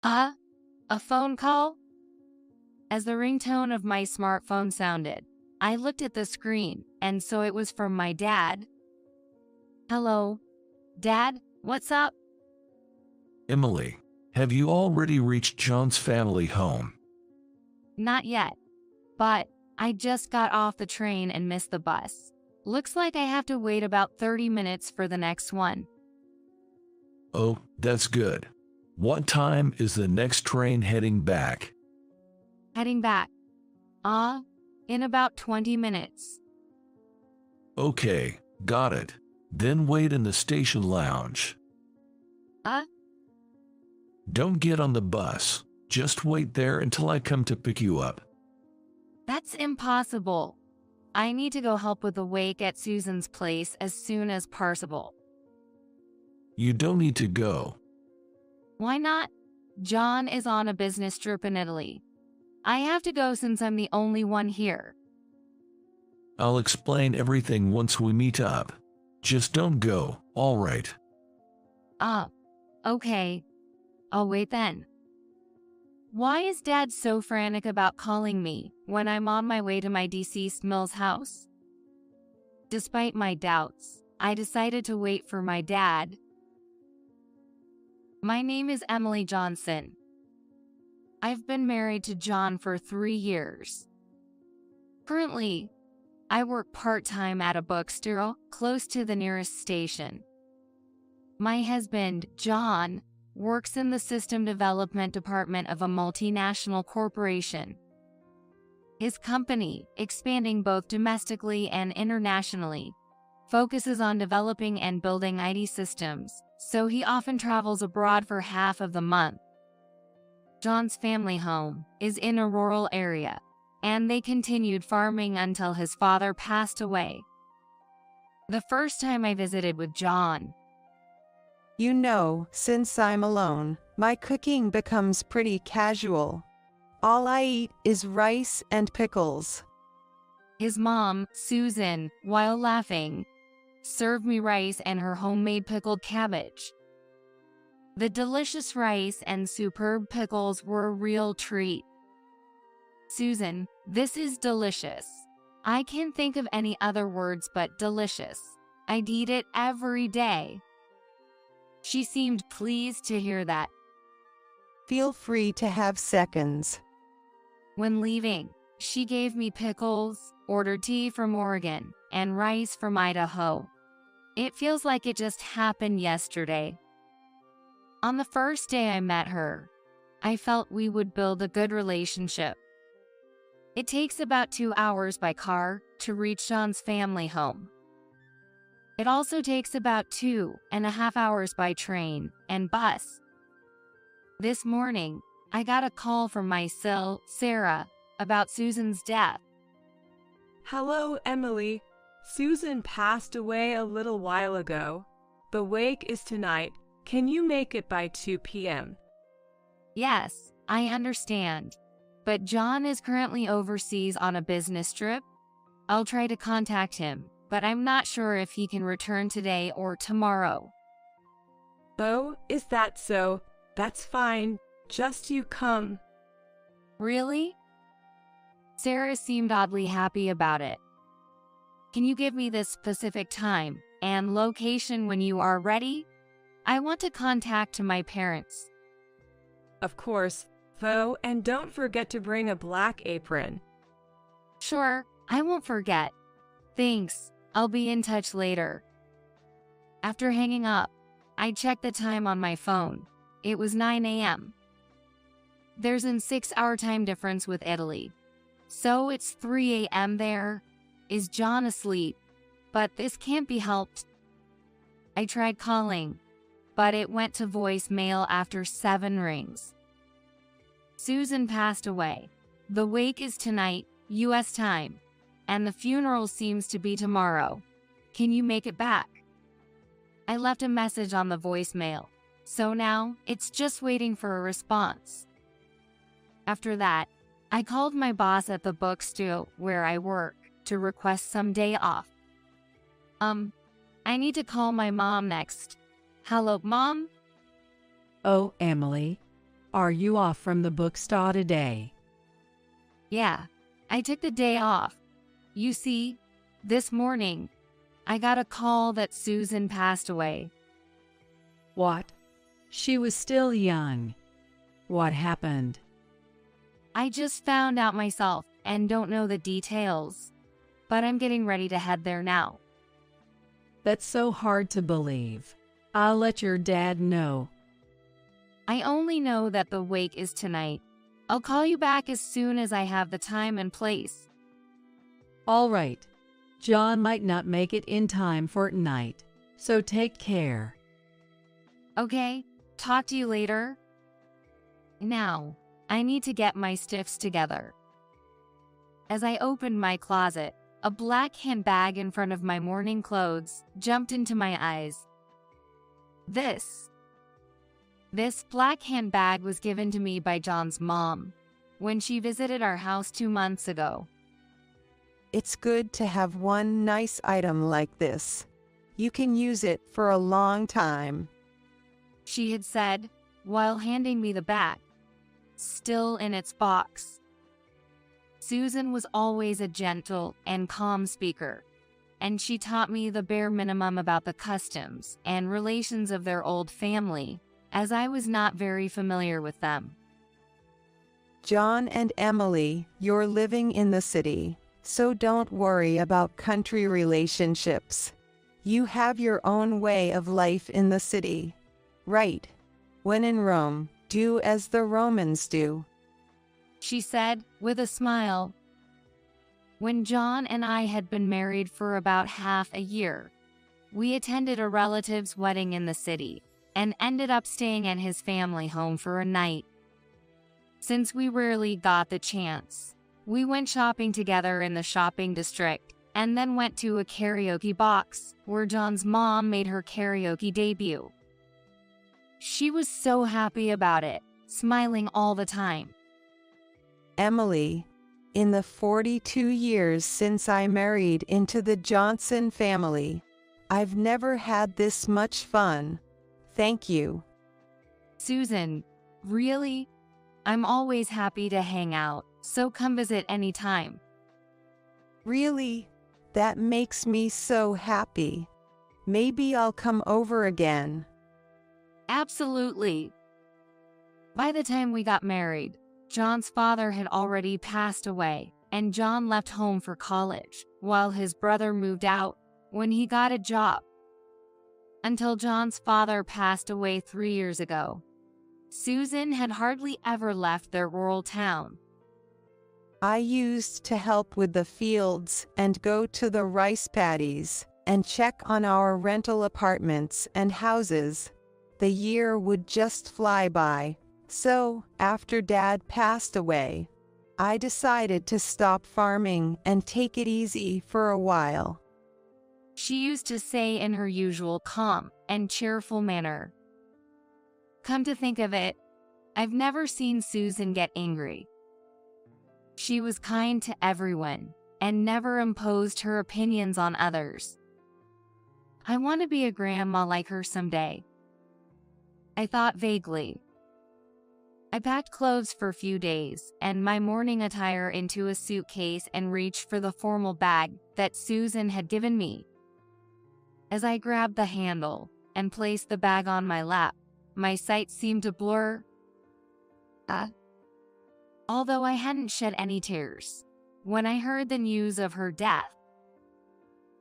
Uh, a phone call? As the ringtone of my smartphone sounded, I looked at the screen, and so it was from my dad. Hello, Dad, what's up? Emily, have you already reached John's family home? Not yet, but I just got off the train and missed the bus. Looks like I have to wait about 30 minutes for the next one. Oh, that's good. What time is the next train heading back? Heading back. In about 20 minutes. Okay, got it. Then wait in the station lounge. Don't get on the bus. Just wait there until I come to pick you up. That's impossible. I need to go help with the wake at Susan's place as soon as possible. You don't need to go. Why not? John is on a business trip in Italy. I have to go since I'm the only one here. I'll explain everything once we meet up. Just don't go, all right? Okay. I'll wait then. Why is Dad so frantic about calling me when I'm on my way to my deceased Mill's house? Despite my doubts, I decided to wait for my dad. My name is Emily Johnson. I've been married to John for 3 years. Currently, I work part-time at a bookstore close to the nearest station. My husband, John, works in the system development department of a multinational corporation. His company, expanding both domestically and internationally, focuses on developing and building IT systems, so he often travels abroad for half of the month. John's family home is in a rural area, and they continued farming until his father passed away. The first time I visited with John, You know, since I'm alone, my cooking becomes pretty casual. All I eat is rice and pickles. his mom, Susan, while laughing, served me rice and her homemade pickled cabbage. The delicious rice and superb pickles were a real treat. Susan, this is delicious. I can't think of any other words but delicious. I'd eat it every day. She seemed pleased to hear that. Feel free to have seconds. When leaving, she gave me pickles, ordered tea from Oregon, and rice from Idaho. It feels like it just happened yesterday. On the first day I met her, I felt we would build a good relationship. It takes about 2 hours by car to reach John's family home. It also takes about 2.5 hours by train and bus. This morning, I got a call from my sil, Sarah, about Susan's death. Hello, Emily. Susan passed away a little while ago. The wake is tonight. Can you make it by 2 p.m.? Yes, I understand. But John is currently overseas on a business trip. I'll try to contact him, but I'm not sure if he can return today or tomorrow. Oh, is that so? That's fine. Just you come. Really? Sarah seemed oddly happy about it. Can you give me the specific time and location when you are ready? I want to contact my parents. Of course. Oh, and don't forget to bring a black apron. Sure, I won't forget. Thanks, I'll be in touch later. After hanging up, I checked the time on my phone. It was 9 a.m. There's a 6-hour time difference with Italy, so it's 3 a.m. there. Is John asleep? But this can't be helped. I tried calling, but it went to voicemail after 7 rings. Susan passed away. The wake is tonight, U.S. time, and the funeral seems to be tomorrow. Can you make it back? I left a message on the voicemail, so now it's just waiting for a response. After that, I called my boss at the bookstore where I work to request some day off. I need to call my mom next. Hello, Mom? Oh, Emily. Are you off from the bookstore today? Yeah, I took the day off. You see, this morning, I got a call that Susan passed away. What? She was still young. What happened? I just found out myself and don't know the details, but I'm getting ready to head there now. That's so hard to believe. I'll let your dad know. I only know that the wake is tonight. I'll call you back as soon as I have the time and place. All right. John might not make it in time for tonight, so take care. Okay, talk to you later. Now, I need to get my stiffs together. As I opened my closet, a black handbag in front of my morning clothes jumped into my eyes. This black handbag was given to me by John's mom when she visited our house 2 months ago. It's good to have one nice item like this. You can use it for a long time, She had said, while handing me the bag, still in its box. Susan was always a gentle and calm speaker, and she taught me the bare minimum about the customs and relations of their old family, as I was not very familiar with them. John and Emily, you're living in the city, so don't worry about country relationships. You have your own way of life in the city. Right. When in Rome, do as the Romans do, She said, with a smile. When John and I had been married for about half a year, we attended a relative's wedding in the city and ended up staying at his family home for a night. Since we rarely got the chance, we went shopping together in the shopping district and then went to a karaoke box where John's mom made her karaoke debut. She was so happy about it, smiling all the time. Emily, in the 42 years since I married into the Johnson family, I've never had this much fun. Thank you. Susan, really? I'm always happy to hang out, so come visit anytime. Really? That makes me so happy. Maybe I'll come over again. Absolutely. By the time we got married, John's father had already passed away, and John left home for college, while his brother moved out when he got a job. Until John's father passed away 3 years ago, Susan had hardly ever left their rural town. I used to help with the fields and go to the rice paddies and check on our rental apartments and houses. The year would just fly by. So, after Dad passed away, I decided to stop farming and take it easy for a while. She used to say in her usual calm and cheerful manner. Come to think of it, I've never seen Susan get angry. She was kind to everyone and never imposed her opinions on others. I want to be a grandma like her someday, I thought vaguely. I packed clothes for a few days and my morning attire into a suitcase and reached for the formal bag that Susan had given me. As I grabbed the handle and placed the bag on my lap, my sight seemed to blur. Although I hadn't shed any tears when I heard the news of her death,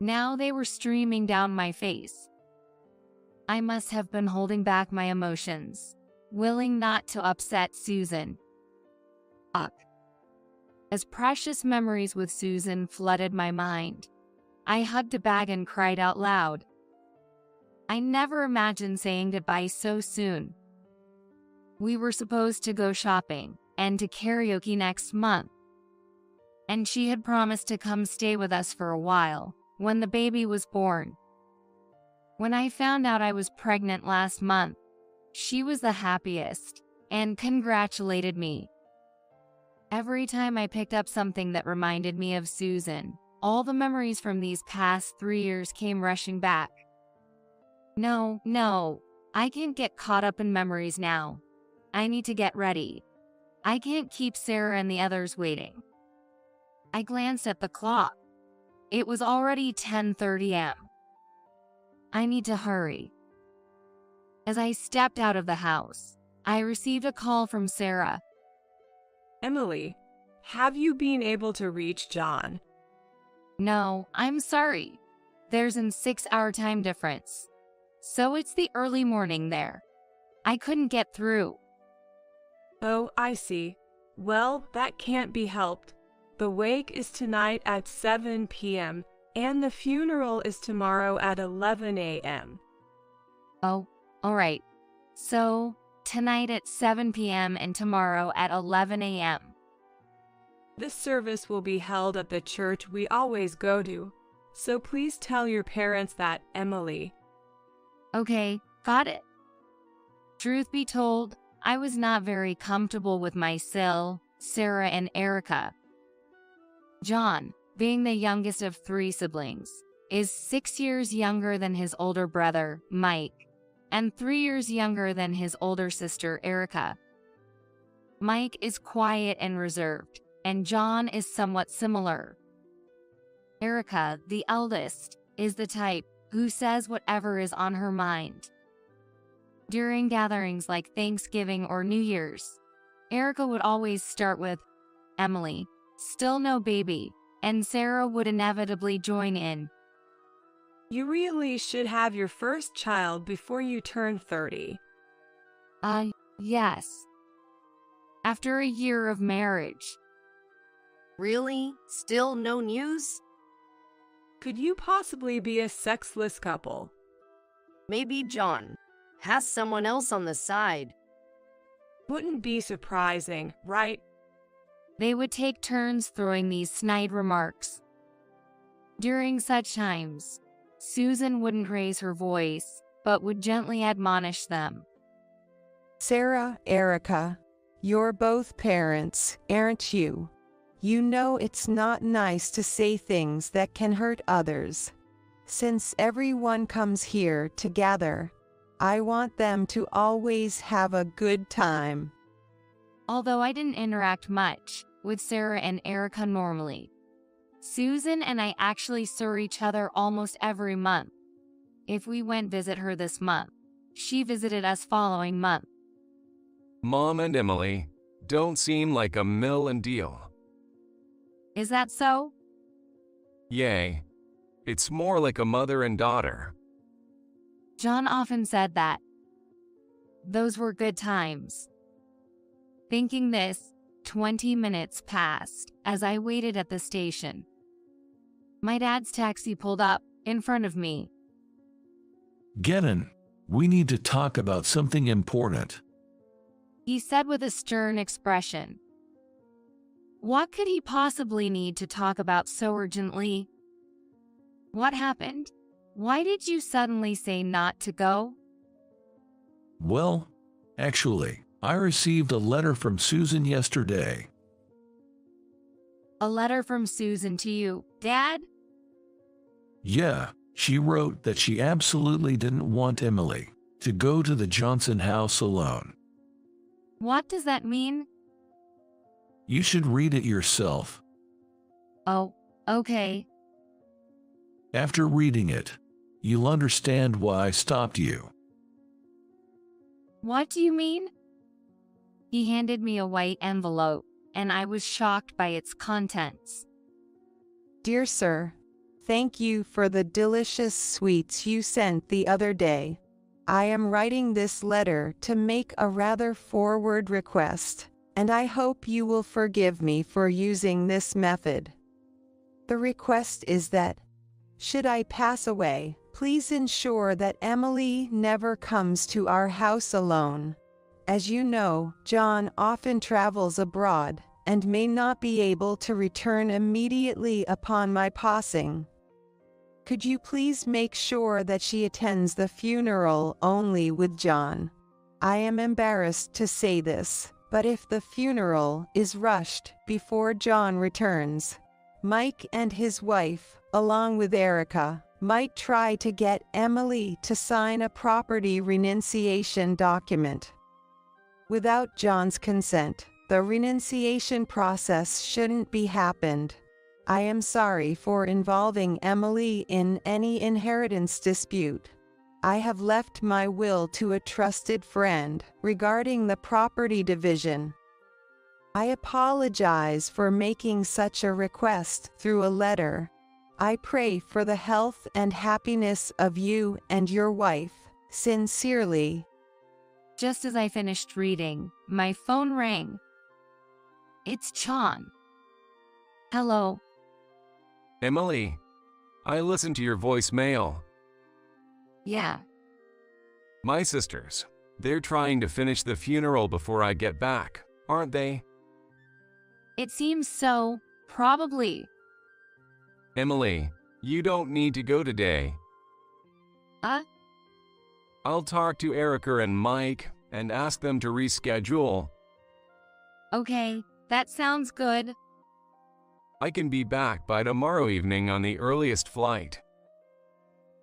now they were streaming down my face. I must have been holding back my emotions, willing not to upset Susan. As precious memories with Susan flooded my mind, I hugged the bag and cried out loud. I never imagined saying goodbye so soon. We were supposed to go shopping and to karaoke next month, and she had promised to come stay with us for a while when the baby was born. When I found out I was pregnant last month, she was the happiest and congratulated me. Every time I picked up something that reminded me of Susan, all the memories from these past 3 years came rushing back. No, I can't get caught up in memories now. I need to get ready. I can't keep Sarah and the others waiting. I glanced at the clock. It was already 10:30 am. I need to hurry. As I stepped out of the house, I received a call from Sarah. Emily, have you been able to reach John? No, I'm sorry. There's a 6-hour time difference. So it's the early morning there. I couldn't get through. Oh, I see. Well, that can't be helped. The wake is tonight at 7 p.m. and the funeral is tomorrow at 11 a.m. Oh, all right. So, tonight at 7 p.m. and tomorrow at 11 a.m. This service will be held at the church we always go to, so please tell your parents that, Emily. Okay, got it. Truth be told, I was not very comfortable with my Sarah and Erica. John, being the youngest of 3 siblings, is 6 years younger than his older brother, Mike, and 3 years younger than his older sister, Erica. Mike is quiet and reserved, and John is somewhat similar. Erica, the eldest, is the type who says whatever is on her mind. During gatherings like Thanksgiving or New Year's, Erica would always start with, "Emily, still no baby," and Sarah would inevitably join in. You really should have your first child before you turn 30. Yes. After a year of marriage. Really? Still no news? Could you possibly be a sexless couple? Maybe John has someone else on the side. Wouldn't be surprising, right? They would take turns throwing these snide remarks. During such times, Susan wouldn't raise her voice, but would gently admonish them. Sarah, Erica, you're both parents, aren't you? You know it's not nice to say things that can hurt others. Since everyone comes here to gather, I want them to always have a good time. Although I didn't interact much with Sarah and Erica normally, Susan and I actually saw each other almost every month. If we went visit her this month, she visited us following month. Mom and Emily don't seem like a mill and deal. Is that so? Yay. It's more like a mother and daughter. John often said that. Those were good times. Thinking this, 20 minutes passed as I waited at the station. My dad's taxi pulled up in front of me. Get in. We need to talk about something important. He said with a stern expression. What could he possibly need to talk about so urgently? What happened? Why did you suddenly say not to go? Well, actually, I received a letter from Susan yesterday. A letter from Susan to you, Dad? Yeah, she wrote that she absolutely didn't want Emily to go to the Johnson house alone. What does that mean? You should read it yourself. Oh, okay. After reading it, you'll understand why I stopped you. What do you mean? He handed me a white envelope, and I was shocked by its contents. Dear Sir, thank you for the delicious sweets you sent the other day. I am writing this letter to make a rather forward request, and I hope you will forgive me for using this method. The request is that, should I pass away, please ensure that Emily never comes to our house alone. As you know, John often travels abroad and may not be able to return immediately upon my passing. Could you please make sure that she attends the funeral only with John? I am embarrassed to say this, but if the funeral is rushed before John returns, Mike and his wife, along with Erica, might try to get Emily to sign a property renunciation document. Without John's consent, the renunciation process shouldn't be happened. I am sorry for involving Emily in any inheritance dispute. I have left my will to a trusted friend regarding the property division. I apologize for making such a request through a letter. I pray for the health and happiness of you and your wife. Sincerely. Just as I finished reading, my phone rang. It's John. Hello. Emily, I listened to your voicemail. Yeah. My sisters, they're trying to finish the funeral before I get back, aren't they? It seems so, probably. Emily, you don't need to go today. I'll talk to Erica and Mike and ask them to reschedule. Okay, that sounds good. I can be back by tomorrow evening on the earliest flight.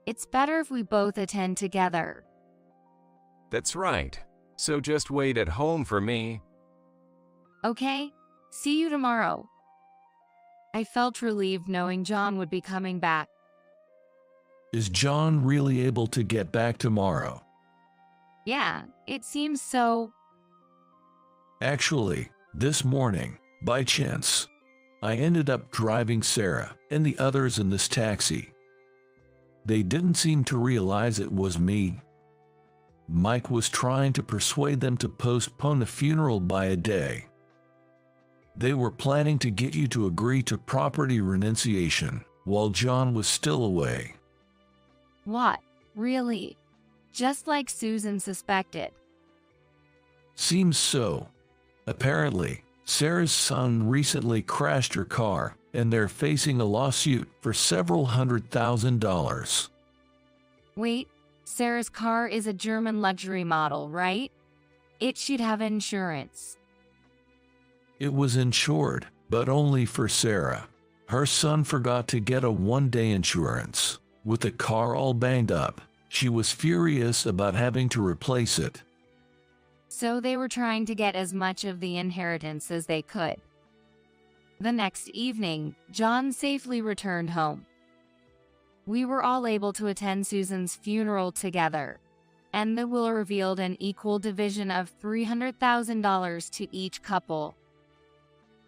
It's better if we both attend together. That's right. So just wait at home for me. Okay, see you tomorrow. I felt relieved knowing John would be coming back. Is John really able to get back tomorrow? Yeah, it seems so. Actually, this morning, by chance, I ended up driving Sarah and the others in this taxi. They didn't seem to realize it was me. Mike was trying to persuade them to postpone the funeral by a day. They were planning to get you to agree to property renunciation while John was still away. What? Really? Just like Susan suspected. Seems so. Apparently, Sarah's son recently crashed her car, and they're facing a lawsuit for several $100,000. Wait, Sarah's car is a German luxury model, right? It should have insurance. It was insured, but only for Sarah. Her son forgot to get a one-day insurance. With the car all banged up, she was furious about having to replace it. So they were trying to get as much of the inheritance as they could. The next evening, John safely returned home. We were all able to attend Susan's funeral together, and the will revealed an equal division of $300,000 to each couple.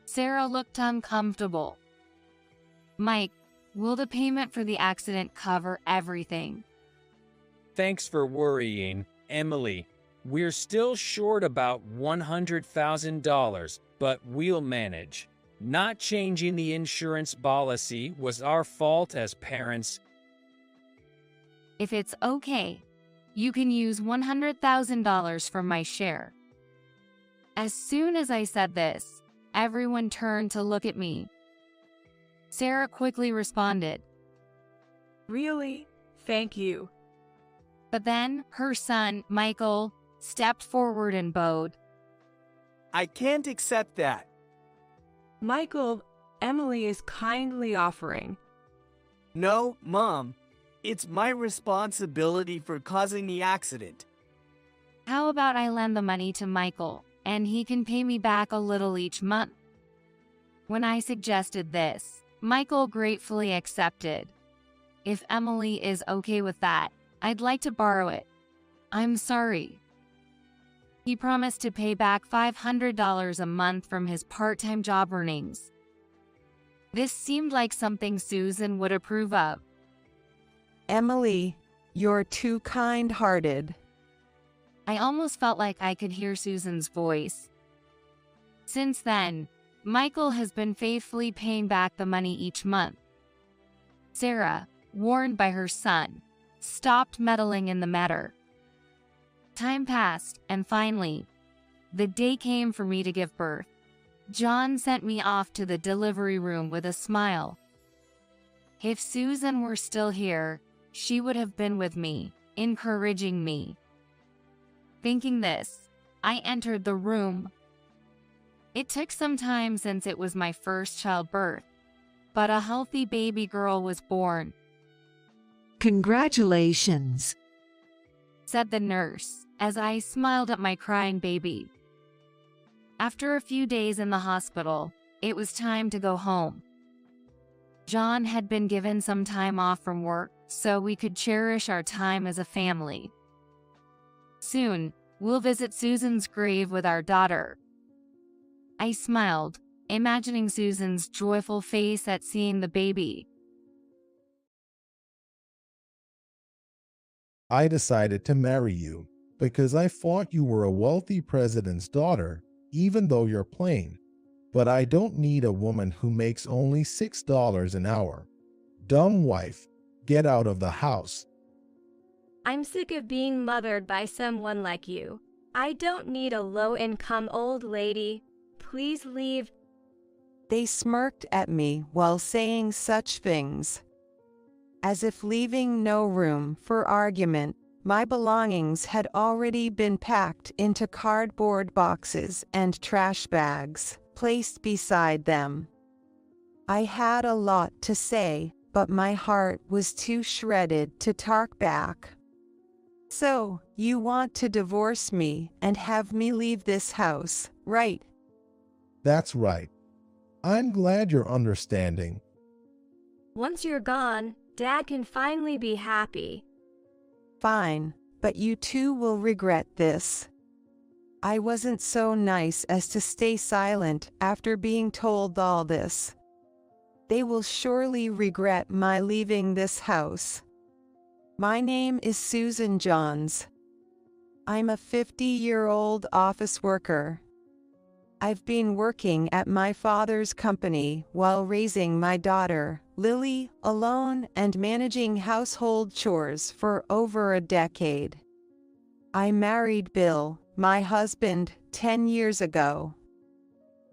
Sarah looked uncomfortable. Mike, will the payment for the accident cover everything? Thanks for worrying, Emily. We're still short about $100,000, but we'll manage. Not changing the insurance policy was our fault as parents. If it's okay, you can use $100,000 from my share. As soon as I said this, everyone turned to look at me. Sarah quickly responded. Really? Thank you. But then her son, Michael, stepped forward and bowed. I can't accept that. Michael, Emily is kindly offering. No, Mom. It's my responsibility for causing the accident. How about I lend the money to Michael, and he can pay me back a little each month? When I suggested this, Michael gratefully accepted. If Emily is okay with that, I'd like to borrow it. I'm sorry. He promised to pay back $500 a month from his part-time job earnings. This seemed like something Susan would approve of. Emily, you're too kind-hearted. I almost felt like I could hear Susan's voice. Since then, Michael has been faithfully paying back the money each month. Sarah, warned by her son, stopped meddling in the matter. Time passed, and finally, the day came for me to give birth. John sent me off to the delivery room with a smile. If Susan were still here, she would have been with me, encouraging me. Thinking this, I entered the room. It took some time since it was my first childbirth, but a healthy baby girl was born, Congratulations, said the nurse as I smiled at my crying baby. After a few days in the hospital, it was time to go home. John had been given some time off from work so we could cherish our time as a family. Soon, we'll visit Susan's grave with our daughter. I smiled, imagining Susan's joyful face at seeing the baby. I decided to marry you because I thought you were a wealthy president's daughter, even though you're plain. But I don't need a woman who makes only $6 an hour. Dumb wife, get out of the house. I'm sick of being mothered by someone like you. I don't need a low-income old lady. Please leave. They smirked at me while saying such things, as if leaving no room for argument. My belongings had already been packed into cardboard boxes and trash bags placed beside them. I had a lot to say, but my heart was too shredded to talk back. So, you want to divorce me and have me leave this house, right? That's right. I'm glad you're understanding. Once you're gone, Dad can finally be happy. Fine, but you too will regret this. I wasn't so nice as to stay silent after being told all this. They will surely regret my leaving this house. My name is Susan Johns. I'm a 50-year-old office worker. I've been working at my father's company while raising my daughter, Lily, alone and managing household chores for over a decade. I married Bill, my husband, 10 years ago.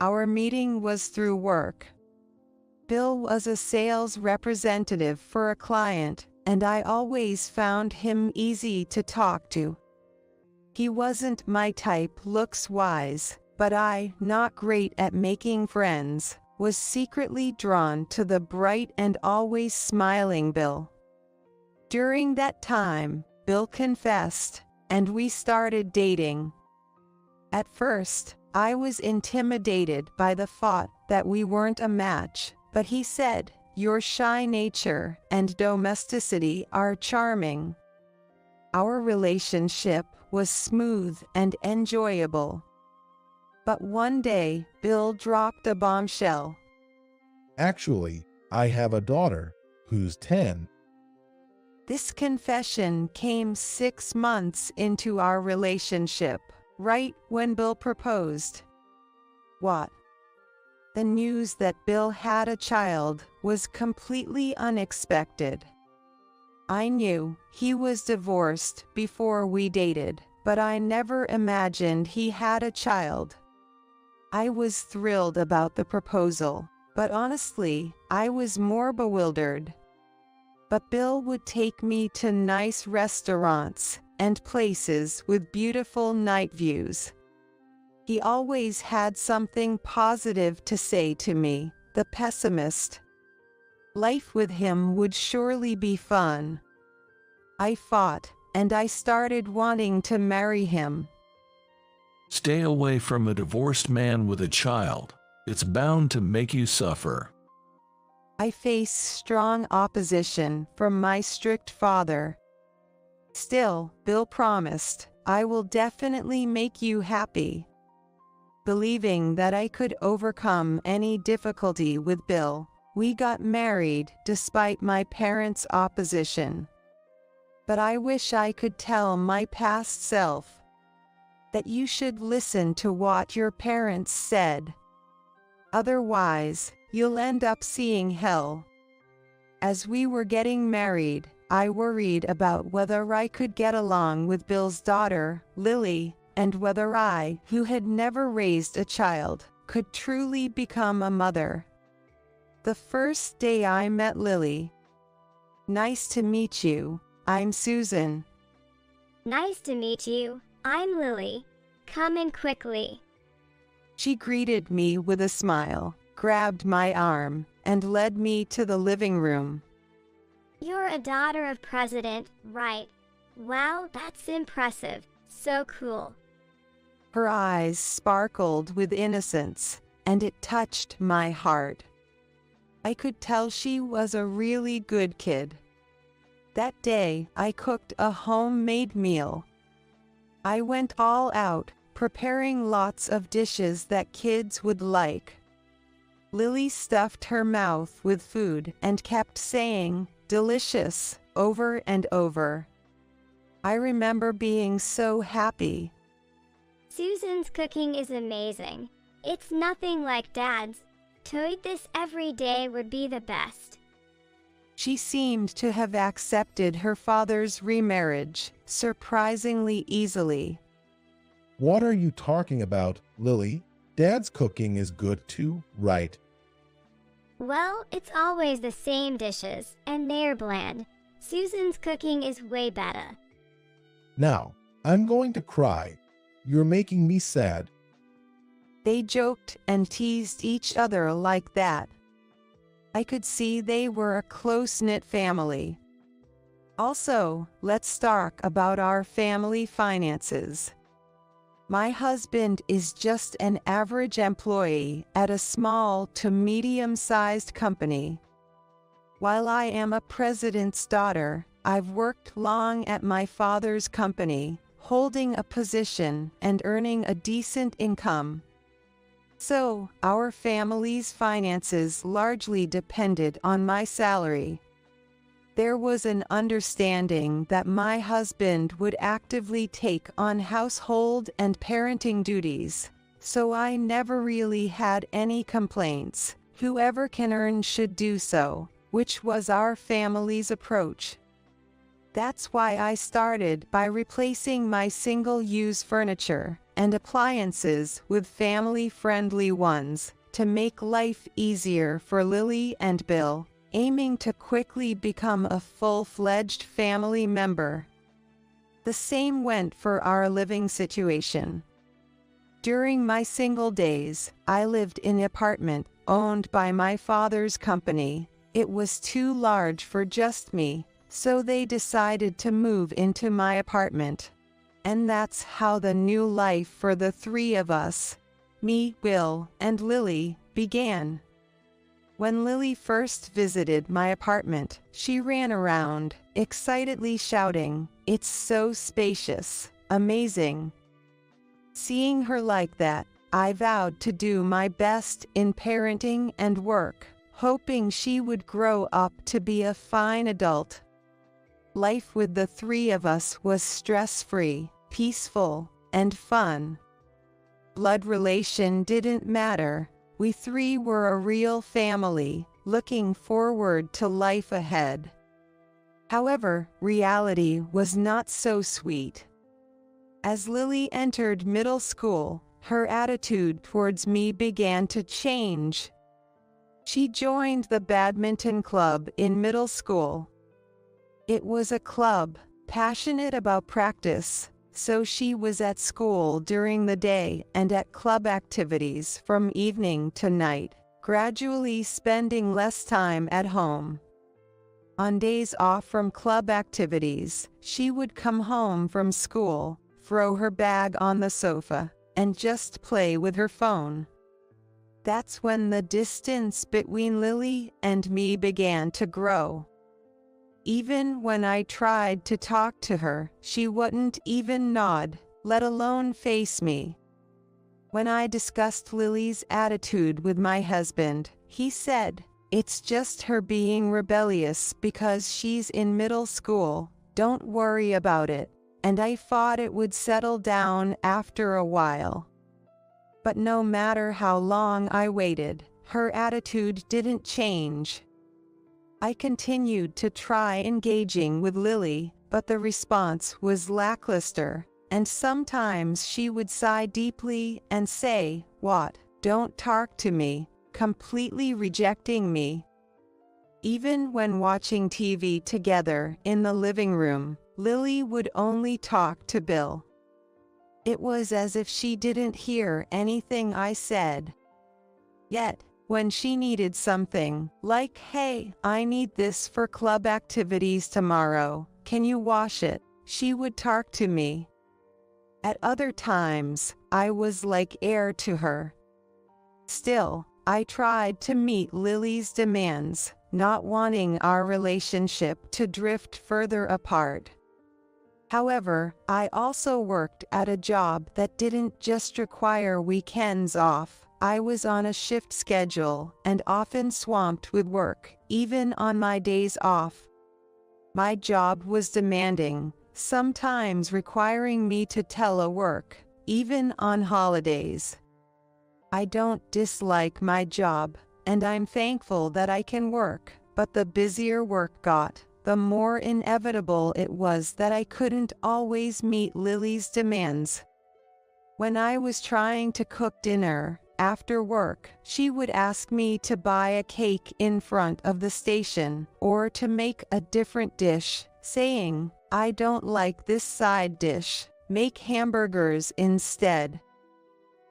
Our meeting was through work. Bill was a sales representative for a client, and I always found him easy to talk to. He wasn't my type looks-wise, but I, not great at making friends, was secretly drawn to the bright and always smiling Bill. During that time, Bill confessed, and we started dating. At first, I was intimidated by the thought that we weren't a match, but he said, "Your shy nature and domesticity are charming." Our relationship was smooth and enjoyable. But one day, Bill dropped a bombshell. Actually, I have a daughter who's 10. This confession came 6 months into our relationship, right when Bill proposed. What? The news that Bill had a child was completely unexpected. I knew he was divorced before we dated, but I never imagined he had a child. I was thrilled about the proposal, but honestly, I was more bewildered. But Bill would take me to nice restaurants and places with beautiful night views. He always had something positive to say to me, the pessimist. Life with him would surely be fun. I fought, and I started wanting to marry him. Stay away from a divorced man with a child. It's bound to make you suffer. I faced strong opposition from my strict father. Still, Bill promised, "I will definitely make you happy." Believing that I could overcome any difficulty with Bill, we got married despite my parents' opposition. But I wish I could tell my past self that you should listen to what your parents said. Otherwise, you'll end up seeing hell. As we were getting married, I worried about whether I could get along with Bill's daughter, Lily, and whether I, who had never raised a child, could truly become a mother. The first day I met Lily. "Nice to meet you, I'm Susan." "Nice to meet you, I'm Lily. Come in quickly." She greeted me with a smile, grabbed my arm, and led me to the living room. "You're a daughter of President, right? Wow, that's impressive. So cool." Her eyes sparkled with innocence, and it touched my heart. I could tell she was a really good kid. That day, I cooked a homemade meal. I went all out, preparing lots of dishes that kids would like. Lily stuffed her mouth with food and kept saying, "Delicious," over and over. I remember being so happy. Susan's cooking is amazing. It's nothing like Dad's. To eat this every day would be the best. She seemed to have accepted her father's remarriage surprisingly easily. What are you talking about, Lily? Dad's cooking is good too, right? Well, it's always the same dishes, and they're bland. Susan's cooking is way better. Now, I'm going to cry. You're making me sad. They joked and teased each other like that. I could see they were a close-knit family. Also, let's talk about our family finances. My husband is just an average employee at a small to medium-sized company. While I am a president's daughter, I've worked long at my father's company, holding a position and earning a decent income. So, our family's finances largely depended on my salary. There was an understanding that my husband would actively take on household and parenting duties, so I never really had any complaints. Whoever can earn should do so, which was our family's approach. That's why I started by replacing my single-use furniture and appliances with family-friendly ones to make life easier for Lily and Bill, aiming to quickly become a full-fledged family member. The same went for our living situation. During my single days, I lived in an apartment owned by my father's company. It was too large for just me, so they decided to move into my apartment. And that's how the new life for the three of us, me, Bill, and Lily, began. When Lily first visited my apartment, she ran around, excitedly shouting, "It's so spacious, amazing." Seeing her like that, I vowed to do my best in parenting and work, hoping she would grow up to be a fine adult. Life with the three of us was stress-free, peaceful, and fun. Blood relation didn't matter. We three were a real family, looking forward to life ahead. However, reality was not so sweet. As Lily entered middle school, her attitude towards me began to change. She joined the badminton club in middle school. It was a club, passionate about practice, so she was at school during the day and at club activities from evening to night, gradually spending less time at home. On days off from club activities, she would come home from school, throw her bag on the sofa, and just play with her phone. That's when the distance between Lily and me began to grow. Even when I tried to talk to her, she wouldn't even nod, let alone face me. When I discussed Lily's attitude with my husband, he said, "It's just her being rebellious because she's in middle school, don't worry about it," and I thought it would settle down after a while. But no matter how long I waited, her attitude didn't change. I continued to try engaging with Lily, but the response was lackluster, and sometimes she would sigh deeply and say, "What? Don't talk to me," completely rejecting me. Even when watching TV together in the living room, Lily would only talk to Bill. It was as if she didn't hear anything I said. Yet, when she needed something, like, "Hey, I need this for club activities tomorrow, can you wash it?" she would talk to me. At other times, I was like air to her. Still, I tried to meet Lily's demands, not wanting our relationship to drift further apart. However, I also worked at a job that didn't just require weekends off. I was on a shift schedule and often swamped with work, even on my days off. My job was demanding, sometimes requiring me to telework, even on holidays. I don't dislike my job, and I'm thankful that I can work, but the busier work got, the more inevitable it was that I couldn't always meet Lily's demands. When I was trying to cook dinner, after work, she would ask me to buy a cake in front of the station, or to make a different dish, saying, "I don't like this side dish, make hamburgers instead."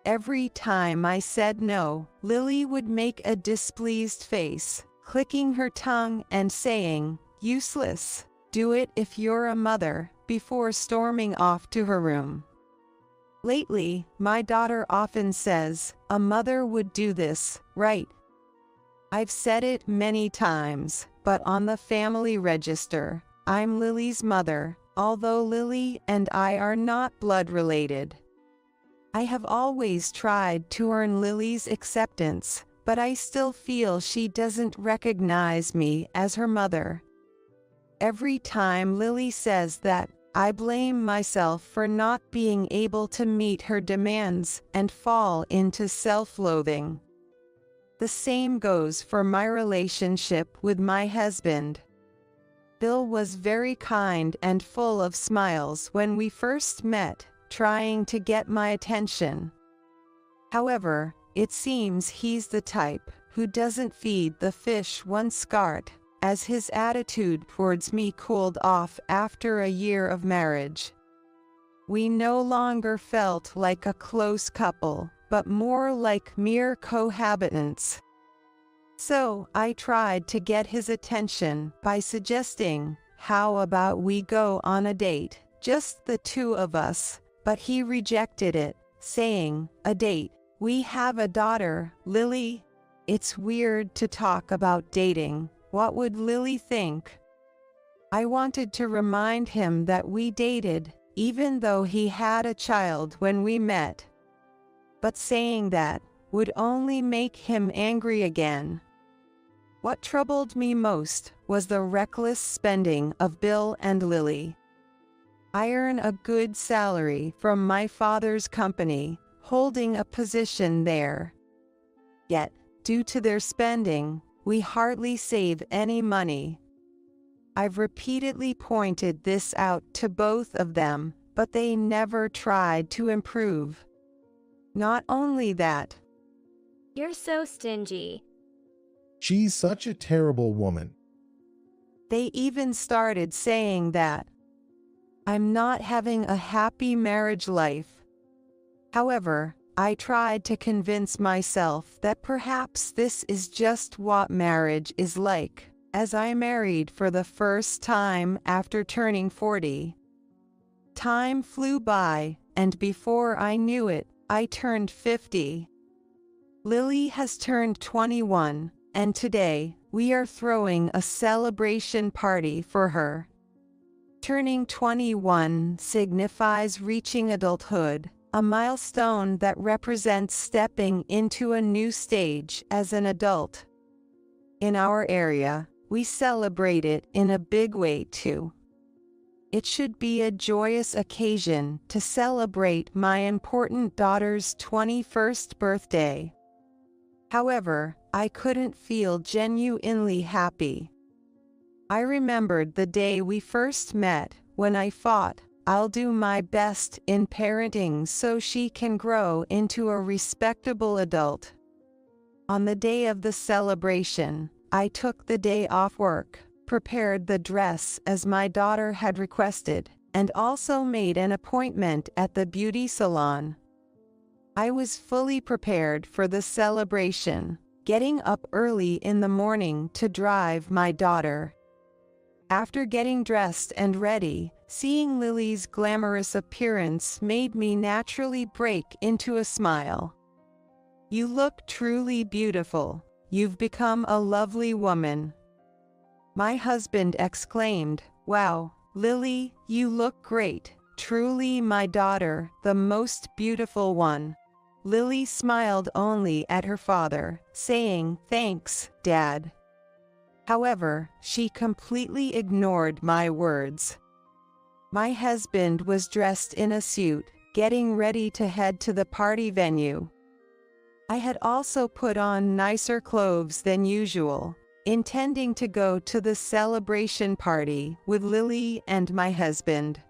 Every time I said no, Lily would make a displeased face, clicking her tongue and saying, "Useless, do it if you're a mother," before storming off to her room. Lately, my daughter often says, "A mother would do this, right?" I've said it many times, but on the family register, I'm Lily's mother, although Lily and I are not blood related. I have always tried to earn Lily's acceptance, but I still feel she doesn't recognize me as her mother. Every time Lily says that, I blame myself for not being able to meet her demands and fall into self-loathing. The same goes for my relationship with my husband. Bill was very kind and full of smiles when we first met, trying to get my attention. However, it seems he's the type who doesn't feed the fish once caught, as his attitude towards me cooled off after a year of marriage. We no longer felt like a close couple, but more like mere cohabitants. So I tried to get his attention by suggesting, "How about we go on a date, just the two of us?" But he rejected it, saying, "A date? We have a daughter, Lily. It's weird to talk about dating. What would Lily think?" I wanted to remind him that we dated, even though he had a child when we met. But saying that would only make him angry again. What troubled me most was the reckless spending of Bill and Lily. I earn a good salary from my father's company, holding a position there. Yet, due to their spending, we hardly save any money. I've repeatedly pointed this out to both of them, but they never tried to improve. Not only that, You're so stingy. She's such a terrible woman. They even started saying that I'm not having a happy marriage life. However, I tried to convince myself that perhaps this is just what marriage is like, as I married for the first time after turning 40. Time flew by, and before I knew it, I turned 50. Lily has turned 21, and today, we are throwing a celebration party for her. Turning 21 signifies reaching adulthood, a milestone that represents stepping into a new stage as an adult. In our area, we celebrate it in a big way too. It should be a joyous occasion to celebrate my important daughter's 21st birthday. However, I couldn't feel genuinely happy. I remembered the day we first met, when I thought, I'll do my best in parenting so she can grow into a respectable adult. On the day of the celebration, I took the day off work, prepared the dress as my daughter had requested, and also made an appointment at the beauty salon. I was fully prepared for the celebration, getting up early in the morning to drive my daughter. After getting dressed and ready, Seeing Lily's glamorous appearance made me naturally break into a smile. You look truly beautiful. You've become a lovely woman. My husband exclaimed, "Wow, Lily, you look great. Truly my daughter, the most beautiful one." Lily smiled only at her father, saying, "Thanks, Dad." However, she completely ignored my words. My husband was dressed in a suit, getting ready to head to the party venue. I had also put on nicer clothes than usual, intending to go to the celebration party with Lily and my husband.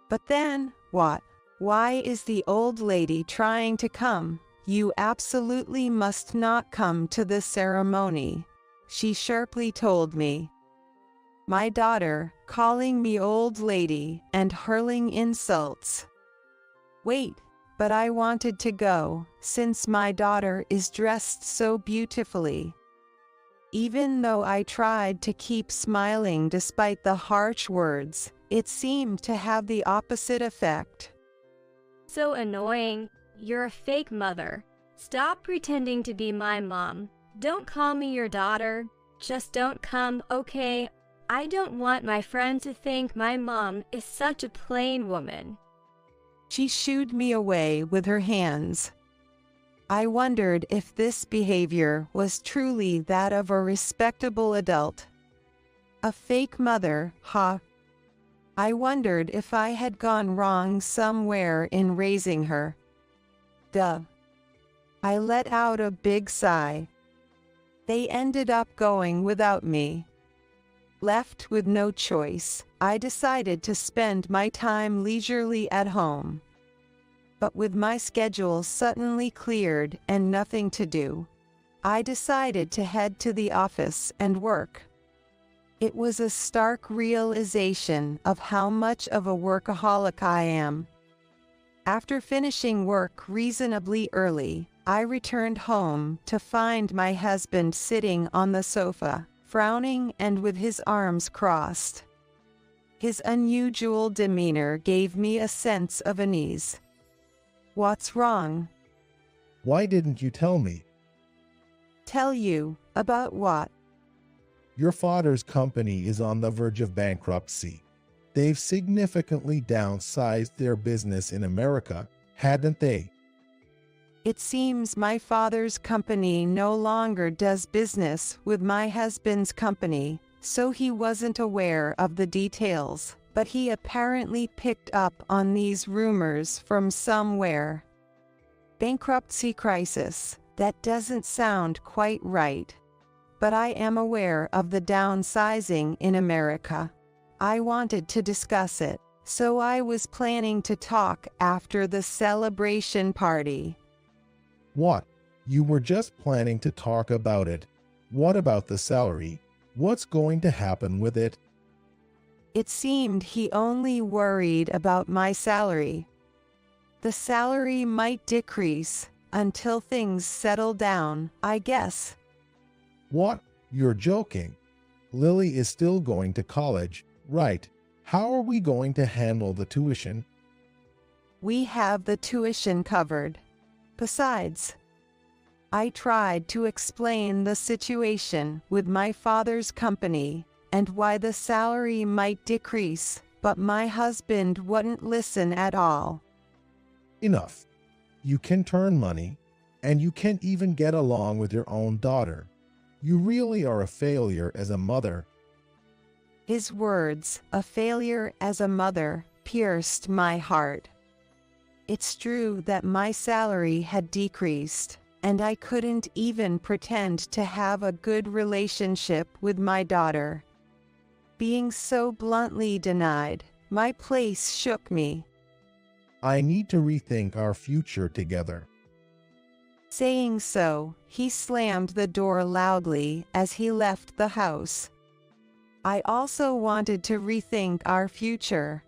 But then, what? Why is the old lady trying to come? You absolutely must not come to this ceremony, she sharply told me. My daughter, calling me old lady and hurling insults. Wait, but I wanted to go, since my daughter is dressed so beautifully. Even though I tried to keep smiling despite the harsh words, it seemed to have the opposite effect. So annoying. You're a fake mother. Stop pretending to be my mom. Don't call me your daughter. Just don't come, okay? I don't want my friends to think my mom is such a plain woman. She shooed me away with her hands. I wondered if this behavior was truly that of a respectable adult. A fake mother, huh? I wondered if I had gone wrong somewhere in raising her. Duh. I let out a big sigh. They ended up going without me. Left with no choice, I decided to spend my time leisurely at home. But with my schedule suddenly cleared and nothing to do, I decided to head to the office and work. It was a stark realization of how much of a workaholic I am. After finishing work reasonably early, I returned home to find my husband sitting on the sofa, frowning and with his arms crossed. His unusual demeanor gave me a sense of unease. What's wrong? Why didn't you tell me? Tell you? About what? Your father's company is on the verge of bankruptcy. They've significantly downsized their business in America, hadn't they? It seems my father's company no longer does business with my husband's company, so he wasn't aware of the details, but he apparently picked up on these rumors from somewhere. Bankruptcy crisis, that doesn't sound quite right. But I am aware of the downsizing in America. I wanted to discuss it, so I was planning to talk after the celebration party. What? You were just planning to talk about it. What about the salary? What's going to happen with it? It seemed he only worried about my salary. The salary might decrease until things settle down, I guess. What? You're joking. Lily is still going to college, right? How are we going to handle the tuition? We have the tuition covered. Besides, I tried to explain the situation with my father's company and why the salary might decrease, but my husband wouldn't listen at all. Enough. You can turn money, and you can't even get along with your own daughter. You really are a failure as a mother. His words, a failure as a mother, pierced my heart. It's true that my salary had decreased, and I couldn't even pretend to have a good relationship with my daughter. Being so bluntly denied, my place shook me. I need to rethink our future together. Saying so, he slammed the door loudly as he left the house. I also wanted to rethink our future.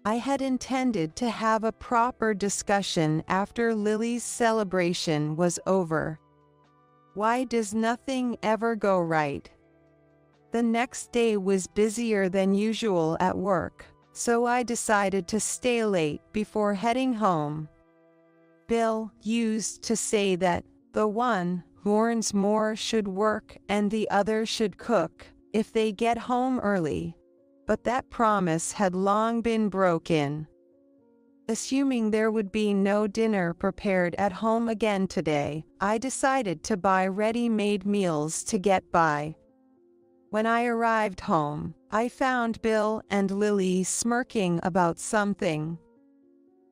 I had intended to have a proper discussion after Lily's celebration was over. Why does nothing ever go right? The next day was busier than usual at work, so I decided to stay late before heading home. Bill used to say that the one who earns more should work and the other should cook if they get home early, but that promise had long been broken. Assuming there would be no dinner prepared at home again today, I decided to buy ready-made meals to get by. When I arrived home, I found Bill and Lily smirking about something.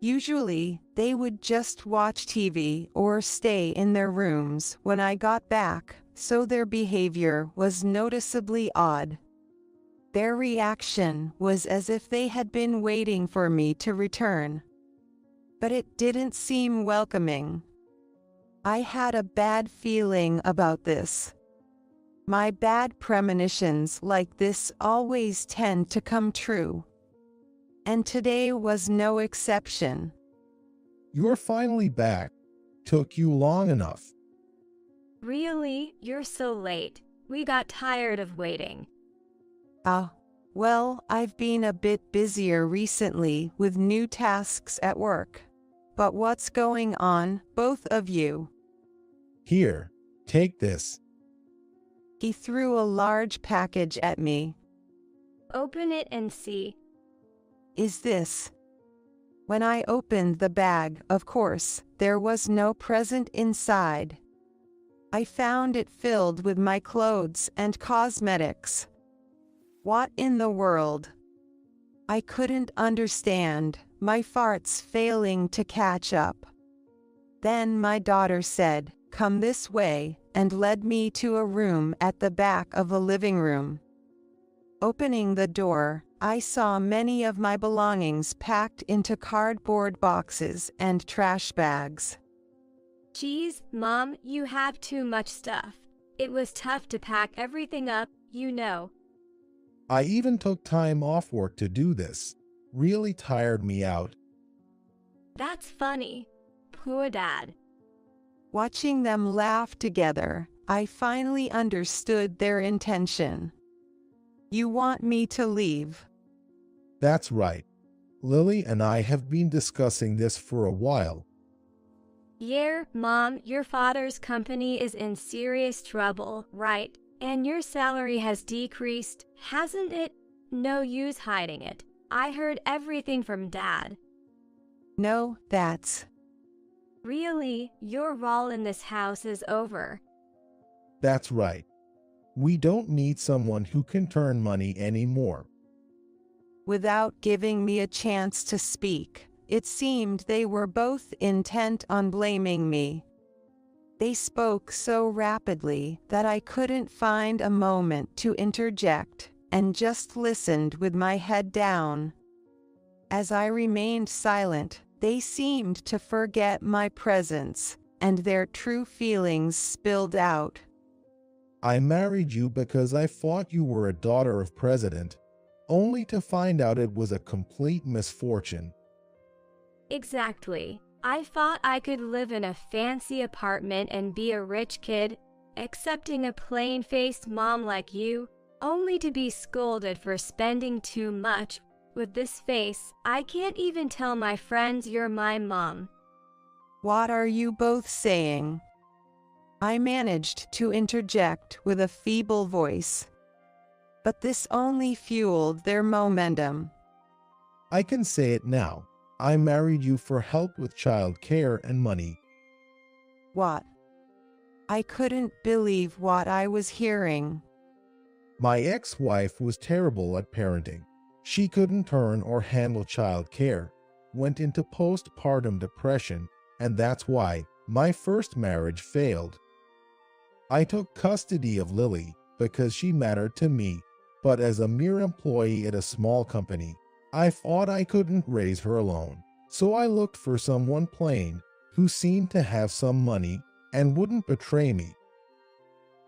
Usually, they would just watch TV or stay in their rooms when I got back, so their behavior was noticeably odd. Their reaction was as if they had been waiting for me to return. But it didn't seem welcoming. I had a bad feeling about this. My bad premonitions like this always tend to come true. And today was no exception. You're finally back. Took you long enough. Really? You're so late. We got tired of waiting. Well, I've been a bit busier recently with new tasks at work. But what's going on, both of you? Here, take this. He threw a large package at me. Open it and see. Is this? When I opened the bag, of course, there was no present inside. I found it filled with my clothes and cosmetics. What in the world? I couldn't understand, my farts failing to catch up. Then my daughter said, "Come this way," and led me to a room at the back of the living room. Opening the door, I saw many of my belongings packed into cardboard boxes and trash bags. Geez, Mom, you have too much stuff. It was tough to pack everything up, you know. I even took time off work to do this. Really tired me out. That's funny. Poor Dad. Watching them laugh together, I finally understood their intention. You want me to leave? That's right. Lily and I have been discussing this for a while. Yeah, Mom, your father's company is in serious trouble, right? And your salary has decreased, hasn't it? No use hiding it. I heard everything from Dad. No, that's... Really, your role in this house is over. That's right. We don't need someone who can turn money anymore. Without giving me a chance to speak, it seemed they were both intent on blaming me. They spoke so rapidly that I couldn't find a moment to interject, and just listened with my head down. As I remained silent, they seemed to forget my presence, and their true feelings spilled out. I married you because I thought you were a daughter of president, only to find out it was a complete misfortune. Exactly. I thought I could live in a fancy apartment and be a rich kid, accepting a plain-faced mom like you, only to be scolded for spending too much. With this face, I can't even tell my friends you're my mom. What are you both saying? I managed to interject with a feeble voice. But this only fueled their momentum. I can say it now. I married you for help with child care and money. What? I couldn't believe what I was hearing. My ex-wife was terrible at parenting. She couldn't earn or handle child care, went into postpartum depression, and that's why my first marriage failed. I took custody of Lily because she mattered to me, but as a mere employee at a small company, I thought I couldn't raise her alone. So I looked for someone plain who seemed to have some money and wouldn't betray me.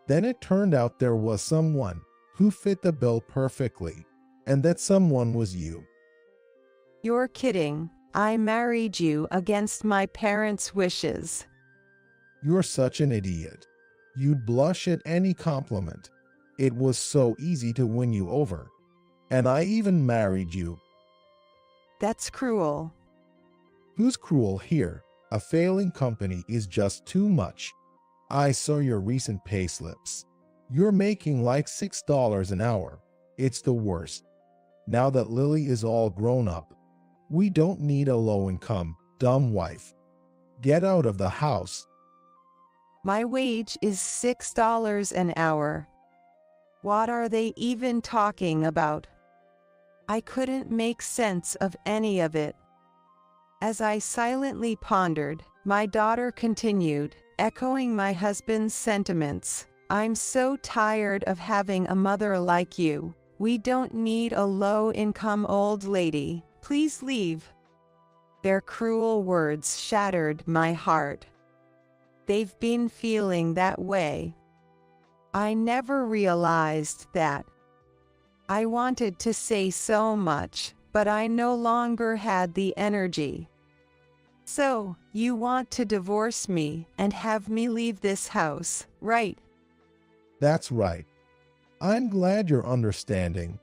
Then it turned out there was someone who fit the bill perfectly, and that someone was you. You're kidding. I married you against my parents' wishes. You're such an idiot. You'd blush at any compliment. It was so easy to win you over. And I even married you. That's cruel. Who's cruel here? A failing company is just too much. I saw your recent pay slips. You're making like $6 an hour. It's the worst. Now that Lily is all grown up, we don't need a low-income, dumb wife. Get out of the house. My wage is $6 an hour. What are they even talking about? I couldn't make sense of any of it. As I silently pondered, my daughter continued, echoing my husband's sentiments. I'm so tired of having a mother like you. We don't need a low-income old lady. Please leave. Their cruel words shattered my heart. They've been feeling that way. I never realized that. I wanted to say so much, but I no longer had the energy. So, you want to divorce me and have me leave this house, right? That's right. I'm glad you're understanding.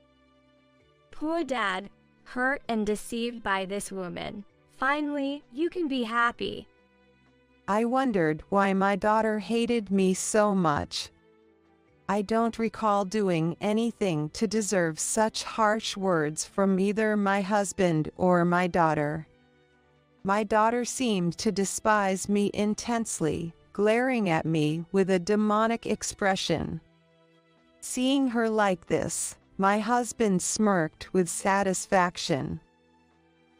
Poor Dad, hurt and deceived by this woman. Finally, you can be happy. I wondered why my daughter hated me so much. I don't recall doing anything to deserve such harsh words from either my husband or my daughter. My daughter seemed to despise me intensely, glaring at me with a demonic expression. Seeing her like this, my husband smirked with satisfaction.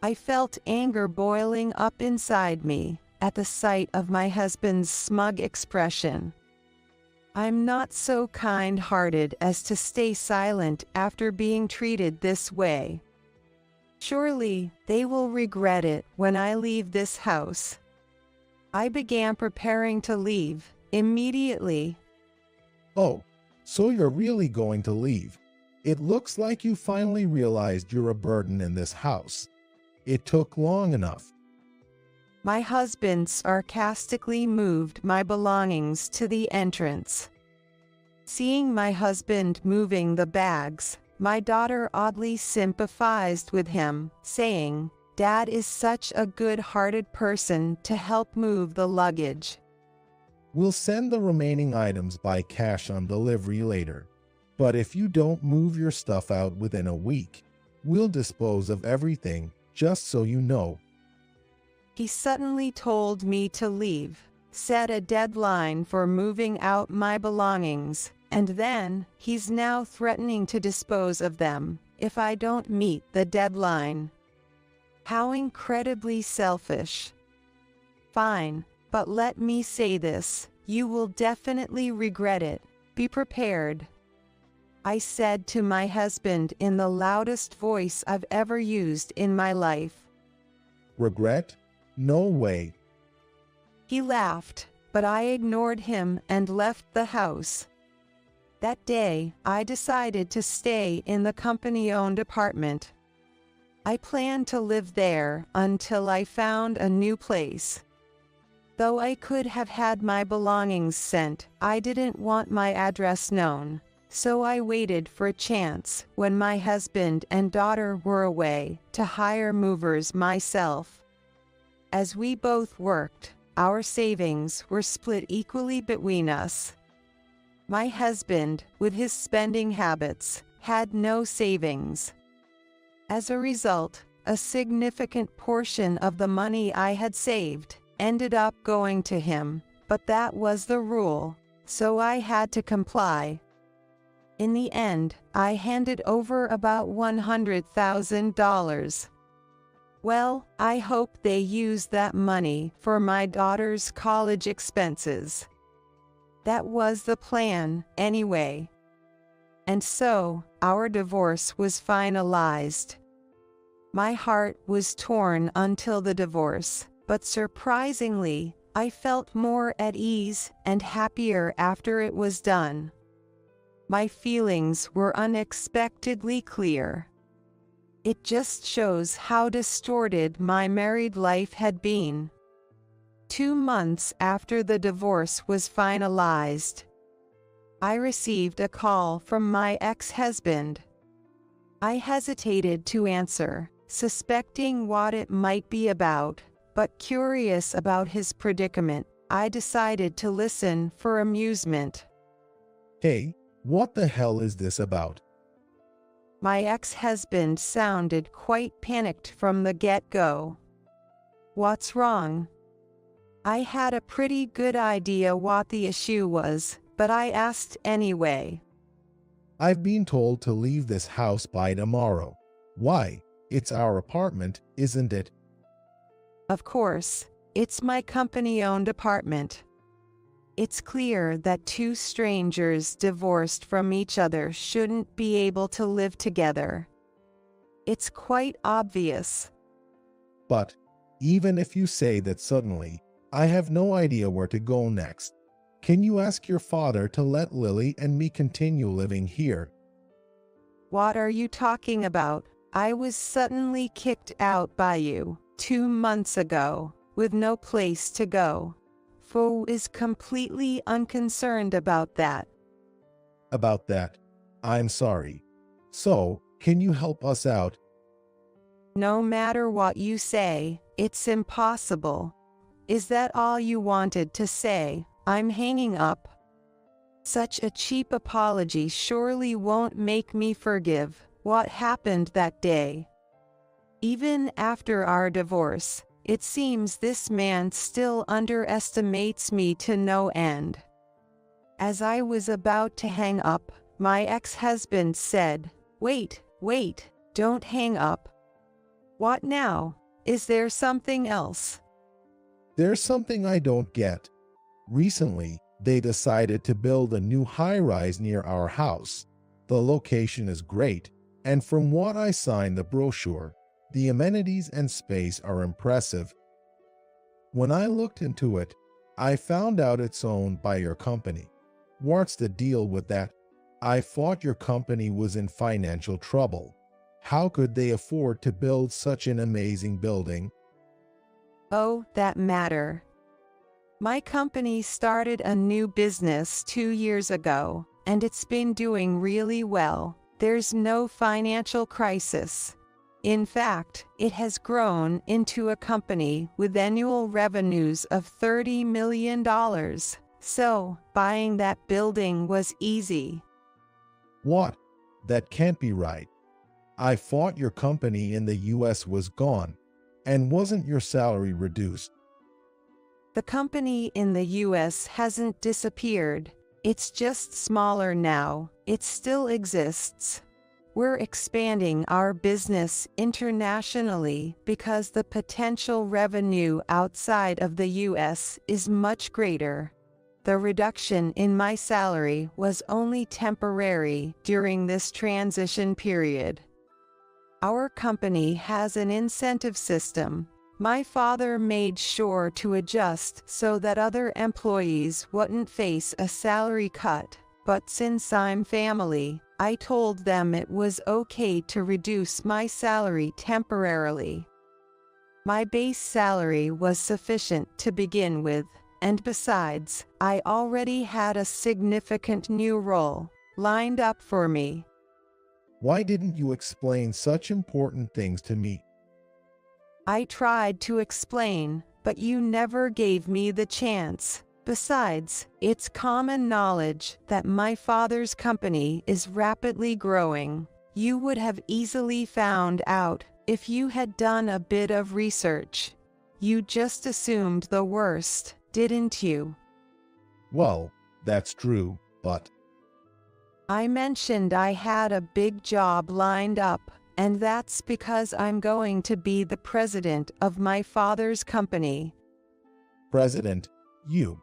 I felt anger boiling up inside me at the sight of my husband's smug expression. I'm not so kind-hearted as to stay silent after being treated this way. Surely, they will regret it when I leave this house. I began preparing to leave immediately. Oh, so you're really going to leave. It looks like you finally realized you're a burden in this house. It took long enough. My husband sarcastically moved my belongings to the entrance. Seeing my husband moving the bags, my daughter oddly sympathized with him, saying, "Dad is such a good-hearted person to help move the luggage." We'll send the remaining items by cash on delivery later. But if you don't move your stuff out within a week, we'll dispose of everything, just so you know. He suddenly told me to leave, set a deadline for moving out my belongings, and then he's now threatening to dispose of them if I don't meet the deadline. How incredibly selfish. Fine, but let me say this, you will definitely regret it. Be prepared. I said to my husband in the loudest voice I've ever used in my life. Regret? No way. He laughed, but I ignored him and left the house. That day, I decided to stay in the company-owned apartment. I planned to live there until I found a new place. Though I could have had my belongings sent, I didn't want my address known, so I waited for a chance when my husband and daughter were away to hire movers myself. As we both worked, our savings were split equally between us. My husband, with his spending habits, had no savings. As a result, a significant portion of the money I had saved ended up going to him, but that was the rule, so I had to comply. In the end, I handed over about $100,000. Well, I hope they use that money for my daughter's college expenses. That was the plan, anyway. And so, our divorce was finalized. My heart was torn until the divorce, but surprisingly, I felt more at ease and happier after it was done. My feelings were unexpectedly clear. It just shows how distorted my married life had been. 2 months after the divorce was finalized, I received a call from my ex-husband. I hesitated to answer, Suspecting what it might be about, but curious about his predicament, I decided to listen for amusement. Hey, what the hell is this about? My ex-husband sounded quite panicked from the get-go. What's wrong? I had a pretty good idea what the issue was, but I asked anyway. I've been told to leave this house by tomorrow. Why? It's our apartment, isn't it? Of course, it's my company-owned apartment. It's clear that two strangers divorced from each other shouldn't be able to live together. It's quite obvious. But, even if you say that suddenly, I have no idea where to go next. Can you ask your father to let Lily and me continue living here? What are you talking about? I was suddenly kicked out by you 2 months ago, with no place to go. Fo is completely unconcerned about that. About that, I'm sorry. So, can you help us out? No matter what you say, it's impossible. Is that all you wanted to say? I'm hanging up. Such a cheap apology surely won't make me forgive what happened that day. Even after our divorce, it seems this man still underestimates me to no end. As I was about to hang up, my ex-husband said, Wait, don't hang up. What now? Is there something else? There's something I don't get. Recently, they decided to build a new high-rise near our house. The location is great, and from what I saw in the brochure, the amenities and space are impressive. When I looked into it, I found out it's owned by your company. What's the deal with that? I thought your company was in financial trouble. How could they afford to build such an amazing building? Oh, that matter. My company started a new business 2 years ago, and it's been doing really well. There's no financial crisis. In fact, it has grown into a company with annual revenues of $30 million. So, buying that building was easy. What? That can't be right. I thought your company in the US was gone, and wasn't your salary reduced? The company in the US hasn't disappeared. It's just smaller now. It still exists. We're expanding our business internationally because the potential revenue outside of the US is much greater. The reduction in my salary was only temporary during this transition period. Our company has an incentive system. My father made sure to adjust so that other employees wouldn't face a salary cut, but since I'm family, I told them it was okay to reduce my salary temporarily. My base salary was sufficient to begin with, and besides, I already had a significant new role lined up for me. Why didn't you explain such important things to me? I tried to explain, but you never gave me the chance. Besides, it's common knowledge that my father's company is rapidly growing. You would have easily found out if you had done a bit of research. You just assumed the worst, didn't you? Well, that's true, but... I mentioned I had a big job lined up, and that's because I'm going to be the president of my father's company. President, you.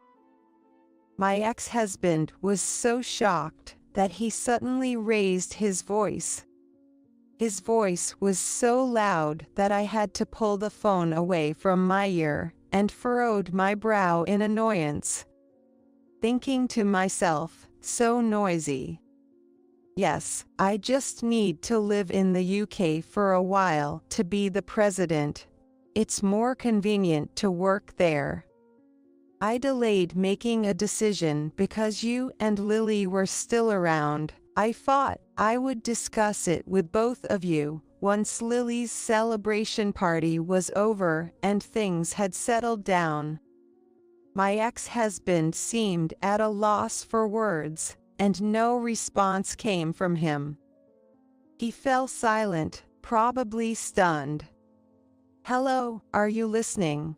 My ex-husband was so shocked that he suddenly raised his voice. His voice was so loud that I had to pull the phone away from my ear and furrowed my brow in annoyance, thinking to myself, so noisy. Yes, I just need to live in the UK for a while to be the president. It's more convenient to work there. I delayed making a decision because you and Lily were still around. I thought I would discuss it with both of you once Lily's celebration party was over and things had settled down. My ex-husband seemed at a loss for words, and no response came from him. He fell silent, probably stunned. "Hello, are you listening?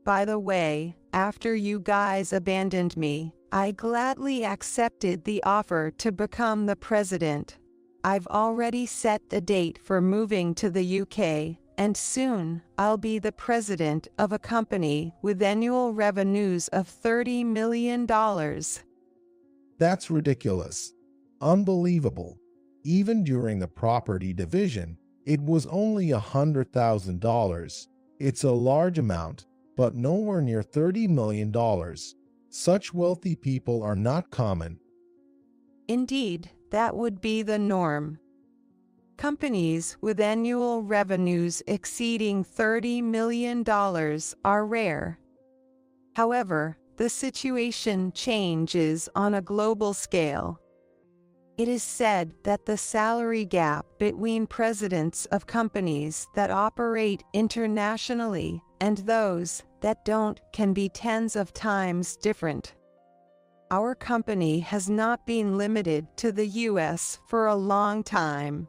By the way, after you guys abandoned me, I gladly accepted the offer to become the president. I've already set the date for moving to the UK, and soon I'll be the president of a company with annual revenues of $30 million. That's ridiculous. Unbelievable. Even during the property division, it was only $100,000. It's a large amount, but nowhere near $30 million. Such wealthy people are not common. Indeed, that would be the norm. Companies with annual revenues exceeding $30 million are rare. However, the situation changes on a global scale. It is said that the salary gap between presidents of companies that operate internationally and those that don't can be tens of times different. Our company has not been limited to the US for a long time.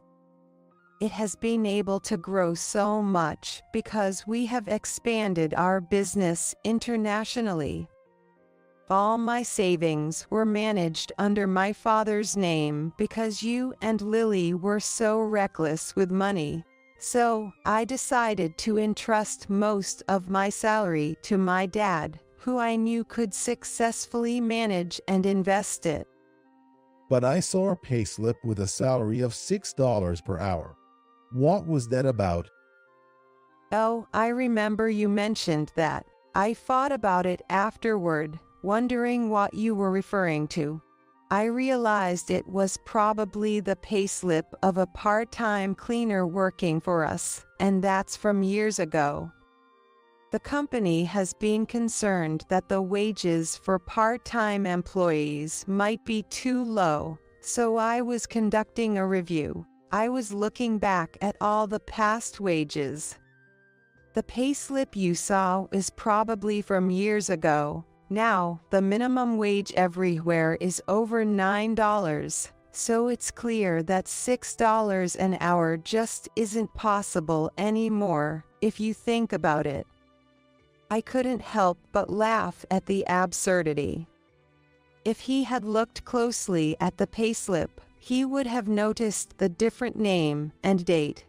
It has been able to grow so much because we have expanded our business internationally. All my savings were managed under my father's name because you and Lily were so reckless with money. So, I decided to entrust most of my salary to my dad, who I knew could successfully manage and invest it. But I saw a payslip with a salary of $6 per hour. What was that about? Oh, I remember you mentioned that. I thought about it afterward, wondering what you were referring to. I realized it was probably the payslip of a part-time cleaner working for us, and that's from years ago. The company has been concerned that the wages for part-time employees might be too low, so I was conducting a review. I was looking back at all the past wages. The payslip you saw is probably from years ago. Now, the minimum wage everywhere is over $9, so it's clear that $6 an hour just isn't possible anymore, if you think about it. I couldn't help but laugh at the absurdity. If he had looked closely at the payslip, he would have noticed the different name and date.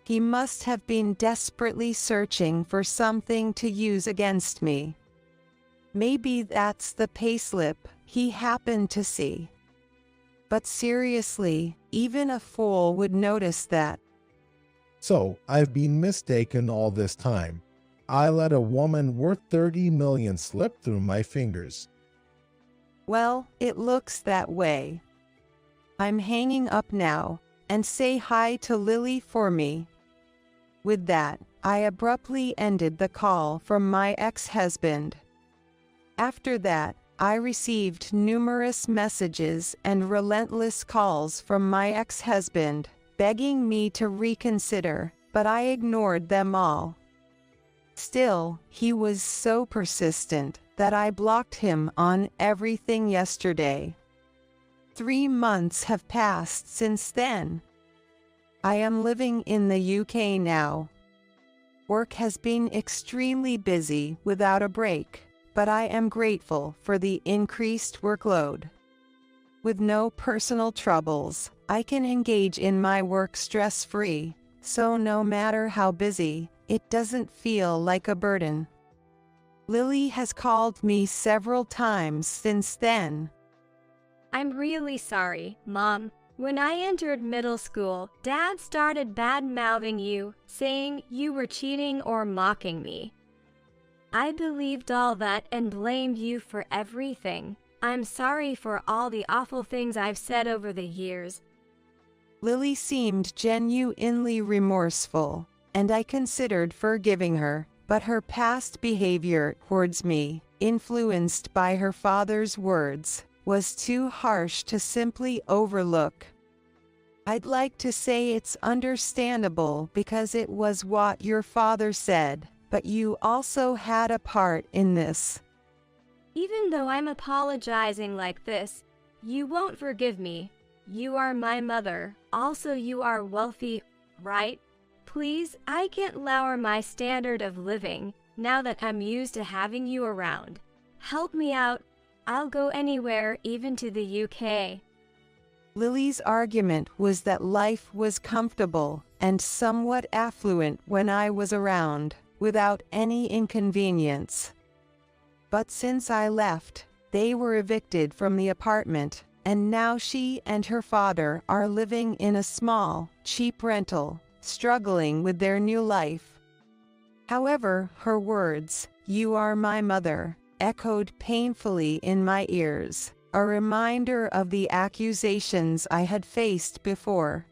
He must have been desperately searching for something to use against me. Maybe that's the payslip he happened to see. But seriously, even a fool would notice that. So, I've been mistaken all this time. I let a woman worth $30 million slip through my fingers. Well, it looks that way. I'm hanging up now, and say hi to Lily for me. With that, I abruptly ended the call from my ex-husband. After that, I received numerous messages and relentless calls from my ex-husband, begging me to reconsider, but I ignored them all. Still, he was so persistent that I blocked him on everything yesterday. 3 months have passed since then. I am living in the UK now. Work has been extremely busy without a break, but I am grateful for the increased workload. With no personal troubles, I can engage in my work stress-free, so no matter how busy, it doesn't feel like a burden. Lily has called me several times since then. I'm really sorry, Mom. When I entered middle school, Dad started bad-mouthing you, saying you were cheating or mocking me. I believed all that and blamed you for everything. I'm sorry for all the awful things I've said over the years. Lily seemed genuinely remorseful, and I considered forgiving her, but her past behavior towards me, influenced by her father's words, was too harsh to simply overlook. I'd like to say it's understandable because it was what your father said, but you also had a part in this. Even though I'm apologizing like this, you won't forgive me. You are my mother. Also, you are wealthy, right? Please, I can't lower my standard of living now that I'm used to having you around. Help me out. I'll go anywhere, even to the UK. Lily's argument was that life was comfortable and somewhat affluent when I was around, without any inconvenience. But since I left, they were evicted from the apartment, and now she and her father are living in a small, cheap rental, struggling with their new life. However, her words, "You are my mother," echoed painfully in my ears, a reminder of the accusations I had faced before.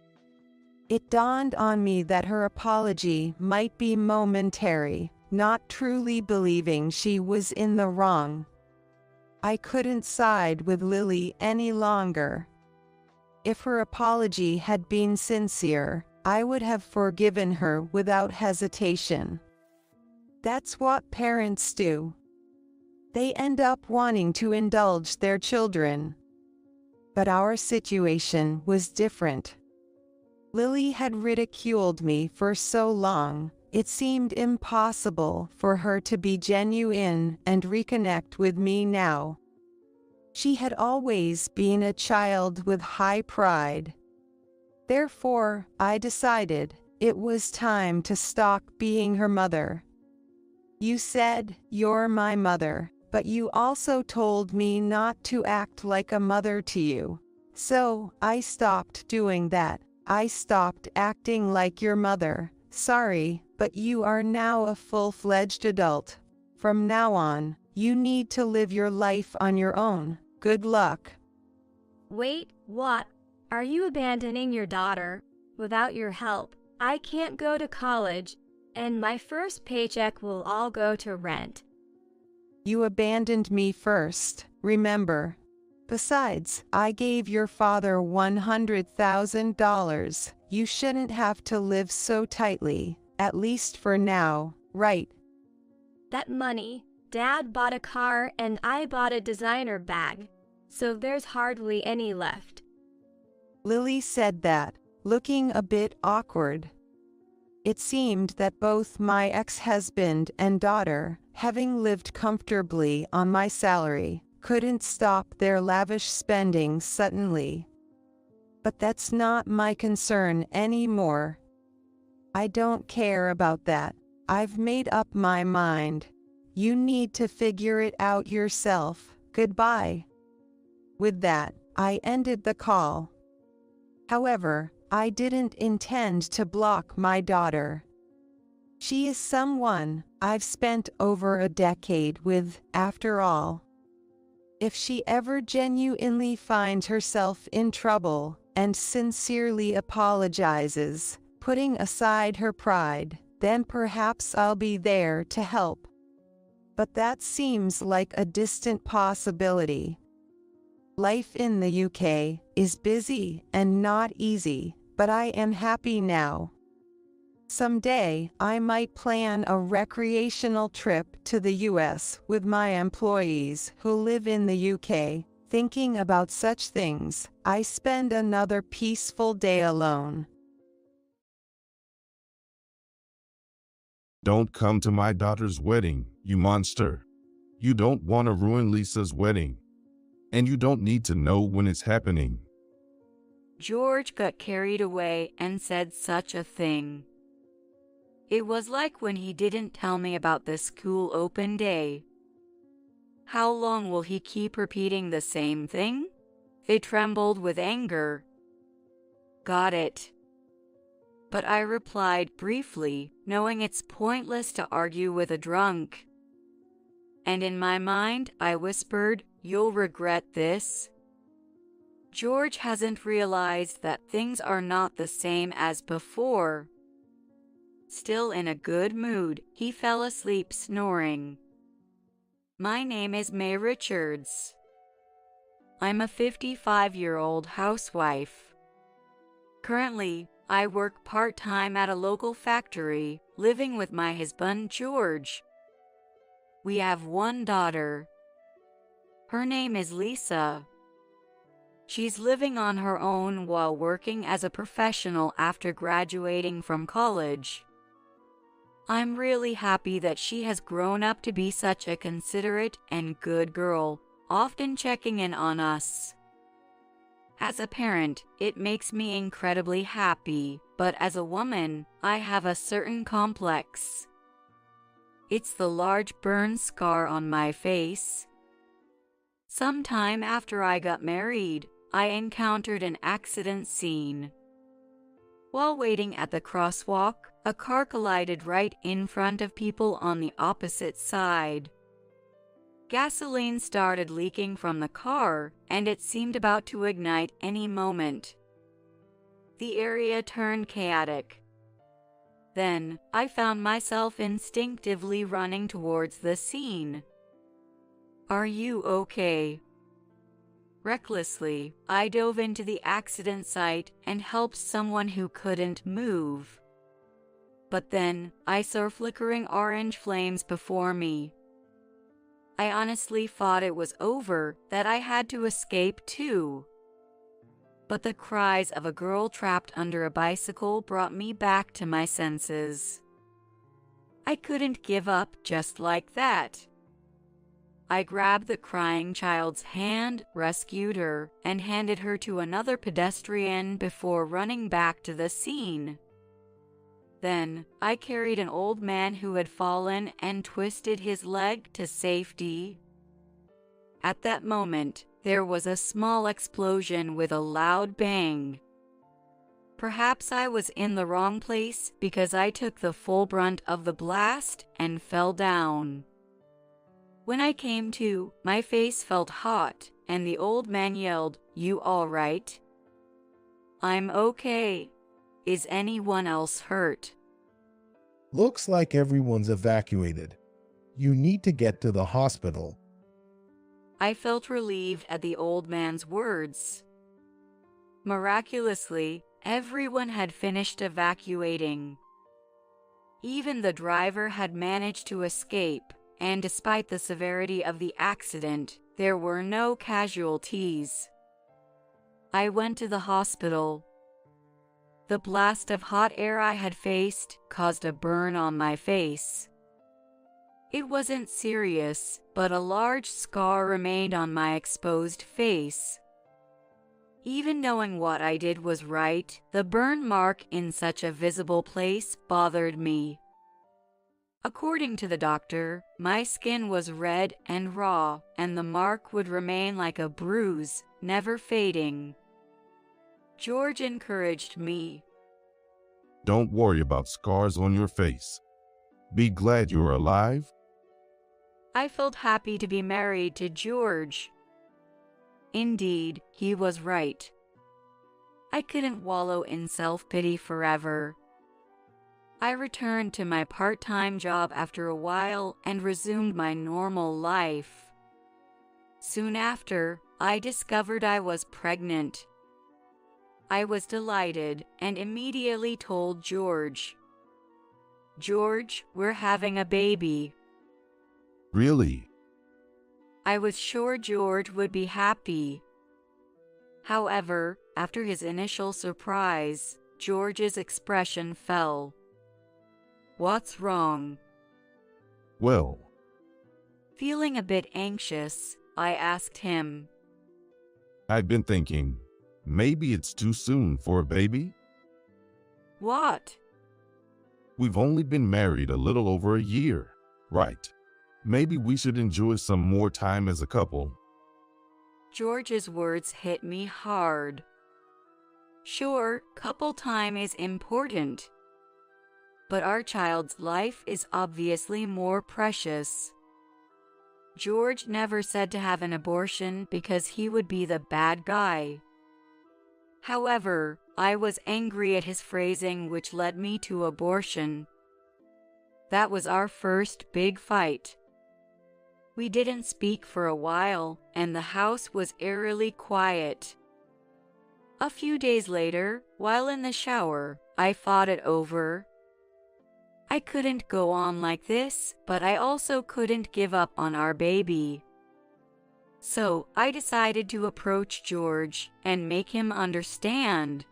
It dawned on me that her apology might be momentary, not truly believing she was in the wrong. I couldn't side with Lily any longer. If her apology had been sincere, I would have forgiven her without hesitation. That's what parents do. They end up wanting to indulge their children. But our situation was different. Lily had ridiculed me for so long, it seemed impossible for her to be genuine and reconnect with me now. She had always been a child with high pride. Therefore, I decided it was time to stop being her mother. You said, "You're my mother," but you also told me not to act like a mother to you. So, I stopped doing that. I stopped acting like your mother. Sorry, but you are now a full-fledged adult. From now on, you need to live your life on your own. Good luck. Wait, what? Are you abandoning your daughter? Without your help, I can't go to college, and my first paycheck will all go to rent. You abandoned me first, remember. Besides, I gave your father $100,000. You shouldn't have to live so tightly, at least for now, right? That money, Dad bought a car and I bought a designer bag, so there's hardly any left. Lily said that, looking a bit awkward. It seemed that both my ex-husband and daughter, having lived comfortably on my salary, couldn't stop their lavish spending suddenly. But that's not my concern anymore. I don't care about that. I've made up my mind. You need to figure it out yourself. Goodbye. With that, I ended the call. However, I didn't intend to block my daughter. She is someone I've spent over a decade with, after all. If she ever genuinely finds herself in trouble and sincerely apologizes, putting aside her pride, then perhaps I'll be there to help. But that seems like a distant possibility. Life in the UK is busy and not easy, but I am happy now. Someday, I might plan a recreational trip to the US with my employees who live in the UK. Thinking about such things, I spend another peaceful day alone. Don't come to my daughter's wedding, you monster. You don't want to ruin Lisa's wedding. And you don't need to know when it's happening. George got carried away and said such a thing. It was like when he didn't tell me about the school open day. How long will he keep repeating the same thing? They trembled with anger. Got it. But I replied briefly, knowing it's pointless to argue with a drunk. And in my mind, I whispered, "You'll regret this." George hasn't realized that things are not the same as before. Still in a good mood, he fell asleep snoring. My name is May Richards. I'm a 55-year-old housewife. Currently, I work part-time at a local factory, living with my husband George. We have one daughter. Her name is Lisa. She's living on her own while working as a professional after graduating from college. I'm really happy that she has grown up to be such a considerate and good girl, often checking in on us. As a parent, it makes me incredibly happy, but as a woman, I have a certain complex. It's the large burn scar on my face. Sometime after I got married, I encountered an accident scene. While waiting at the crosswalk, a car collided right in front of people on the opposite side. Gasoline started leaking from the car, and it seemed about to ignite any moment. The area turned chaotic. Then, I found myself instinctively running towards the scene. "Are you okay?" Recklessly, I dove into the accident site and helped someone who couldn't move. But then, I saw flickering orange flames before me. I honestly thought it was over, that I had to escape too. But the cries of a girl trapped under a bicycle brought me back to my senses. I couldn't give up just like that. I grabbed the crying child's hand, rescued her, and handed her to another pedestrian before running back to the scene. Then, I carried an old man who had fallen and twisted his leg to safety. At that moment, there was a small explosion with a loud bang. Perhaps I was in the wrong place because I took the full brunt of the blast and fell down. When I came to, my face felt hot, and the old man yelled, "You all right?" "I'm okay. Is anyone else hurt?" Looks like everyone's evacuated. You need to get to the hospital. I felt relieved at the old man's words. Miraculously, everyone had finished evacuating. Even the driver had managed to escape, and despite the severity of the accident, there were no casualties. I went to the hospital. The blast of hot air I had faced caused a burn on my face. It wasn't serious, but a large scar remained on my exposed face. Even knowing what I did was right, the burn mark in such a visible place bothered me. According to the doctor, my skin was red and raw, and the mark would remain like a bruise, never fading. George encouraged me. Don't worry about scars on your face. Be glad you're alive. I felt happy to be married to George. Indeed, he was right. I couldn't wallow in self-pity forever. I returned to my part-time job after a while and resumed my normal life. Soon after, I discovered I was pregnant. I was delighted and immediately told George. "George, we're having a baby." Really? I was sure George would be happy. However, after his initial surprise, George's expression fell. "What's wrong?" Well, Feeling a bit anxious, I asked him. I've been thinking, maybe it's too soon for a baby. "What?" We've only been married a little over a year, right? Maybe we should enjoy some more time as a couple. George's words hit me hard. Sure, couple time is important, but our child's life is obviously more precious. George never said to have an abortion because he would be the bad guy. However, I was angry at his phrasing, which led me to abortion. That was our first big fight. We didn't speak for a while, and the house was eerily quiet. A few days later, while in the shower, I thought it over. I couldn't go on like this, but I also couldn't give up on our baby. So, I decided to approach George and make him understand.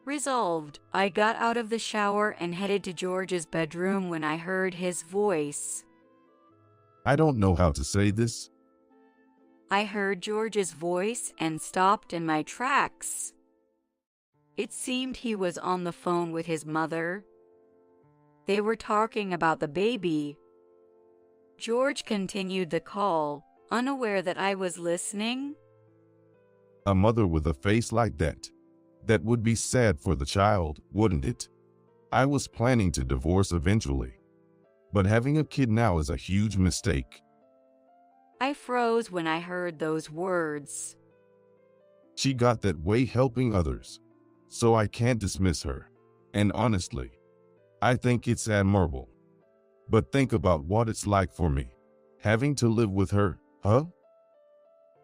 Resolved, I got out of the shower and headed to George's bedroom when I heard his voice. I don't know how to say this. I heard George's voice and stopped in my tracks. It seemed he was on the phone with his mother. They were talking about the baby. George continued the call, unaware that I was listening. A mother with a face like that. That would be sad for the child, wouldn't it? I was planning to divorce eventually. But having a kid now is a huge mistake. I froze when I heard those words. She got that way helping others, so I can't dismiss her. And honestly, I think it's admirable. But think about what it's like for me, having to live with her, huh?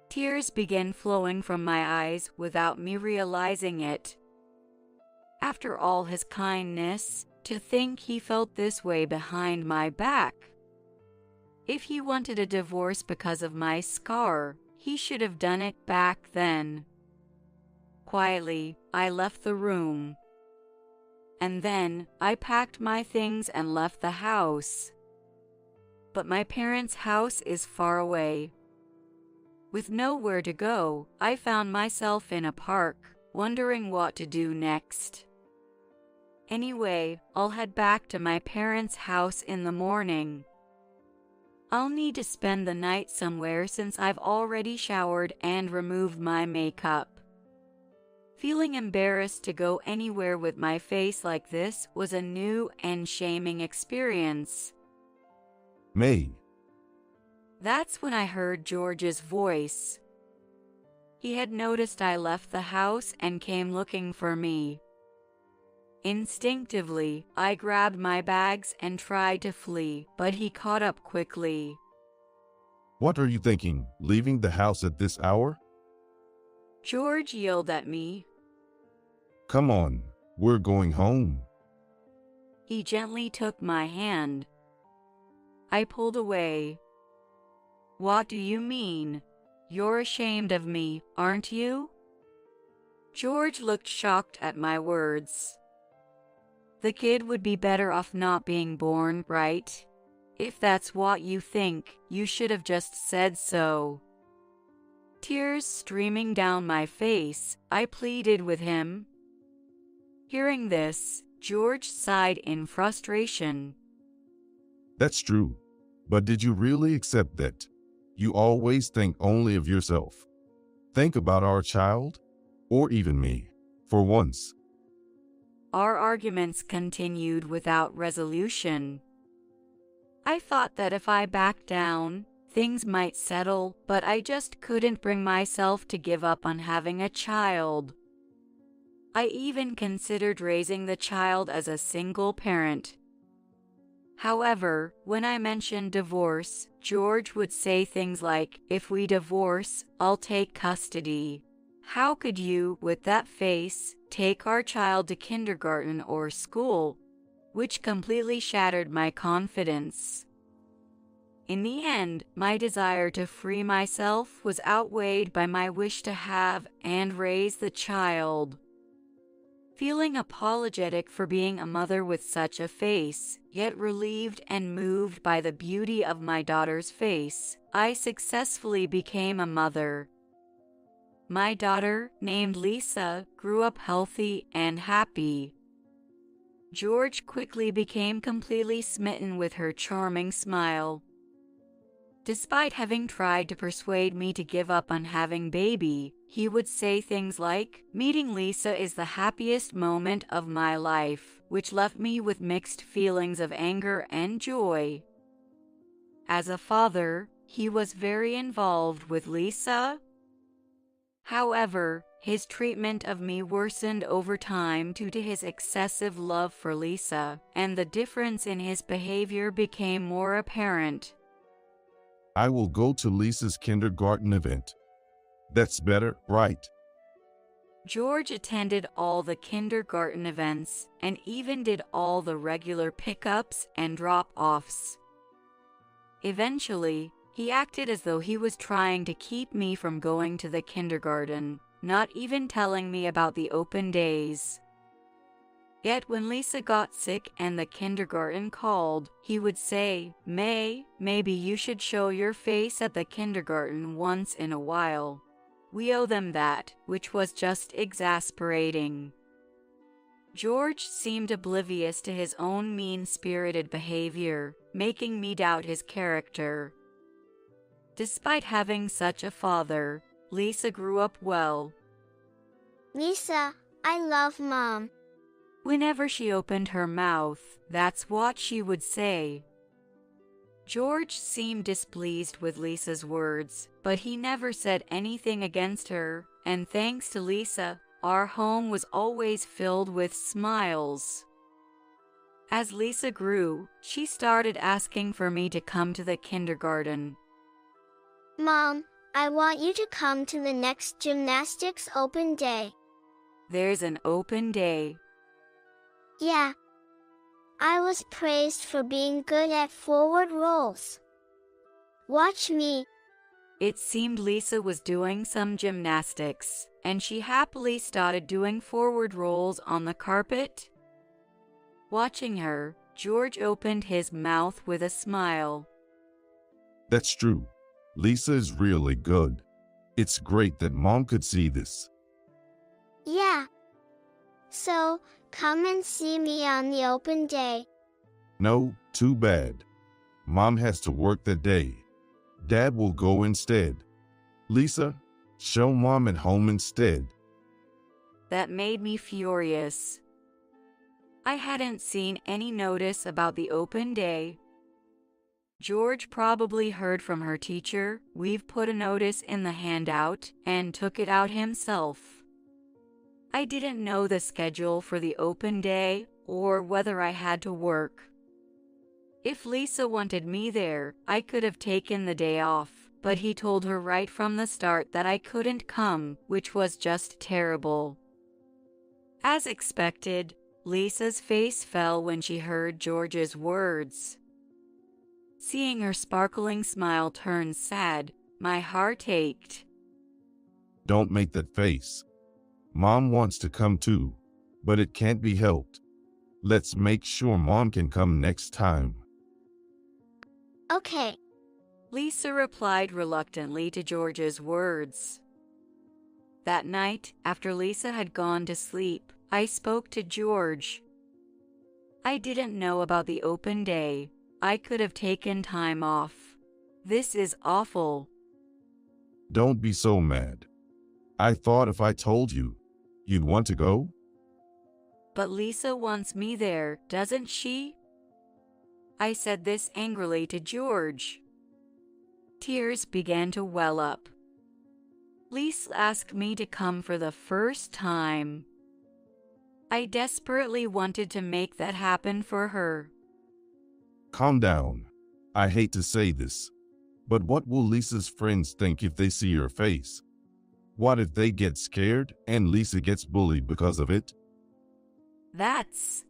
Tears began flowing from my eyes without me realizing it. After all his kindness, to think he felt this way behind my back. If he wanted a divorce because of my scar, he should have done it back then. Quietly, I left the room. And then, I packed my things and left the house. But my parents' house is far away. With nowhere to go, I found myself in a park, wondering what to do next. Anyway, I'll head back to my parents' house in the morning. I'll need to spend the night somewhere since I've already showered and removed my makeup. Feeling embarrassed to go anywhere with my face like this was a new and shaming experience. May. That's when I heard George's voice. He had noticed I left the house and came looking for me. Instinctively, I grabbed my bags and tried to flee, but he caught up quickly. What are you thinking, leaving the house at this hour? George yelled at me. Come on, we're going home. He gently took my hand. I pulled away. What do you mean? You're ashamed of me, aren't you? George looked shocked at my words. The kid would be better off not being born, right? If that's what you think, you should have just said so. Tears streaming down my face, I pleaded with him. Hearing this, George sighed in frustration. That's true. But did you really accept that? You always think only of yourself. Think about our child, or even me, for once. Our arguments continued without resolution. I thought that if I backed down, things might settle, but I just couldn't bring myself to give up on having a child. I even considered raising the child as a single parent. However, when I mentioned divorce, George would say things like, "If we divorce, I'll take custody. How could you, with that face, take our child to kindergarten or school?" Which completely shattered my confidence. In the end, my desire to free myself was outweighed by my wish to have and raise the child. Feeling apologetic for being a mother with such a face, yet relieved and moved by the beauty of my daughter's face, I successfully became a mother. My daughter, named Lisa, grew up healthy and happy. George quickly became completely smitten with her charming smile. Despite having tried to persuade me to give up on having baby, he would say things like, "Meeting Lisa is the happiest moment of my life," which left me with mixed feelings of anger and joy. As a father, he was very involved with Lisa. However, his treatment of me worsened over time due to his excessive love for Lisa, and the difference in his behavior became more apparent. I will go to Lisa's kindergarten event. That's better, right? George attended all the kindergarten events and even did all the regular pickups and drop-offs. Eventually, he acted as though he was trying to keep me from going to the kindergarten, not even telling me about the open days. Yet when Lisa got sick and the kindergarten called, he would say, maybe you should show your face at the kindergarten once in a while. We owe them that, which was just exasperating. George seemed oblivious to his own mean-spirited behavior, making me doubt his character. Despite having such a father, Lisa grew up well. Lisa, I love Mom. Whenever she opened her mouth, that's what she would say. George seemed displeased with Lisa's words, but he never said anything against her, and thanks to Lisa, our home was always filled with smiles. As Lisa grew, she started asking for me to come to the kindergarten. Mom, I want you to come to the next gymnastics open day. There's an open day. Yeah. I was praised for being good at forward rolls. Watch me. It seemed Lisa was doing some gymnastics, and she happily started doing forward rolls on the carpet. Watching her, George opened his mouth with a smile. That's true. Lisa is really good. It's great that Mom could see this. Yeah. So, come and see me on the open day. No, too bad. Mom has to work that day. Dad will go instead. Lisa, show Mom at home instead. That made me furious. I hadn't seen any notice about the open day. George probably heard from her teacher, we've put a notice in the handout, and took it out himself. I didn't know the schedule for the open day or whether I had to work. If Lisa wanted me there, I could have taken the day off, but he told her right from the start that I couldn't come, which was just terrible. As expected, Lisa's face fell when she heard George's words. Seeing her sparkling smile turn sad, my heart ached. Don't make that face. Mom wants to come too, but it can't be helped. Let's make sure Mom can come next time. Okay. Lisa replied reluctantly to George's words. That night, after Lisa had gone to sleep, I spoke to George. I didn't know about the open day. I could have taken time off. This is awful. Don't be so mad. I thought if I told you, you'd want to go? But Lisa wants me there, doesn't she? I said this angrily to George. Tears began to well up. Lisa asked me to come for the first time. I desperately wanted to make that happen for her. Calm down. I hate to say this, but what will Lisa's friends think if they see your face? What if they get scared and Lisa gets bullied because of it? That's...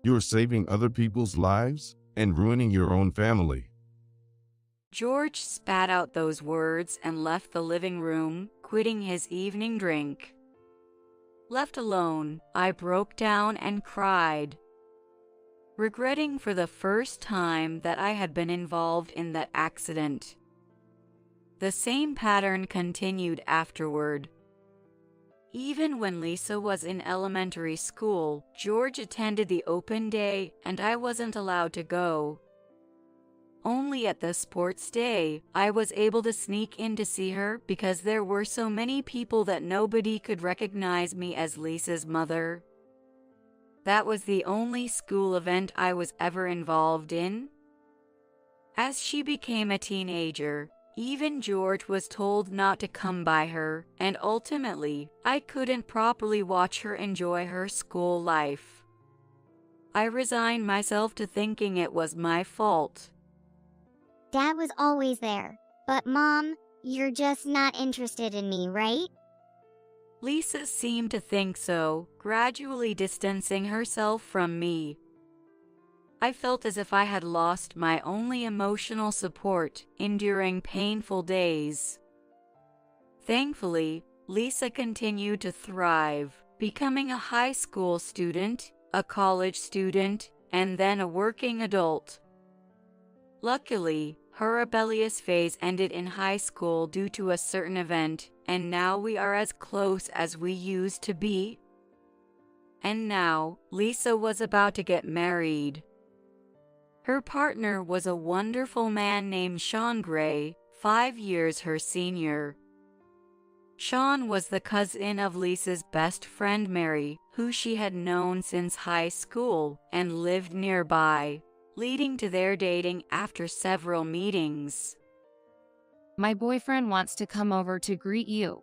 You're saving other people's lives and ruining your own family. George spat out those words and left the living room, quitting his evening drink. Left alone, I broke down and cried, regretting for the first time that I had been involved in that accident. The same pattern continued afterward. Even when Lisa was in elementary school, George attended the open day and I wasn't allowed to go. Only at the sports day, I was able to sneak in to see her because there were so many people that nobody could recognize me as Lisa's mother. That was the only school event I was ever involved in. As she became a teenager, even George was told not to come by her, and ultimately, I couldn't properly watch her enjoy her school life. I resigned myself to thinking it was my fault. Dad was always there, but Mom, you're just not interested in me, right? Lisa seemed to think so, gradually distancing herself from me. I felt as if I had lost my only emotional support, enduring painful days. Thankfully, Lisa continued to thrive, becoming a high school student, a college student, and then a working adult. Luckily, her rebellious phase ended in high school due to a certain event, and now we are as close as we used to be. And now, Lisa was about to get married. Her partner was a wonderful man named Sean Gray, 5 years her senior. Sean was the cousin of Lisa's best friend Mary, who she had known since high school and lived nearby, leading to their dating after several meetings. My boyfriend wants to come over to greet you.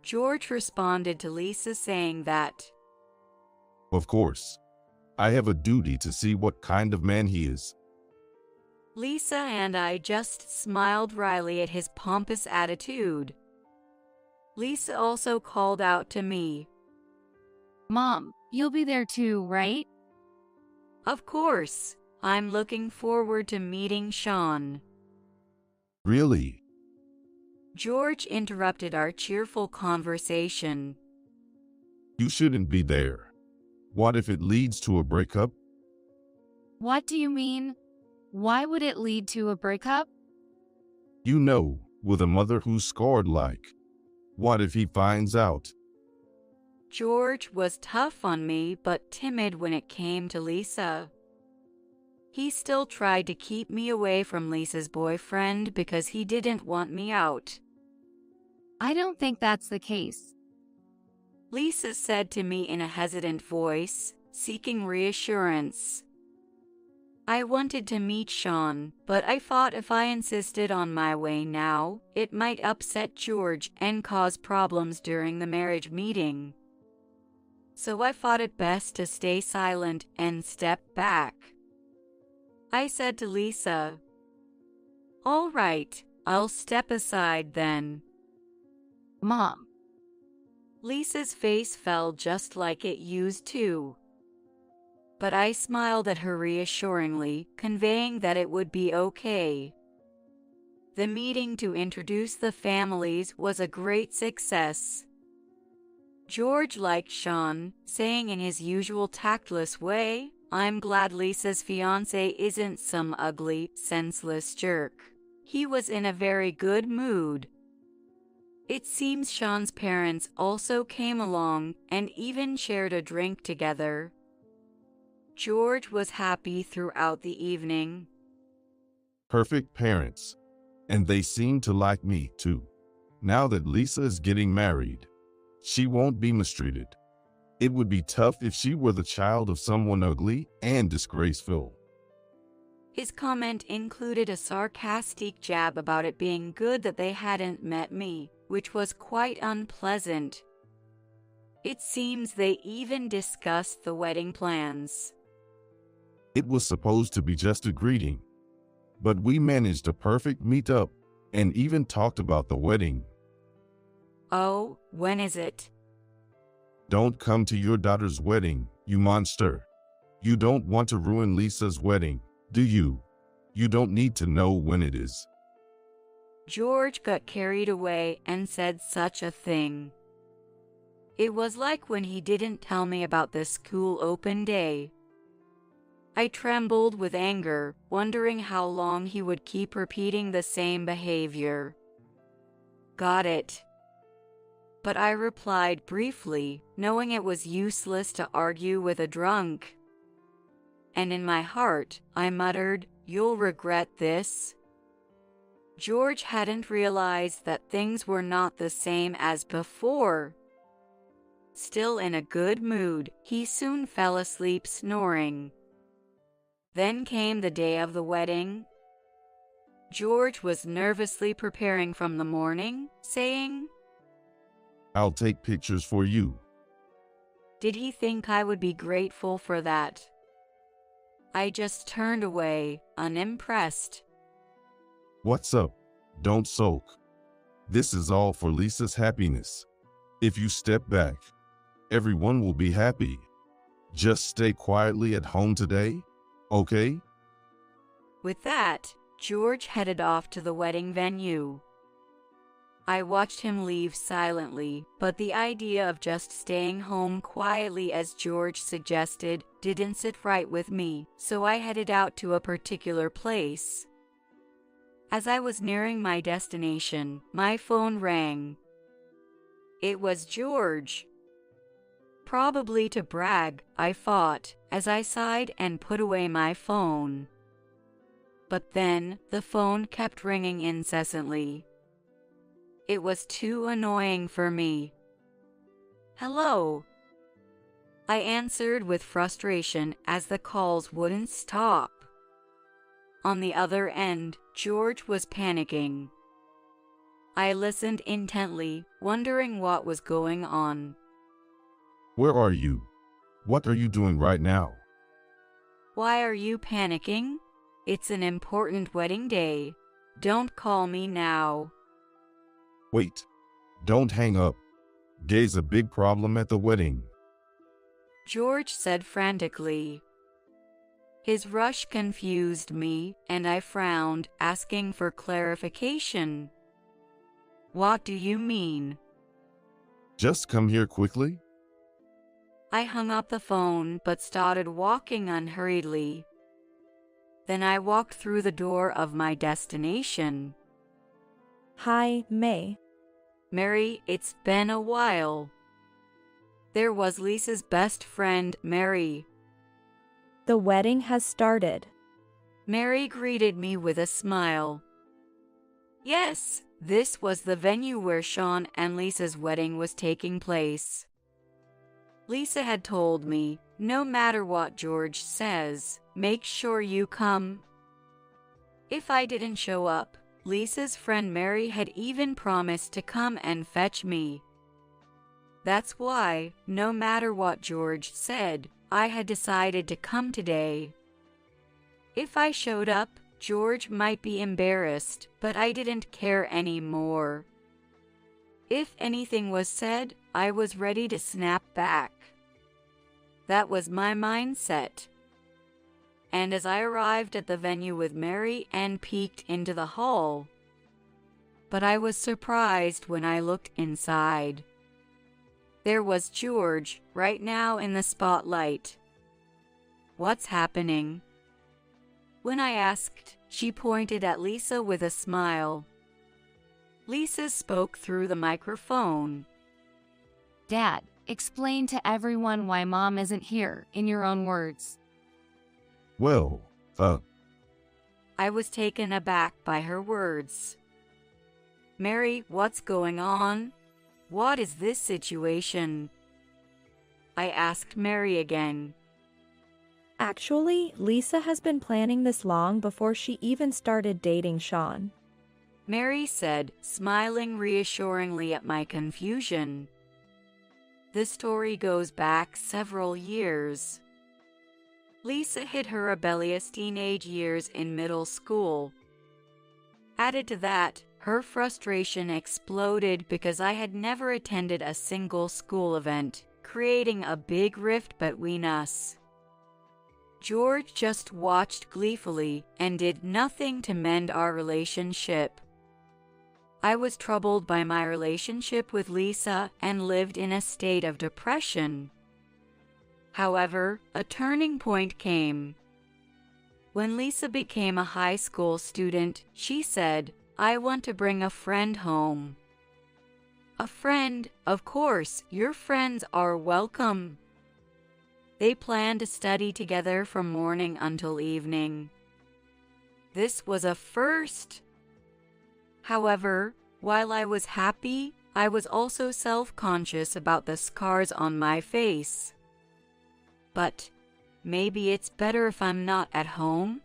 George responded to Lisa saying that, Of course. I have a duty to see what kind of man he is. Lisa and I just smiled wryly at his pompous attitude. Lisa also called out to me, Mom, you'll be there too, right? Of course. I'm looking forward to meeting Sean. Really? George interrupted our cheerful conversation. You shouldn't be there. What if it leads to a breakup? What do you mean? Why would it lead to a breakup? You know, with a mother who's scarred like. What if he finds out? George was tough on me but timid when it came to Lisa. He still tried to keep me away from Lisa's boyfriend because he didn't want me out. I don't think that's the case. Lisa said to me in a hesitant voice, seeking reassurance. I wanted to meet Sean, but I thought if I insisted on my way now, it might upset George and cause problems during the marriage meeting. So I thought it best to stay silent and step back. I said to Lisa, All right, I'll step aside then. Mom. Lisa's face fell just like it used to. But I smiled at her reassuringly, conveying that it would be okay. The meeting to introduce the families was a great success. George liked Sean, saying in his usual tactless way, I'm glad Lisa's fiance isn't some ugly, senseless jerk. He was in a very good mood. It seems Sean's parents also came along and even shared a drink together. George was happy throughout the evening. Perfect parents. And they seem to like me too. Now that Lisa is getting married, she won't be mistreated. It would be tough if she were the child of someone ugly and disgraceful. His comment included a sarcastic jab about it being good that they hadn't met me, which was quite unpleasant. It seems they even discussed the wedding plans. It was supposed to be just a greeting, but we managed a perfect meetup and even talked about the wedding. Oh, when is it? Don't come to your daughter's wedding, you monster. You don't want to ruin Lisa's wedding, do you? You don't need to know when it is. George got carried away and said such a thing. It was like when he didn't tell me about the school open day. I trembled with anger, wondering how long he would keep repeating the same behavior. Got it. But I replied briefly, knowing it was useless to argue with a drunk. And in my heart, I muttered, You'll regret this. George hadn't realized that things were not the same as before. Still in a good mood, he soon fell asleep snoring. Then came the day of the wedding. George was nervously preparing from the morning, saying, I'll take pictures for you. Did he think I would be grateful for that? I just turned away, unimpressed. What's up? Don't sulk. This is all for Lisa's happiness. If you step back, everyone will be happy. Just stay quietly at home today, okay? With that, George headed off to the wedding venue. I watched him leave silently, but the idea of just staying home quietly as George suggested didn't sit right with me, so I headed out to a particular place. As I was nearing my destination, my phone rang. It was George. Probably to brag, I thought, as I sighed and put away my phone. But then, the phone kept ringing incessantly. It was too annoying for me. Hello. I answered with frustration as the calls wouldn't stop. On the other end, George was panicking. I listened intently, wondering what was going on. Where are you? What are you doing right now? Why are you panicking? It's an important wedding day. Don't call me now. Wait. Don't hang up. There's a big problem at the wedding. George said frantically. His rush confused me, and I frowned, asking for clarification. What do you mean? Just come here quickly. I hung up the phone but started walking unhurriedly. Then I walked through the door of my destination. Hi, May. Mary, it's been a while. There was Lisa's best friend, Mary. The wedding has started. Mary greeted me with a smile. Yes, this was the venue where Sean and Lisa's wedding was taking place. Lisa had told me, no matter what George says, make sure you come. If I didn't show up, Lisa's friend Mary had even promised to come and fetch me. That's why, no matter what George said, I had decided to come today. If I showed up, George might be embarrassed, but I didn't care anymore. If anything was said, I was ready to snap back. That was my mindset. And as I arrived at the venue with Mary and peeked into the hall, but I was surprised when I looked inside. There was George right now in the spotlight. What's happening? When I asked, she pointed at Lisa with a smile. Lisa spoke through the microphone. Dad, explain to everyone why Mom isn't here, in your own words. Well, I was taken aback by her words. Mary, what's going on? What is this situation? I asked Mary again. Actually, Lisa has been planning this long before she even started dating Sean. Mary said, smiling reassuringly at my confusion. The story goes back several years. Lisa hit her rebellious teenage years in middle school. Added to that, her frustration exploded because I had never attended a single school event, creating a big rift between us. George just watched gleefully and did nothing to mend our relationship. I was troubled by my relationship with Lisa and lived in a state of depression. However, a turning point came. When Lisa became a high school student, she said, I want to bring a friend home. A friend? Of course, your friends are welcome. They planned to study together from morning until evening. This was a first. However, while I was happy, I was also self-conscious about the scars on my face. But maybe it's better if I'm not at home?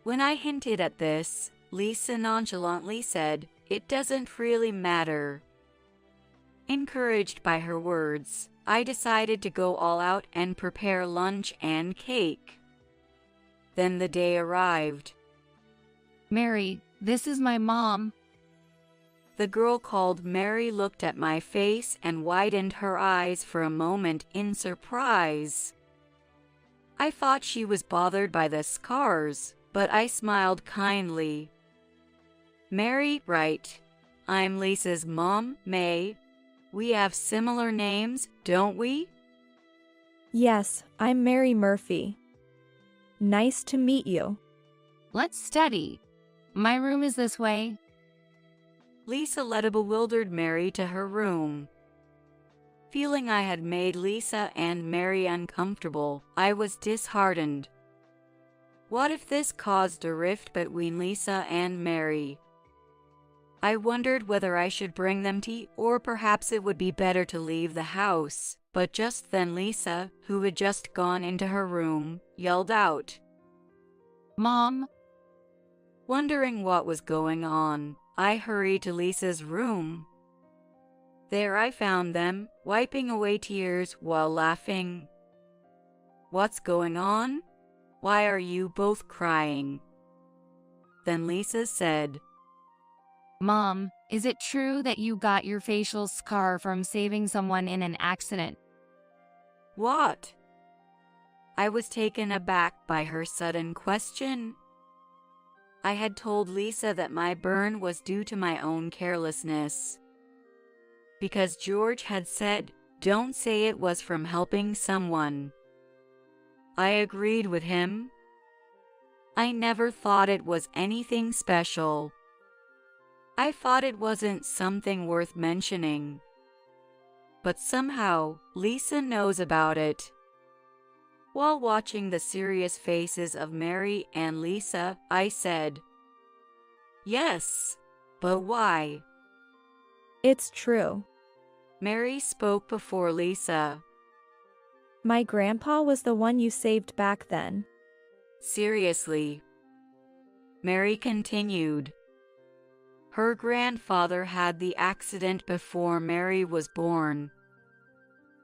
When I hinted at this, Lisa nonchalantly said, it doesn't really matter. Encouraged by her words, I decided to go all out and prepare lunch and cake. Then the day arrived. Mary, this is my mom. The girl called Mary looked at my face and widened her eyes for a moment in surprise. I thought she was bothered by the scars, but I smiled kindly. Mary, right. I'm Lisa's mom, May. We have similar names, don't we? Yes, I'm Mary Murphy. Nice to meet you. Let's study. My room is this way. Lisa led a bewildered Mary to her room. Feeling I had made Lisa and Mary uncomfortable, I was disheartened. What if this caused a rift between Lisa and Mary? I wondered whether I should bring them tea or perhaps it would be better to leave the house, but just then Lisa, who had just gone into her room, yelled out, "Mom!" Wondering what was going on, I hurried to Lisa's room. There I found them, wiping away tears while laughing. What's going on? Why are you both crying? Then Lisa said, "Mom, is it true that you got your facial scar from saving someone in an accident?" What? I was taken aback by her sudden question. I had told Lisa that my burn was due to my own carelessness. Because George had said, don't say it was from helping someone. I agreed with him. I never thought it was anything special. I thought it wasn't something worth mentioning. But somehow, Lisa knows about it. While watching the serious faces of Mary and Lisa, I said, Yes, but why? It's true. Mary spoke before Lisa. My grandpa was the one you saved back then. Seriously. Mary continued. Her grandfather had the accident before Mary was born.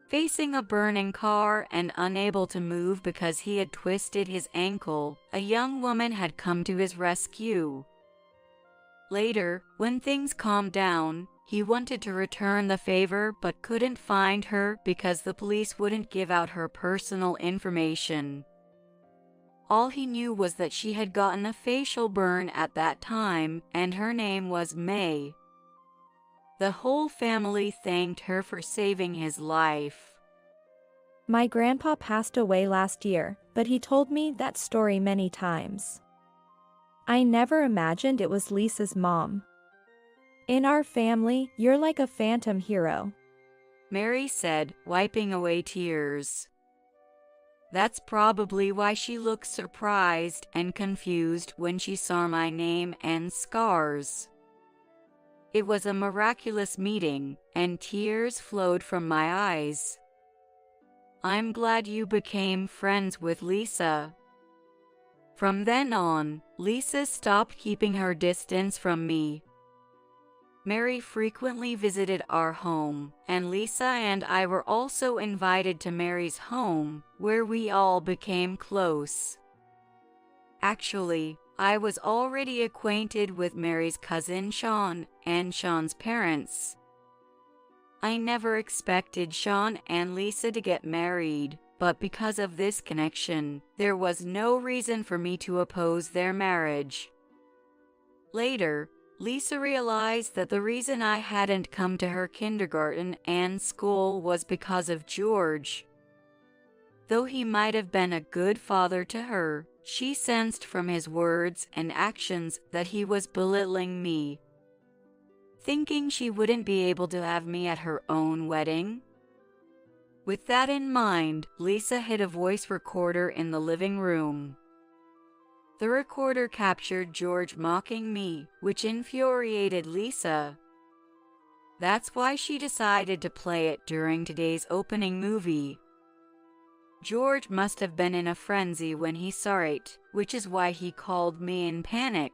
Facing a burning car and unable to move because he had twisted his ankle, a young woman had come to his rescue. Later, when things calmed down, he wanted to return the favor but couldn't find her because the police wouldn't give out her personal information. All he knew was that she had gotten a facial burn at that time and her name was May. The whole family thanked her for saving his life. My grandpa passed away last year, but he told me that story many times. I never imagined it was Lisa's mom. In our family, you're like a phantom hero. Mary said, wiping away tears. That's probably why she looked surprised and confused when she saw my name and scars. It was a miraculous meeting, and tears flowed from my eyes. I'm glad you became friends with Lisa. From then on, Lisa stopped keeping her distance from me. Mary frequently visited our home, and Lisa and I were also invited to Mary's home, where we all became close. Actually, I was already acquainted with Mary's cousin Sean and Sean's parents. I never expected Sean and Lisa to get married, but because of this connection, there was no reason for me to oppose their marriage. Later, Lisa realized that the reason I hadn't come to her kindergarten and school was because of George. Though he might have been a good father to her, she sensed from his words and actions that he was belittling me. Thinking she wouldn't be able to have me at her own wedding. With that in mind, Lisa hid a voice recorder in the living room. The recorder captured George mocking me, which infuriated Lisa. That's why she decided to play it during today's opening movie. George must have been in a frenzy when he saw it, which is why he called me in panic.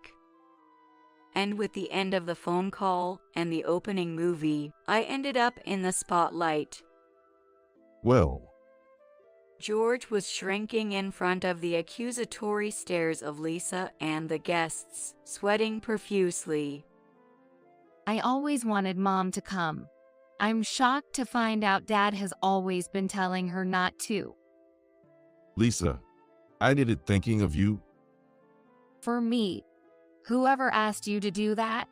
And with the end of the phone call and the opening movie, I ended up in the spotlight. Well, George was shrinking in front of the accusatory stares of Lisa and the guests, sweating profusely. I always wanted Mom to come. I'm shocked to find out Dad has always been telling her not to. Lisa, I did it thinking of you. For me. Whoever asked you to do that?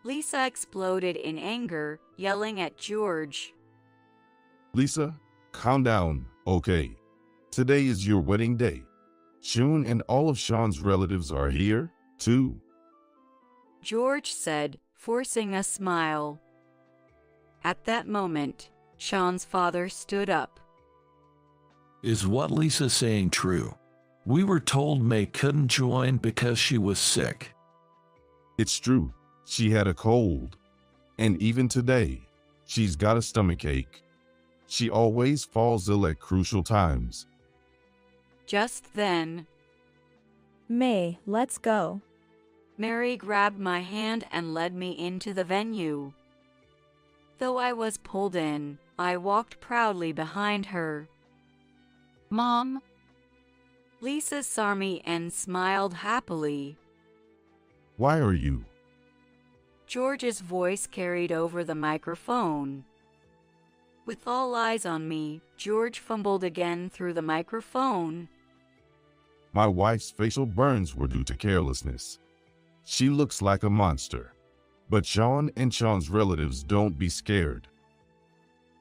Lisa exploded in anger, yelling at George. Lisa, calm down, okay? Today is your wedding day. June and all of Sean's relatives are here, too. George said, forcing a smile. At that moment, Sean's father stood up. Is what Lisa's saying true? We were told May couldn't join because she was sick. It's true. She had a cold. And even today, she's got a stomachache. She always falls ill at crucial times. Just then, May, let's go. Mary grabbed my hand and led me into the venue. Though I was pulled in, I walked proudly behind her. Mom? Lisa saw me and smiled happily. Why are you? George's voice carried over the microphone. With all eyes on me, George fumbled again through the microphone. My wife's facial burns were due to carelessness. She looks like a monster. But Sean and Sean's relatives don't be scared.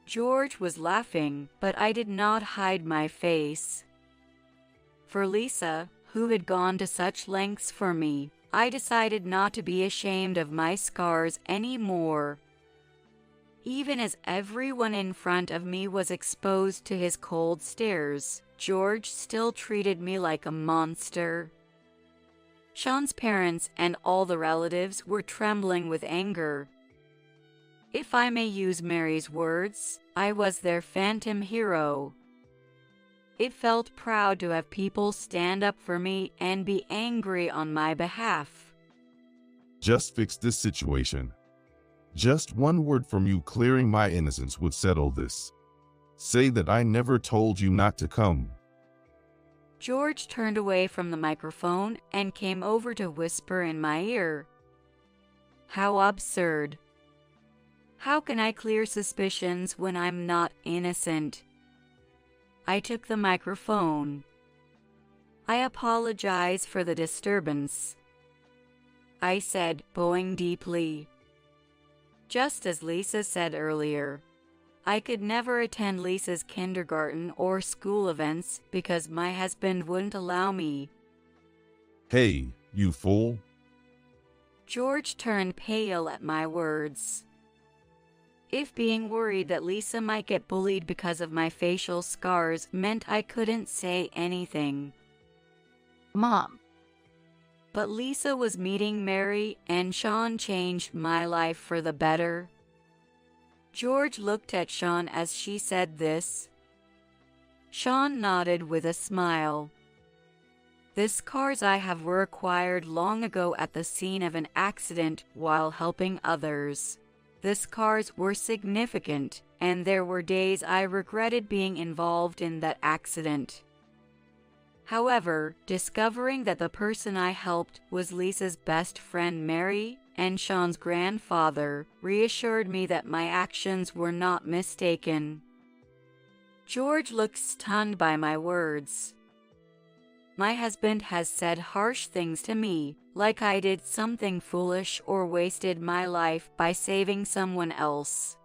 George was laughing, but I did not hide my face. For Lisa, who had gone to such lengths for me, I decided not to be ashamed of my scars anymore. Even as everyone in front of me was exposed to his cold stares, George still treated me like a monster. Sean's parents and all the relatives were trembling with anger. If I may use Mary's words, I was their phantom hero. It felt proud to have people stand up for me and be angry on my behalf. Just fix this situation. Just one word from you clearing my innocence would settle this. Say that I never told you not to come. George turned away from the microphone and came over to whisper in my ear. How absurd. How can I clear suspicions when I'm not innocent? I took the microphone. I apologize for the disturbance, I said, bowing deeply. Just as Lisa said earlier, I could never attend Lisa's kindergarten or school events because my husband wouldn't allow me. Hey, you fool. George turned pale at my words. If being worried that Lisa might get bullied because of my facial scars meant I couldn't say anything. Mom. But Lisa was meeting Mary and Sean changed my life for the better. George looked at Sean as she said this. Sean nodded with a smile. The scars I have were acquired long ago at the scene of an accident while helping others. The scars were significant, and there were days I regretted being involved in that accident. However, discovering that the person I helped was Lisa's best friend Mary and Sean's grandfather reassured me that my actions were not mistaken. George looked stunned by my words. My husband has said harsh things to me, like I did something foolish or wasted my life by saving someone else.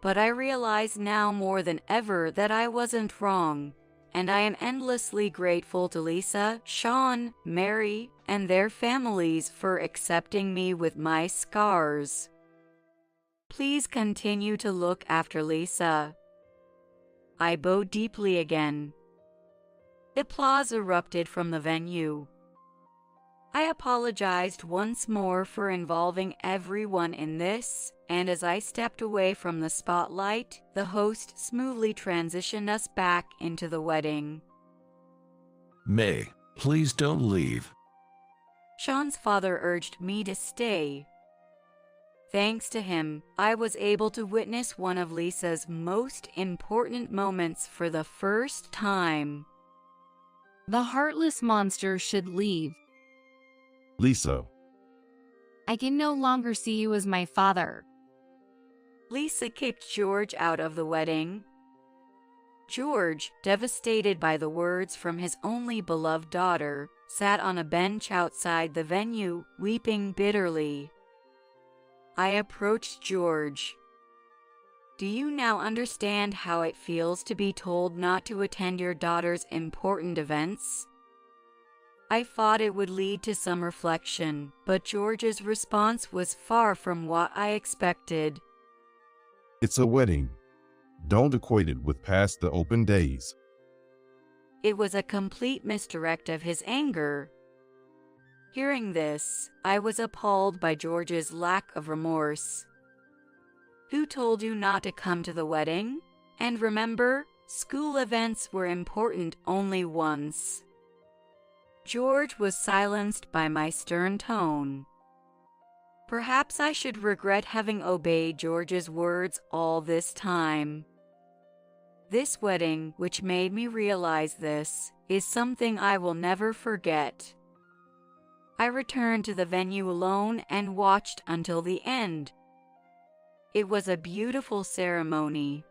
But I realize now more than ever that I wasn't wrong, and I am endlessly grateful to Lisa, Sean, Mary, and their families for accepting me with my scars. Please continue to look after Lisa. I bowed deeply again. Applause erupted from the venue. I apologized once more for involving everyone in this, and as I stepped away from the spotlight, the host smoothly transitioned us back into the wedding. May, please don't leave. Sean's father urged me to stay. Thanks to him, I was able to witness one of Lisa's most important moments for the first time. The heartless monster should leave. Lisa. I can no longer see you as my father. Lisa kicked George out of the wedding. George, devastated by the words from his only beloved daughter, sat on a bench outside the venue, weeping bitterly. I approached George. Do you now understand how it feels to be told not to attend your daughter's important events? I thought it would lead to some reflection, but George's response was far from what I expected. It's a wedding. Don't equate it with past the open days. It was a complete misdirect of his anger. Hearing this, I was appalled by George's lack of remorse. Who told you not to come to the wedding? And remember, school events were important only once. George was silenced by my stern tone. Perhaps I should regret having obeyed George's words all this time. This wedding, which made me realize this, is something I will never forget. I returned to the venue alone and watched until the end. It was a beautiful ceremony.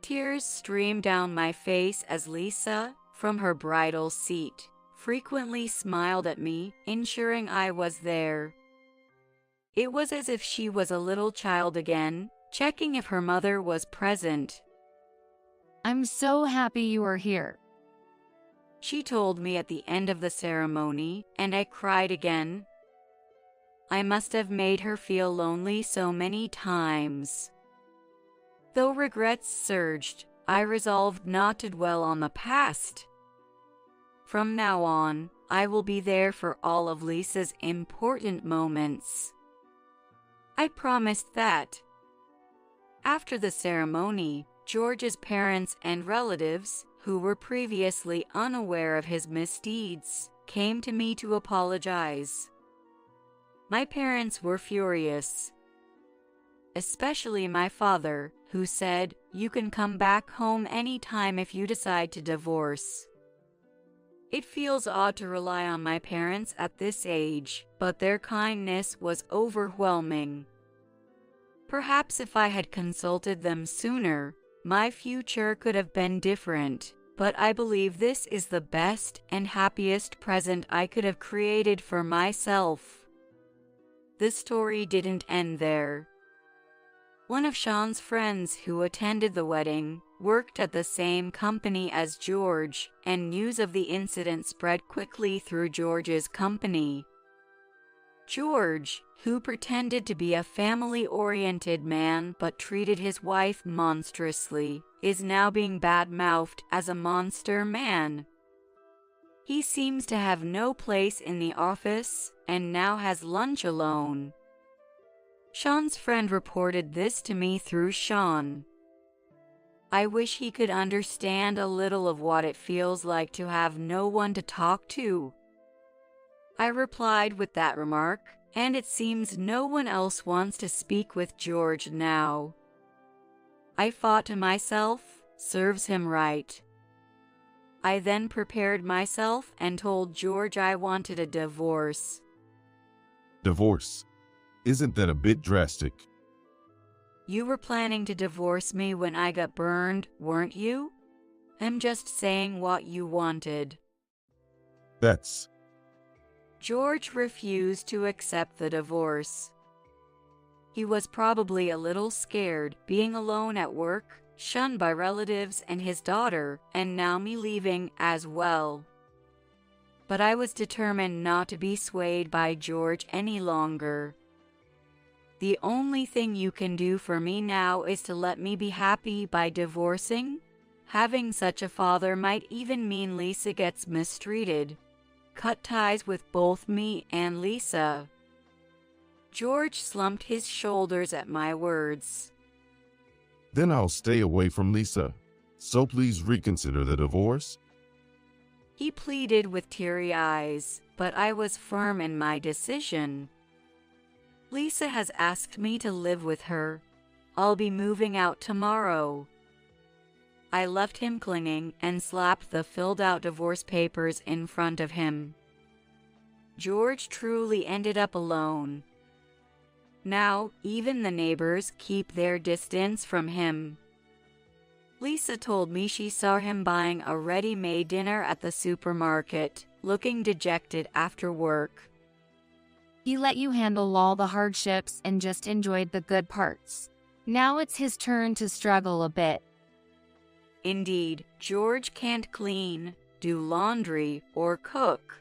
Tears streamed down my face as Lisa, from her bridal seat, frequently smiled at me, ensuring I was there. It was as if she was a little child again, checking if her mother was present. I'm so happy you are here. She told me at the end of the ceremony, and I cried again. I must have made her feel lonely so many times. Though regrets surged, I resolved not to dwell on the past. From now on, I will be there for all of Lisa's important moments. I promised that. After the ceremony, George's parents and relatives, who were previously unaware of his misdeeds, came to me to apologize. My parents were furious, especially my father, who said, "You can come back home anytime if you decide to divorce." It feels odd to rely on my parents at this age, but their kindness was overwhelming. Perhaps if I had consulted them sooner, my future could have been different, but I believe this is the best and happiest present I could have created for myself. The story didn't end there. One of Sean's friends who attended the wedding worked at the same company as George, and news of the incident spread quickly through George's company. George, who pretended to be a family-oriented man but treated his wife monstrously, is now being bad-mouthed as a monster man. He seems to have no place in the office and now has lunch alone. Sean's friend reported this to me through Sean. I wish he could understand a little of what it feels like to have no one to talk to. I replied with that remark, and it seems no one else wants to speak with George now. I thought to myself, serves him right. I then prepared myself and told George I wanted a divorce. Divorce? Isn't that a bit drastic? You were planning to divorce me when I got burned, weren't you? I'm just saying what you wanted. That's... George refused to accept the divorce. He was probably a little scared, being alone at work, shunned by relatives and his daughter, and now me leaving as well. But I was determined not to be swayed by George any longer. The only thing you can do for me now is to let me be happy by divorcing. Having such a father might even mean Lisa gets mistreated. Cut ties with both me and Lisa. George slumped his shoulders at my words. Then I'll stay away from Lisa. So please reconsider the divorce. He pleaded with teary eyes, but I was firm in my decision. Lisa has asked me to live with her. I'll be moving out tomorrow. I left him clinging and slapped the filled-out divorce papers in front of him. George truly ended up alone. Now, even the neighbors keep their distance from him. Lisa told me she saw him buying a ready-made dinner at the supermarket, looking dejected after work. He let you handle all the hardships and just enjoyed the good parts. Now it's his turn to struggle a bit. Indeed, George can't clean, do laundry, or cook.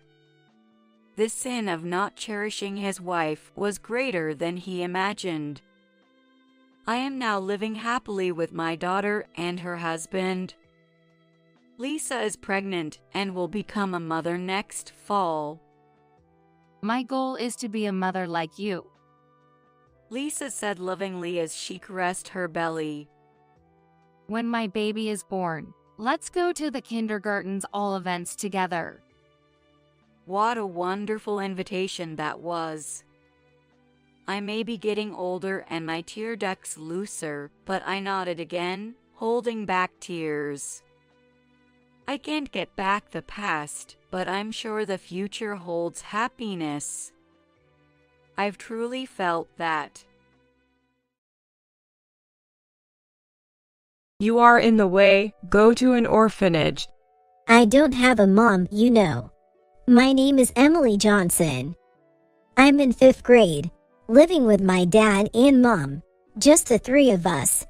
The sin of not cherishing his wife was greater than he imagined. I am now living happily with my daughter and her husband. Lisa is pregnant and will become a mother next fall. My goal is to be a mother like you. Lisa said lovingly as she caressed her belly. When my baby is born, let's go to the kindergarten's all events together. What a wonderful invitation that was. I may be getting older and my tear ducts looser, but I nodded again, holding back tears. I can't get back the past, but I'm sure the future holds happiness. I've truly felt that. You are in the way, go to an orphanage. I don't have a mom, you know. My name is Emily Johnson. I'm in 5th grade, living with my dad and mom, just the 3 of us.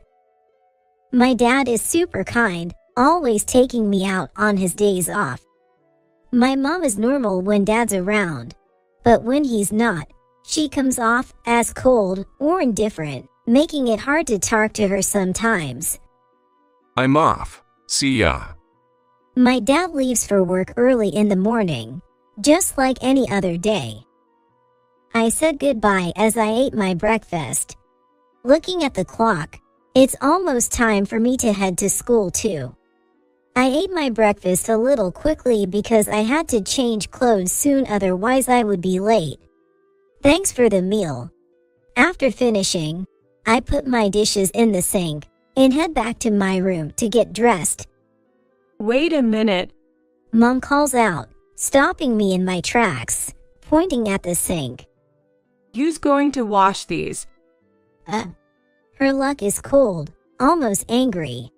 My dad is super kind, always taking me out on his days off. My mom is normal when dad's around, but when he's not, she comes off as cold or indifferent, making it hard to talk to her sometimes. I'm off. See ya. My dad leaves for work early in the morning, just like any other day. I said goodbye as I ate my breakfast. Looking at the clock, it's almost time for me to head to school too. I ate my breakfast a little quickly because I had to change clothes soon, otherwise I would be late. Thanks for the meal. After finishing, I put my dishes in the sink and head back to my room to get dressed. Wait a minute. Mom calls out, stopping me in my tracks, pointing at the sink. Who's going to wash these? Her luck is cold, almost angry.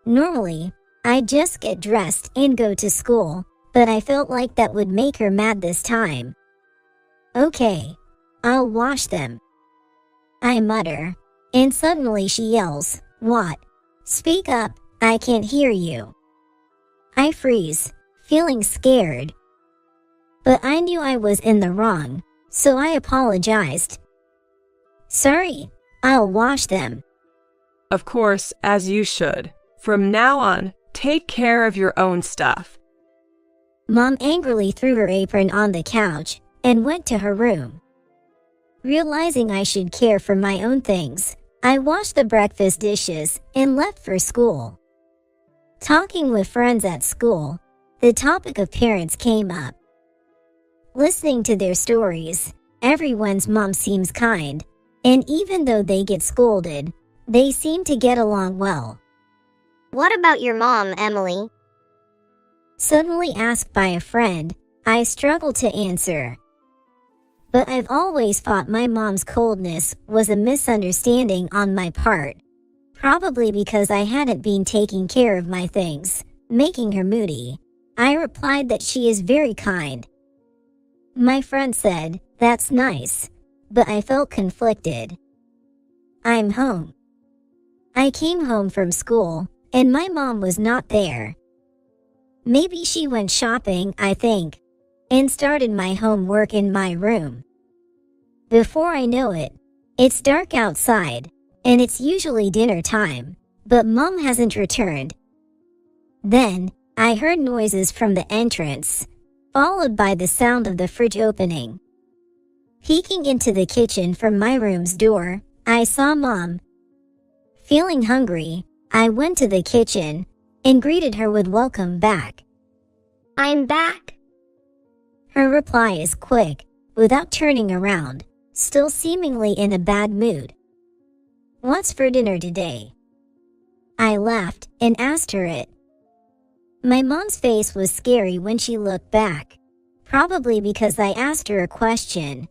Normally, I just get dressed and go to school, but I felt like that would make her mad this time. Okay, I'll wash them. I mutter, and suddenly she yells, "What? Speak up, I can't hear you." I freeze, feeling scared. But I knew I was in the wrong, so I apologized. "Sorry, I'll wash them." Of course, as you should. From now on, take care of your own stuff. Mom angrily threw her apron on the couch and went to her room. Realizing I should care for my own things, I washed the breakfast dishes and left for school. Talking with friends at school, the topic of parents came up. Listening to their stories, everyone's mom seems kind, and even though they get scolded, they seem to get along well. What about your mom, Emily? Suddenly asked by a friend, I struggled to answer. But I've always thought my mom's coldness was a misunderstanding on my part. Probably because I hadn't been taking care of my things, making her moody. I replied that she is very kind. My friend said, "That's nice," but I felt conflicted. I'm home. I came home from school, and my mom was not there. Maybe she went shopping, I think, and started my homework in my room. Before I know it, it's dark outside, and it's usually dinner time, but Mom hasn't returned. Then, I heard noises from the entrance, followed by the sound of the fridge opening. Peeking into the kitchen from my room's door, I saw Mom. Feeling hungry, I went to the kitchen and greeted her with "Welcome back." "I'm back." Her reply is quick, without turning around, still seemingly in a bad mood. "What's for dinner today?" I laughed and asked her it. My mom's face was scary when she looked back. probably because I asked her a question.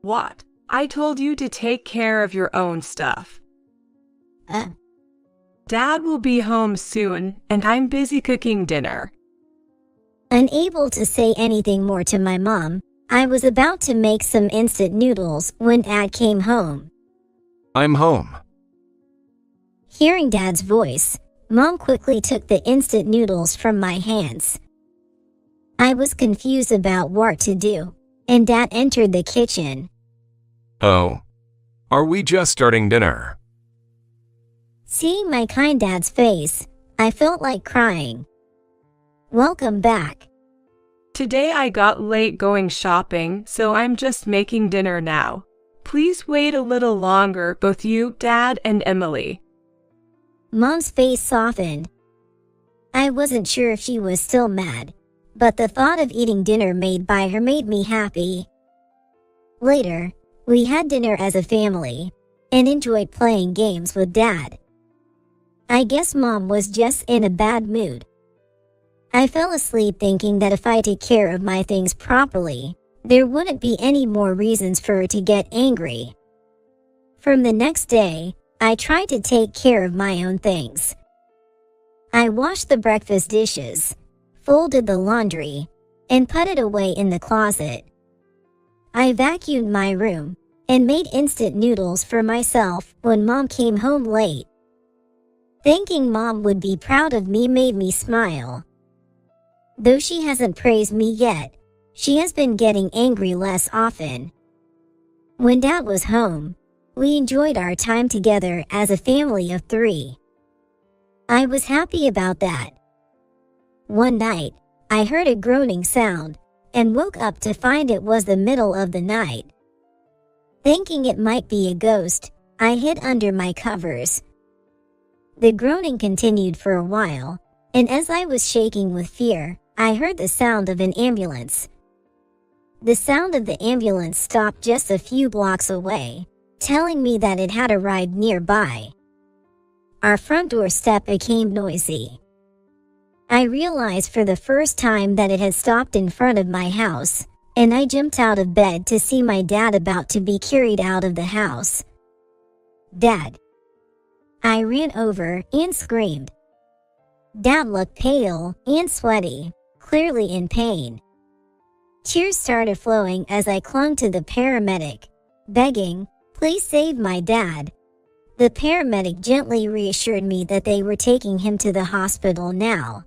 What? I told you to take care of your own stuff. Dad will be home soon, and I'm busy cooking dinner. Unable to say anything more to my mom, I was about to make some instant noodles when Dad came home. I'm home. Hearing Dad's voice, Mom quickly took the instant noodles from my hands. I was confused about what to do, and Dad entered the kitchen. Oh. Are we just starting dinner? Seeing my kind Dad's face, I felt like crying. Welcome back. Today I got late going shopping, so I'm just making dinner now. Please wait a little longer, both you, Dad, and Emily. Mom's face softened. I wasn't sure if she was still mad, but the thought of eating dinner made by her made me happy. Later, we had dinner as a family and enjoyed playing games with Dad. I guess Mom was just in a bad mood. I fell asleep thinking that if I took care of my things properly, there wouldn't be any more reasons for her to get angry. From the next day, I tried to take care of my own things. I washed the breakfast dishes, folded the laundry, and put it away in the closet. I vacuumed my room and made instant noodles for myself when Mom came home late. Thinking Mom would be proud of me made me smile. Though she hasn't praised me yet, she has been getting angry less often. When Dad was home, we enjoyed our time together as a family of 3. I was happy about that. One night, I heard a groaning sound and woke up to find it was the middle of the night. Thinking it might be a ghost, I hid under my covers. The groaning continued for a while, and as I was shaking with fear, I heard the sound of an ambulance. The sound of the ambulance stopped just a few blocks away, telling me that it had arrived nearby. Our front door step became noisy. I realized for the first time that it had stopped in front of my house, and I jumped out of bed to see my dad about to be carried out of the house. Dad! I ran over and screamed. Dad looked pale and sweaty, clearly in pain. Tears started flowing as I clung to the paramedic, begging, "Please save my dad." The paramedic gently reassured me that they were taking him to the hospital now.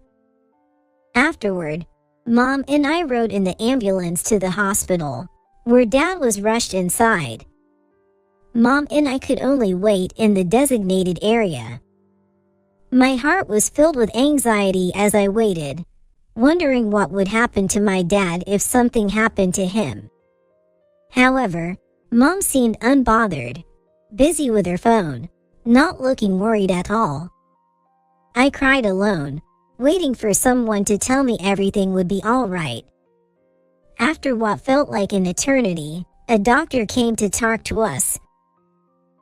Afterward, Mom and I rode in the ambulance to the hospital, where Dad was rushed inside. Mom and I could only wait in the designated area. My heart was filled with anxiety as I waited, wondering what would happen to my dad if something happened to him. However, Mom seemed unbothered, busy with her phone, not looking worried at all. I cried alone, waiting for someone to tell me everything would be all right. After what felt like an eternity, a doctor came to talk to us.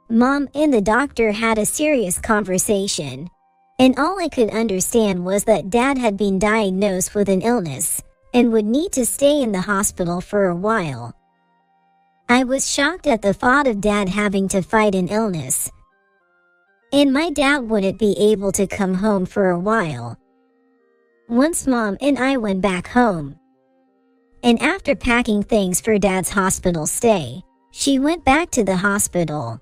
Mom and the doctor had a serious conversation, and all I could understand was that Dad had been diagnosed with an illness and would need to stay in the hospital for a while. I was shocked at the thought of Dad having to fight an illness, and my dad wouldn't be able to come home for a while. Once Mom and I went back home, and after packing things for Dad's hospital stay, she went back to the hospital.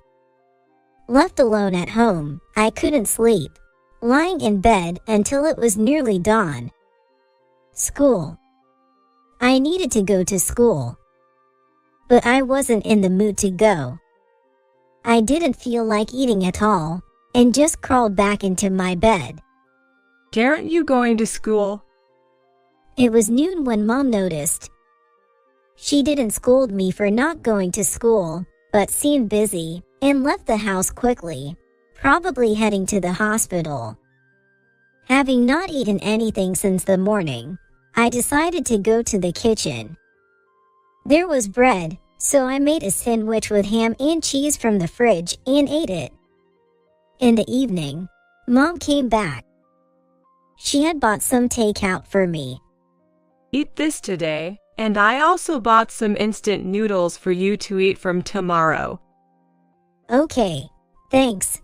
Left alone at home, I couldn't sleep, lying in bed until it was nearly dawn. School. I needed to go to school, but I wasn't in the mood to go. I didn't feel like eating at all, and just crawled back into my bed. Aren't you going to school? It was noon when Mom noticed. She didn't scold me for not going to school, but seemed busy and left the house quickly, probably heading to the hospital. Having not eaten anything since the morning, I decided to go to the kitchen. There was bread, so I made a sandwich with ham and cheese from the fridge and ate it. In the evening, Mom came back. She had bought some takeout for me. Eat this today, And I also bought some instant noodles for you to eat from tomorrow. Okay, thanks.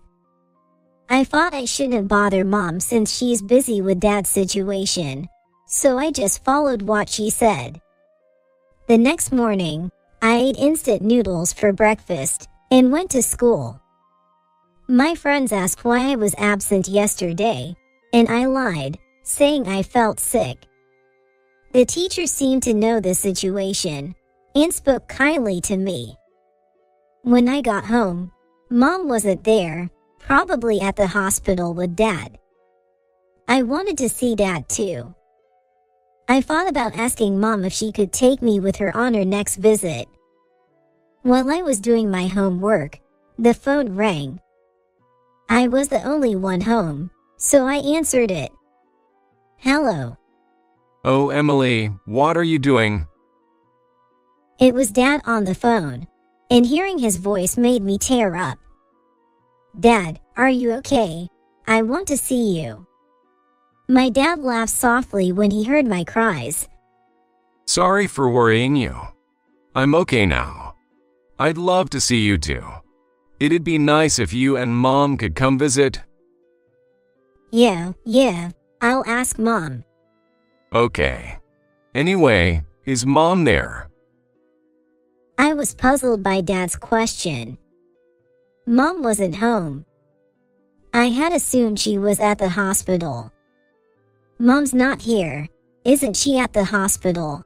I thought I shouldn't bother Mom since she's busy with Dad's situation, so I just followed what she said. The next morning, I ate instant noodles for breakfast and went to school. My friends asked why I was absent yesterday, and I lied, saying I felt sick. The teacher seemed to know the situation and spoke kindly to me. When I got home, Mom wasn't there, probably at the hospital with Dad. I wanted to see Dad too. I thought about asking Mom if she could take me with her on her next visit. While I was doing my homework, the phone rang. I was the only one home, so I answered it. Hello. Oh, Emily, what are you doing? It was Dad on the phone, and hearing his voice made me tear up. Dad, are you okay? I want to see you. My dad laughed softly when he heard my cries. Sorry for worrying you. I'm okay now. I'd love to see you too. It'd be nice if you and Mom could come visit. Yeah, I'll ask Mom. Okay. Anyway, is Mom there? I was puzzled by Dad's question. Mom wasn't home. I had assumed she was at the hospital. Mom's not here. Isn't she at the hospital?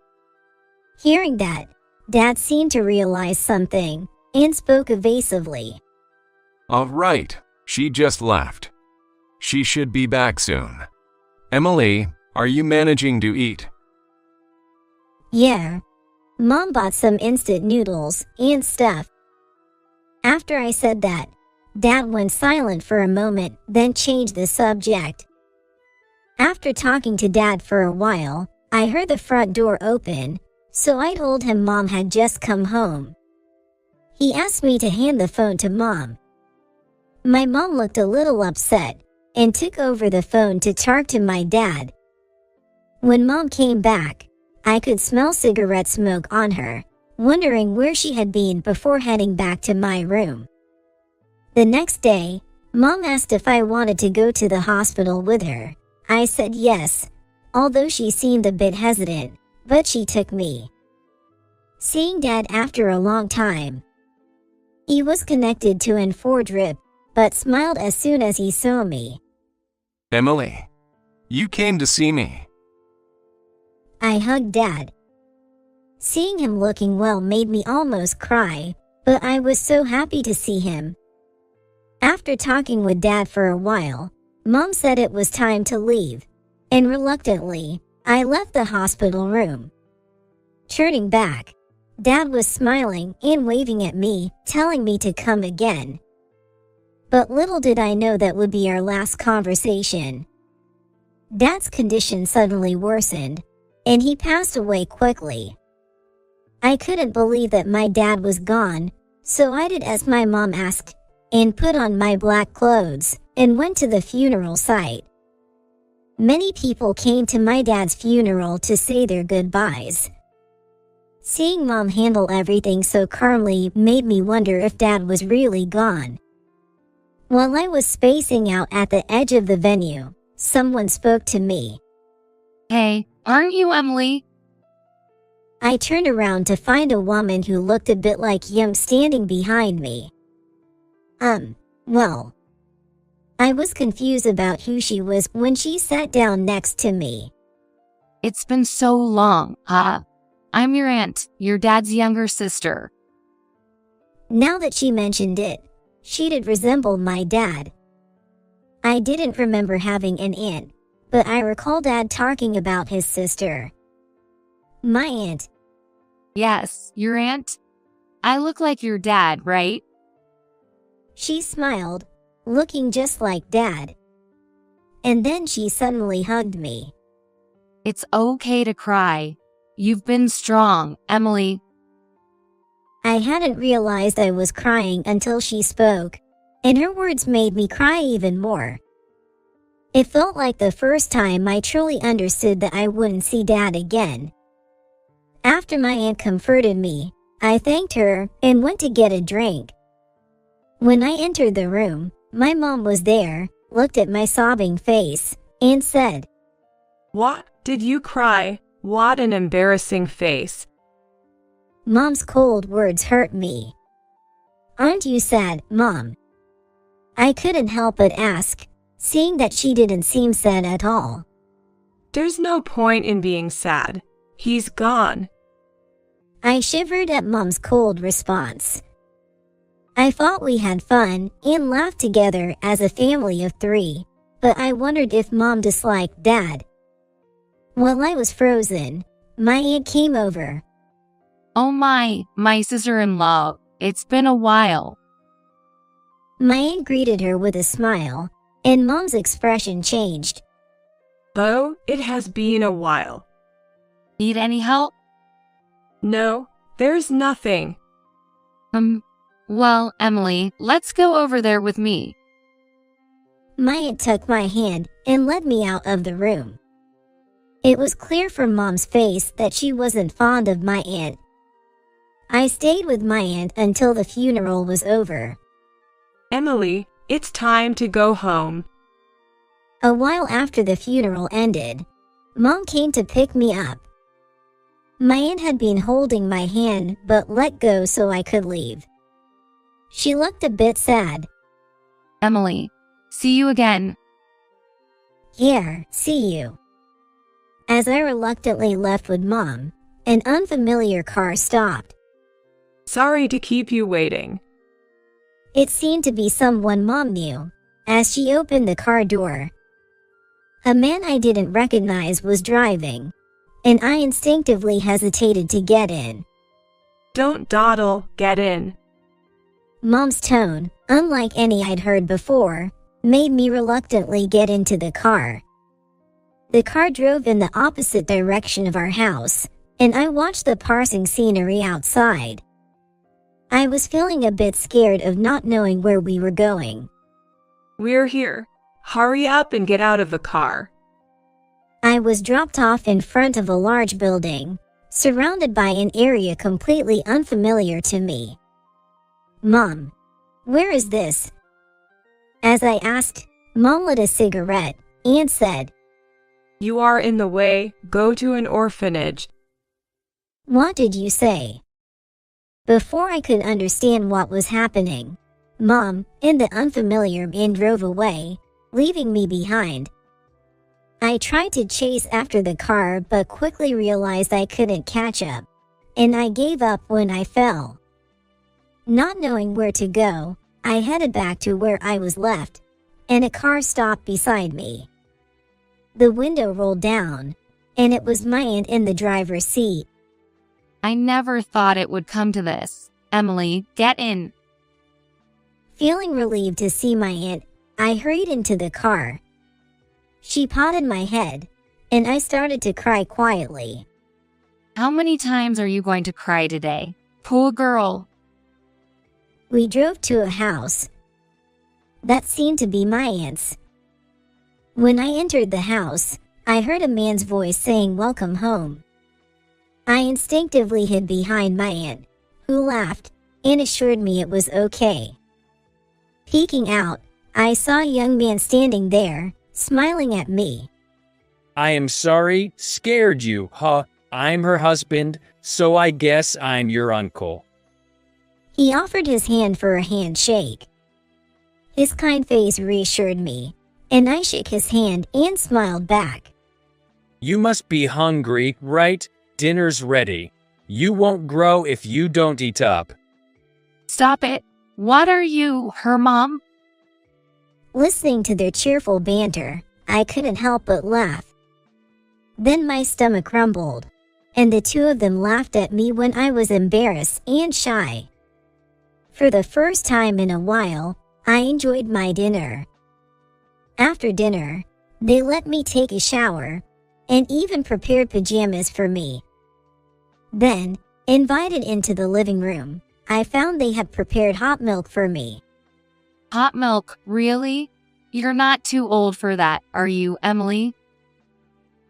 Hearing that, Dad seemed to realize something and spoke evasively. All right, she just left. She should be back soon. Emily, are you managing to eat? Yeah. Mom bought some instant noodles and stuff. After I said that, Dad went silent for a moment, then changed the subject. After talking to Dad for a while, I heard the front door open, so I told him Mom had just come home. He asked me to hand the phone to Mom. My mom looked a little upset and took over the phone to talk to my dad. When Mom came back, I could smell cigarette smoke on her, wondering where she had been before heading back to my room. The next day, Mom asked if I wanted to go to the hospital with her. I said yes, although she seemed a bit hesitant, but she took me. Seeing Dad after a long time. He was connected to an drip, but smiled as soon as he saw me. Emily, you came to see me. I hugged Dad. Seeing him looking well made me almost cry, but I was so happy to see him. After talking with Dad for a while, Mom said it was time to leave, and reluctantly, I left the hospital room. Turning back, Dad was smiling and waving at me, telling me to come again. But little did I know that would be our last conversation. Dad's condition suddenly worsened, and he passed away quickly. I couldn't believe that my dad was gone, so I did as my mom asked, and put on my black clothes, and went to the funeral site. Many people came to my dad's funeral to say their goodbyes. Seeing Mom handle everything so calmly made me wonder if Dad was really gone. While I was spacing out at the edge of the venue, someone spoke to me. Hey, aren't you Emily? I turned around to find a woman who looked a bit like Yum standing behind me. Well. I was confused about who she was when she sat down next to me. It's been so long. I'm your aunt, your dad's younger sister. Now that she mentioned it, she did resemble my dad. I didn't remember having an aunt, but I recall Dad talking about his sister. My aunt. Yes, your aunt? I look like your dad, right? She smiled, looking just like Dad. And then she suddenly hugged me. It's okay to cry. You've been strong, Emily. I hadn't realized I was crying until she spoke, and her words made me cry even more. It felt like the first time I truly understood that I wouldn't see Dad again. After my aunt comforted me, I thanked her and went to get a drink. When I entered the room, my mom was there, looked at my sobbing face, and said, "What? Did you cry? What an embarrassing face." Mom's cold words hurt me. "Aren't you sad, Mom?" I couldn't help but ask, seeing that she didn't seem sad at all. "There's no point in being sad. He's gone." I shivered at Mom's cold response. I thought we had fun and laughed together as a family of 3, but I wondered if Mom disliked Dad. While I was frozen, my aunt came over. "Oh my sister-in-law, it's been a while." My aunt greeted her with a smile, and Mom's expression changed. "Oh, it has been a while." "Need any help?" "No, there's nothing." Well, Emily, let's go over there with me." My aunt took my hand and led me out of the room. It was clear from Mom's face that she wasn't fond of my aunt. I stayed with my aunt until the funeral was over. "Emily, it's time to go home." A while after the funeral ended, Mom came to pick me up. My aunt had been holding my hand but let go so I could leave. She looked a bit sad. "Emily, see you again." "Yeah, see you." As I reluctantly left with Mom, an unfamiliar car stopped. "Sorry to keep you waiting." It seemed to be someone Mom knew, as she opened the car door. A man I didn't recognize was driving, and I instinctively hesitated to get in. "Don't dawdle, get in." Mom's tone, unlike any I'd heard before, made me reluctantly get into the car. The car drove in the opposite direction of our house, and I watched the passing scenery outside. I was feeling a bit scared of not knowing where we were going. "We're here. Hurry up and get out of the car." I was dropped off in front of a large building, surrounded by an area completely unfamiliar to me. "Mom, where is this?" As I asked, Mom lit a cigarette and said, "You are in the way, go to an orphanage." "What did you say?" Before I could understand what was happening, Mom and the unfamiliar man drove away, leaving me behind. I tried to chase after the car but quickly realized I couldn't catch up, and I gave up when I fell. Not knowing where to go, I headed back to where I was left, and a car stopped beside me. The window rolled down, and it was my aunt in the driver's seat. "I never thought it would come to this. Emily, get in." Feeling relieved to see my aunt, I hurried into the car. She patted my head, and I started to cry quietly. "How many times are you going to cry today? Poor girl." We drove to a house that seemed to be my aunt's. When I entered the house, I heard a man's voice saying welcome home. I instinctively hid behind my aunt, who laughed and assured me it was okay. Peeking out, I saw a young man standing there, smiling at me. "I am sorry, scared you, huh? I'm her husband, so I guess I'm your uncle." He offered his hand for a handshake. His kind face reassured me, and I shook his hand and smiled back. "You must be hungry, right? Dinner's ready. You won't grow if you don't eat up." "Stop it. What are you, her mom?" Listening to their cheerful banter, I couldn't help but laugh. Then my stomach rumbled, and the two of them laughed at me when I was embarrassed and shy. For the first time in a while, I enjoyed my dinner. After dinner, they let me take a shower, and even prepared pajamas for me. Then, invited into the living room, I found they had prepared hot milk for me. "Hot milk, really? You're not too old for that, are you, Emily?"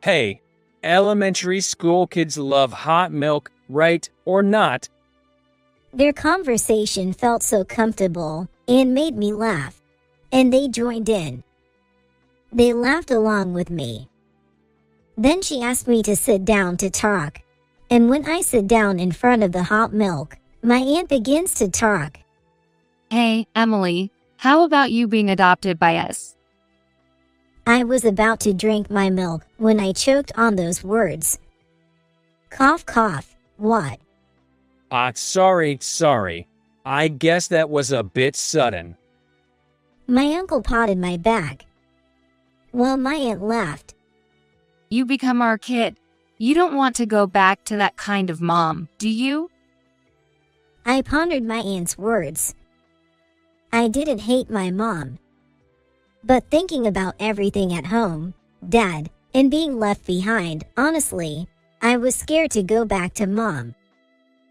"Hey, Elementary school kids love hot milk, right or not? Their conversation felt so comfortable and made me laugh, and they joined in. They laughed along with me. Then she asked me to sit down to talk, and when I sit down in front of the hot milk, my aunt begins to talk. Hey, Emily, how about you being adopted by us? I was about to drink my milk when I choked on those words. Cough, cough, what? Sorry. I guess that was a bit sudden. My uncle patted my back, while my aunt laughed. You become our kid. You don't want to go back to that kind of mom, do you? I pondered my aunt's words. I didn't hate my mom. But thinking about everything at home, Dad, and being left behind, honestly, I was scared to go back to Mom.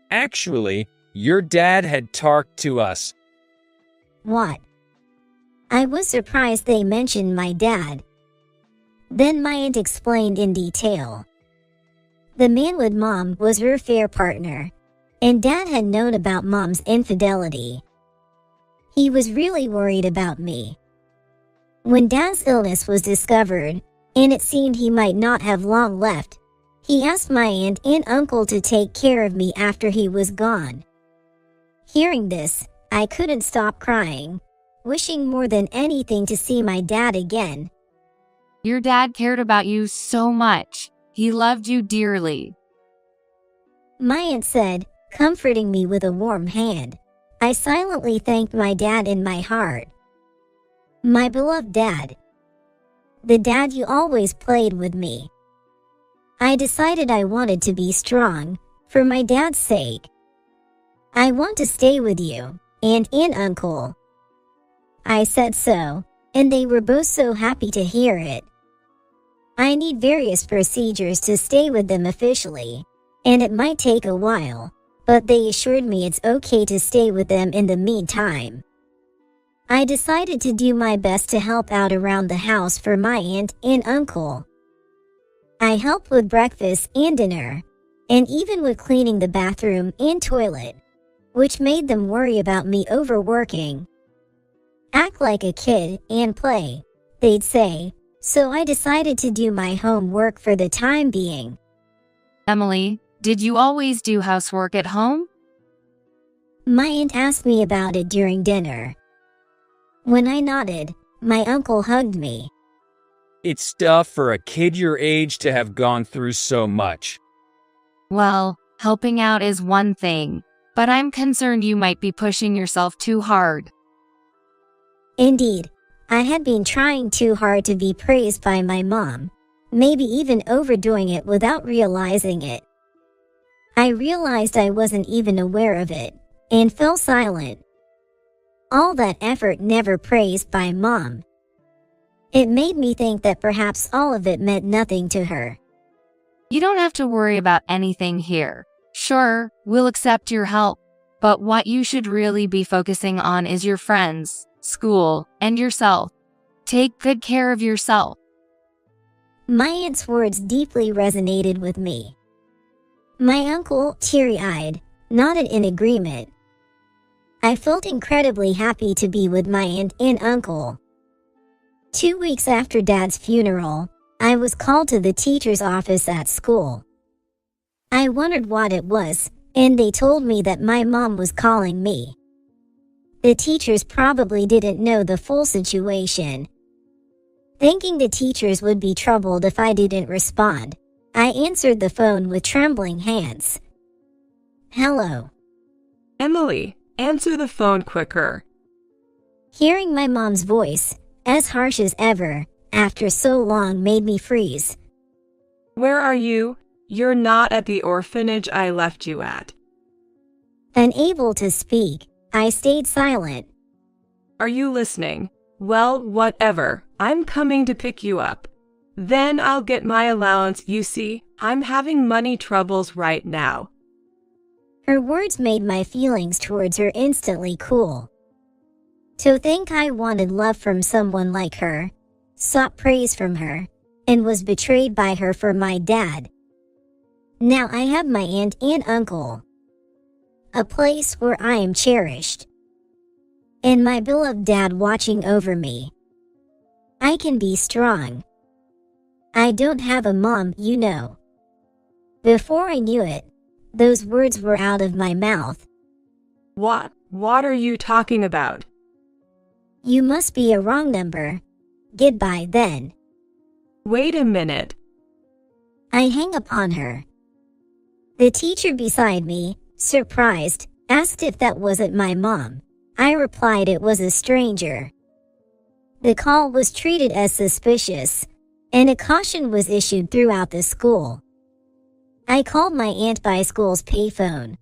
Actually, your dad had talked to us. What? I was surprised they mentioned my dad. Then my aunt explained in detail. The man with Mom was her affair partner, and Dad had known about Mom's infidelity. He was really worried about me. When Dad's illness was discovered, and it seemed he might not have long left, he asked my aunt and uncle to take care of me after he was gone. Hearing this, I couldn't stop crying, wishing more than anything to see my dad again. Your dad cared about you so much. He loved you dearly. My aunt said, comforting me with a warm hand. I silently thanked my dad in my heart. My beloved dad. The dad you always played with me. I decided I wanted to be strong, for my dad's sake. I want to stay with you, aunt and uncle. I said so, and they were both so happy to hear it. I need various procedures to stay with them officially, and it might take a while, but they assured me it's okay to stay with them in the meantime. I decided to do my best to help out around the house for my aunt and uncle. I helped with breakfast and dinner, and even with cleaning the bathroom and toilet, which made them worry about me overworking. Act like a kid and play, they'd say, so I decided to do my homework for the time being. Emily, did you always do housework at home? My aunt asked me about it during dinner. When I nodded, my uncle hugged me. It's tough for a kid your age to have gone through so much. Well, helping out is one thing, but I'm concerned you might be pushing yourself too hard. Indeed, I had been trying too hard to be praised by my mom, maybe even overdoing it without realizing it. I realized I wasn't even aware of it, and fell silent. All that effort never praised by Mom. It made me think that perhaps all of it meant nothing to her. You don't have to worry about anything here. Sure, we'll accept your help, but what you should really be focusing on is your friends, school, and yourself. Take good care of yourself. My aunt's words deeply resonated with me. My uncle, teary-eyed, nodded in agreement. I felt incredibly happy to be with my aunt and uncle. 2 weeks after Dad's funeral, I was called to the teacher's office at school. I wondered what it was, and they told me that my mom was calling me. The teachers probably didn't know the full situation. Thinking the teachers would be troubled if I didn't respond, I answered the phone with trembling hands. Hello. Emily, answer the phone quicker. Hearing my mom's voice, as harsh as ever, after so long made me freeze. Where are you? You're not at the orphanage I left you at. Unable to speak, I stayed silent. Are you listening? Well, whatever. I'm coming to pick you up. Then I'll get my allowance. You see, I'm having money troubles right now. Her words made my feelings towards her instantly cool. To think I wanted love from someone like her, sought praise from her, and was betrayed by her for my dad. Now I have my aunt and uncle, a place where I am cherished, and my beloved dad watching over me. I can be strong. I don't have a mom, you know. Before I knew it, those words were out of my mouth. What are you talking about? You must be a wrong number. Goodbye then. Wait a minute. I hang up on her. The teacher beside me, surprised, asked if that wasn't my mom. I replied it was a stranger. The call was treated as suspicious, and a caution was issued throughout the school. I called my aunt by school's payphone,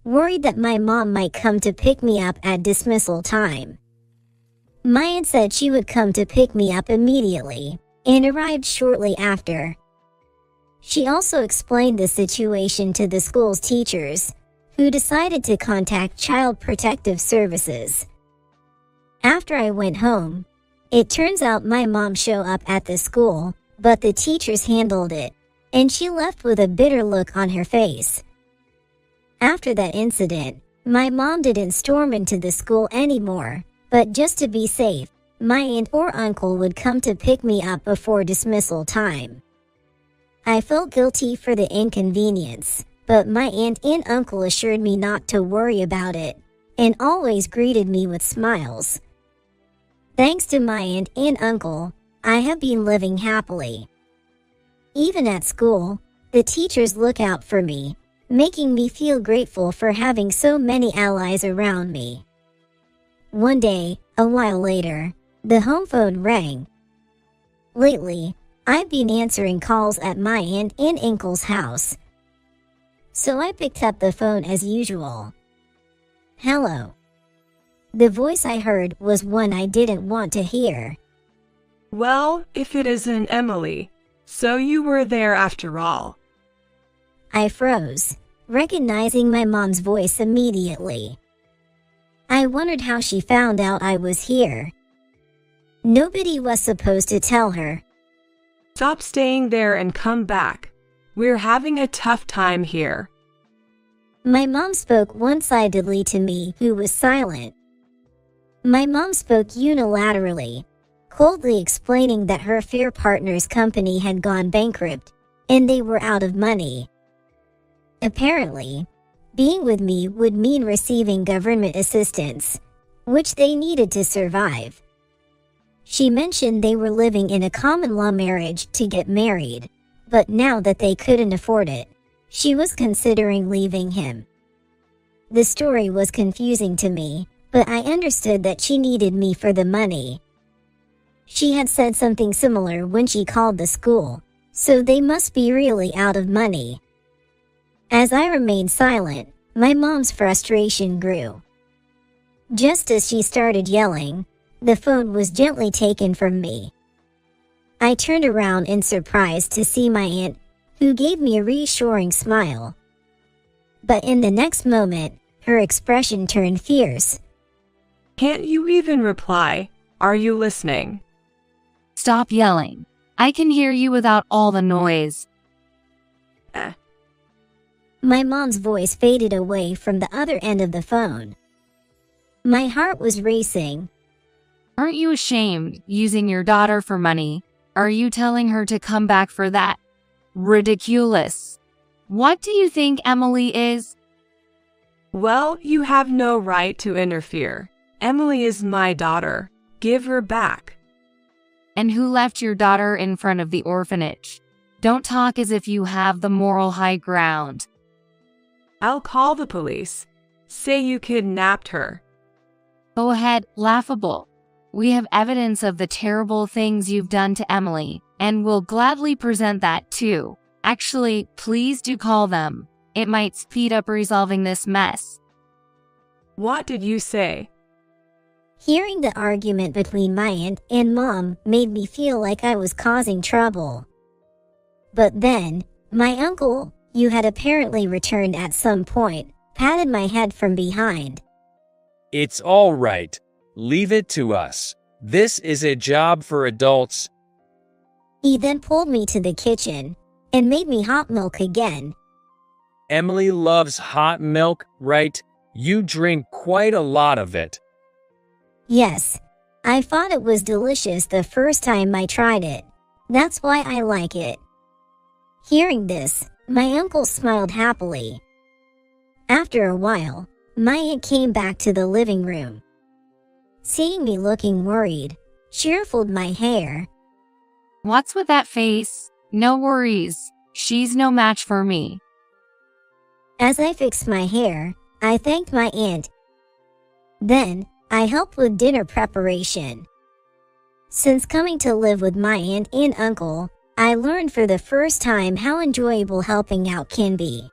worried that my mom might come to pick me up at dismissal time. My aunt said she would come to pick me up immediately, and arrived shortly after. She also explained the situation to the school's teachers, who decided to contact Child Protective Services. After I went home, it turns out my mom showed up at the school, but the teachers handled it, and she left with a bitter look on her face. After that incident, my mom didn't storm into the school anymore, but just to be safe, my aunt or uncle would come to pick me up before dismissal time. I felt guilty for the inconvenience, but my aunt and uncle assured me not to worry about it, and always greeted me with smiles. Thanks to my aunt and uncle, I have been living happily. Even at school, the teachers look out for me, making me feel grateful for having so many allies around me. One day, a while later, the home phone rang. Lately, I've been answering calls at my aunt and uncle's house, so I picked up the phone as usual. Hello. The voice I heard was one I didn't want to hear. Well, if it isn't Emily, so you were there after all. I froze, recognizing my mom's voice immediately. I wondered how she found out I was here. Nobody was supposed to tell her. Stop staying there and come back. We're having a tough time here. My mom spoke one-sidedly to me, who was silent. My mom spoke unilaterally, coldly explaining that her fair partner's company had gone bankrupt, and they were out of money. Apparently, being with me would mean receiving government assistance, which they needed to survive. She mentioned they were living in a common-law marriage to get married, but now that they couldn't afford it, she was considering leaving him. The story was confusing to me, but I understood that she needed me for the money. She had said something similar when she called the school, so they must be really out of money. As I remained silent, my mom's frustration grew. Just as she started yelling, the phone was gently taken from me. I turned around in surprise to see my aunt, who gave me a reassuring smile. But in the next moment, her expression turned fierce. Can't you even reply? Are you listening? Stop yelling. I can hear you without all the noise. My mom's voice faded away from the other end of the phone. My heart was racing. Aren't you ashamed using your daughter for money? Are you telling her to come back for that? Ridiculous. What do you think Emily is? Well, you have no right to interfere. Emily is my daughter. Give her back. And who left your daughter in front of the orphanage? Don't talk as if you have the moral high ground. I'll call the police. Say you kidnapped her. Go ahead, laughable. We have evidence of the terrible things you've done to Emily, and we'll gladly present that too. Actually, please do call them. It might speed up resolving this mess. What did you say? Hearing the argument between my aunt and mom made me feel like I was causing trouble. But then, my uncle, who had apparently returned at some point, patted my head from behind. It's all right. Leave it to us. This is a job for adults. He then pulled me to the kitchen and made me hot milk again. Emily loves hot milk, right? You drink quite a lot of it. Yes, I thought it was delicious the first time I tried it. That's why I like it. Hearing this, my uncle smiled happily. After a while, my aunt came back to the living room. Seeing me looking worried, she ruffled my hair. What's with that face? No worries. She's no match for me. As I fixed my hair, I thanked my aunt. Then, I helped with dinner preparation. Since coming to live with my aunt and uncle, I learned for the first time how enjoyable helping out can be.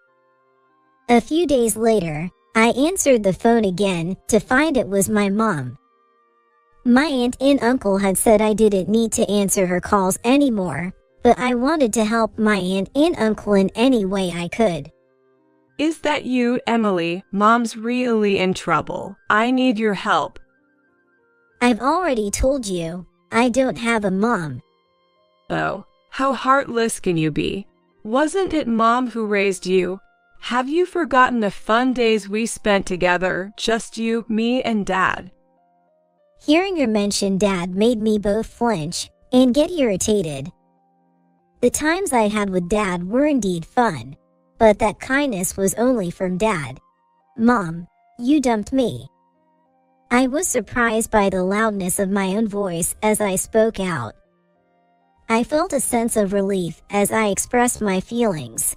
A few days later, I answered the phone again to find it was my mom. My aunt and uncle had said I didn't need to answer her calls anymore, but I wanted to help my aunt and uncle in any way I could. Is that you, Emily? Mom's really in trouble. I need your help. I've already told you, I don't have a mom. Oh, how heartless can you be? Wasn't it Mom who raised you? Have you forgotten the fun days we spent together, just you, me, and Dad? Hearing her mention Dad made me both flinch and get irritated. The times I had with Dad were indeed fun, but that kindness was only from Dad. Mom, you dumped me. I was surprised by the loudness of my own voice as I spoke out. I felt a sense of relief as I expressed my feelings.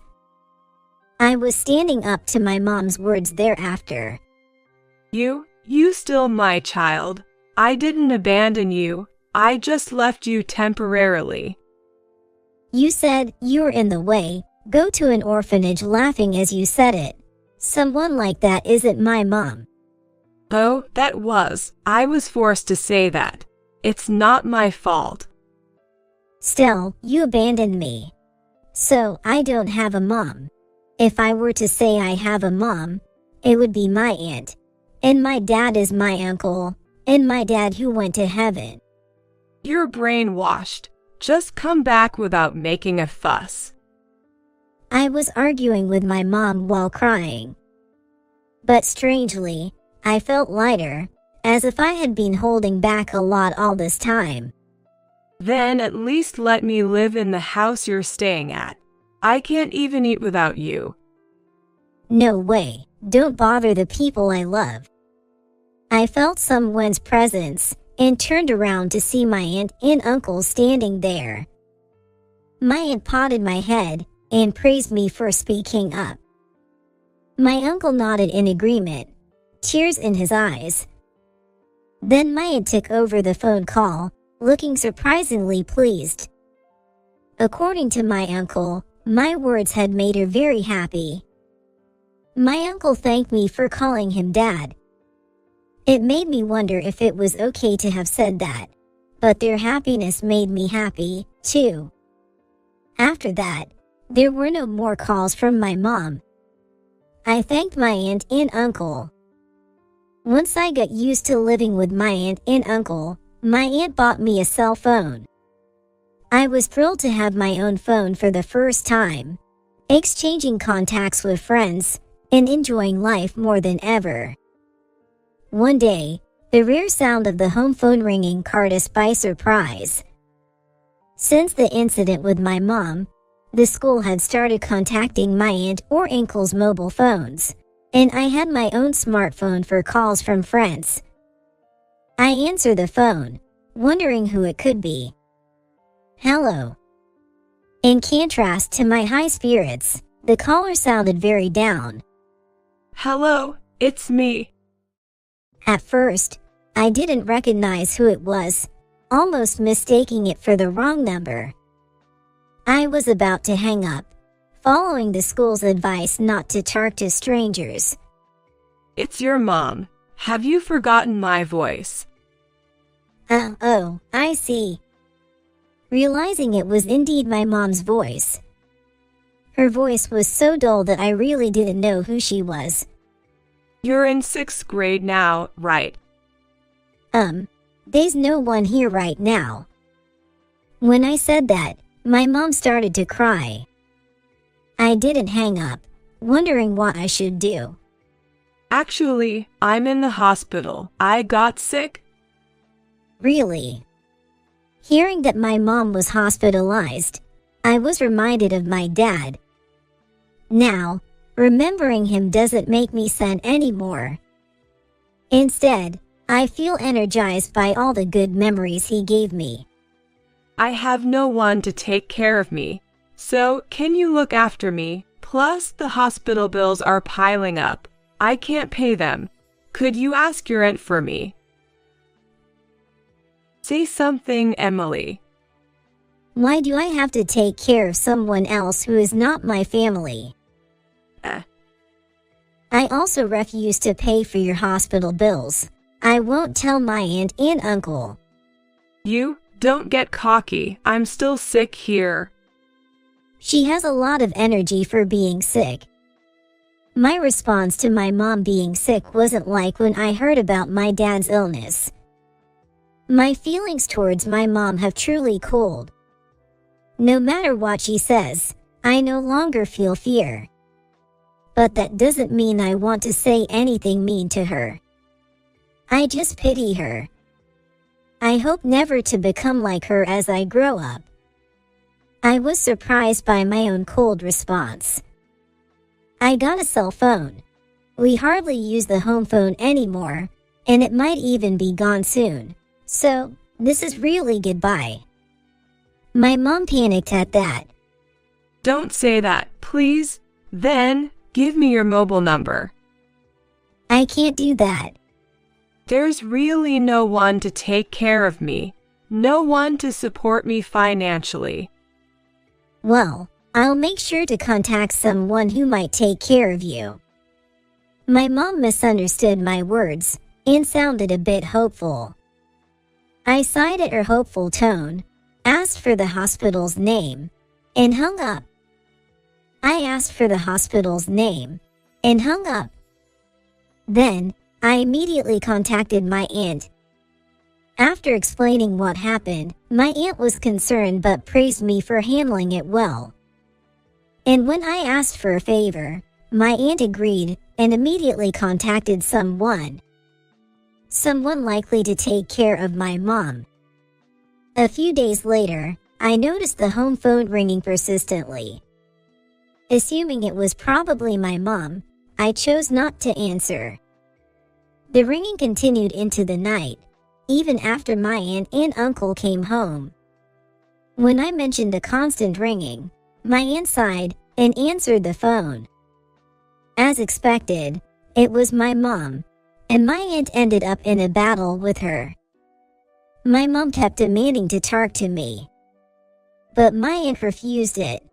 I was standing up to my mom's words thereafter. You still my child. I didn't abandon you. I just left you temporarily. You said you were in the way. Go to an orphanage, laughing as you said it. Someone like that isn't my mom. Oh, that was. I was forced to say that. It's not my fault. Still, you abandoned me. So, I don't have a mom. If I were to say I have a mom, it would be my aunt. And my dad is my uncle. And my dad who went to heaven. You're brainwashed. Just come back without making a fuss. I was arguing with my mom while crying. But strangely, I felt lighter, as if I had been holding back a lot all this time. Then at least let me live in the house you're staying at. I can't even eat without you. No way, don't bother the people I love. I felt someone's presence and turned around to see my aunt and uncle standing there. My aunt patted my head and praised me for speaking up. My uncle nodded in agreement, tears in his eyes. Then my aunt took over the phone call, looking surprisingly pleased. According to my uncle, my words had made her very happy. My uncle thanked me for calling him Dad. It made me wonder if it was okay to have said that, but their happiness made me happy, too. After that, there were no more calls from my mom. I thanked my aunt and uncle. Once I got used to living with my aunt and uncle, my aunt bought me a cell phone. I was thrilled to have my own phone for the first time, exchanging contacts with friends, and enjoying life more than ever. One day, the rare sound of the home phone ringing caught us by surprise. Since the incident with my mom, the school had started contacting my aunt or uncle's mobile phones, and I had my own smartphone for calls from friends. I answered the phone, wondering who it could be. Hello. In contrast to my high spirits, the caller sounded very down. Hello, it's me. At first, I didn't recognize who it was, almost mistaking it for the wrong number. I was about to hang up, following the school's advice not to talk to strangers. It's your mom. Have you forgotten my voice? Oh, I see. Realizing it was indeed my mom's voice. Her voice was so dull that I really didn't know who she was. You're in 6th grade now, right? There's no one here right now. When I said that, my mom started to cry. I didn't hang up, wondering what I should do. Actually, I'm in the hospital. I got sick. Really? Hearing that my mom was hospitalized, I was reminded of my dad. Now, remembering him doesn't make me sad anymore. Instead, I feel energized by all the good memories he gave me. I have no one to take care of me. So, can you look after me? Plus, the hospital bills are piling up. I can't pay them. Could you ask your aunt for me? Say something, Emily. Why do I have to take care of someone else who is not my family? I also refuse to pay for your hospital bills. I won't tell my aunt and uncle. You don't get cocky. I'm still sick here. She has a lot of energy for being sick. My response to my mom being sick wasn't like when I heard about my dad's illness. My feelings towards my mom have truly cooled. No matter what she says, I no longer feel fear. But that doesn't mean I want to say anything mean to her. I just pity her. I hope never to become like her as I grow up. I was surprised by my own cold response. I got a cell phone. We hardly use the home phone anymore, and it might even be gone soon. So, this is really goodbye. My mom panicked at that. Don't say that, please. Then, give me your mobile number. I can't do that. There's really no one to take care of me. No one to support me financially. Well, I'll make sure to contact someone who might take care of you. My mom misunderstood my words and sounded a bit hopeful. I sighed at her hopeful tone, asked for the hospital's name, and hung up. I asked for the hospital's name and hung up. Then, I immediately contacted my aunt. After explaining what happened, my aunt was concerned but praised me for handling it well. And when I asked for a favor, my aunt agreed and immediately contacted someone likely to take care of my mom. A few days later, I noticed the home phone ringing persistently. Assuming it was probably my mom, I chose not to answer. The ringing continued into the night, even after my aunt and uncle came home. When I mentioned the constant ringing, my aunt sighed and answered the phone. As expected, it was my mom, and my aunt ended up in a battle with her. My mom kept demanding to talk to me, but my aunt refused it.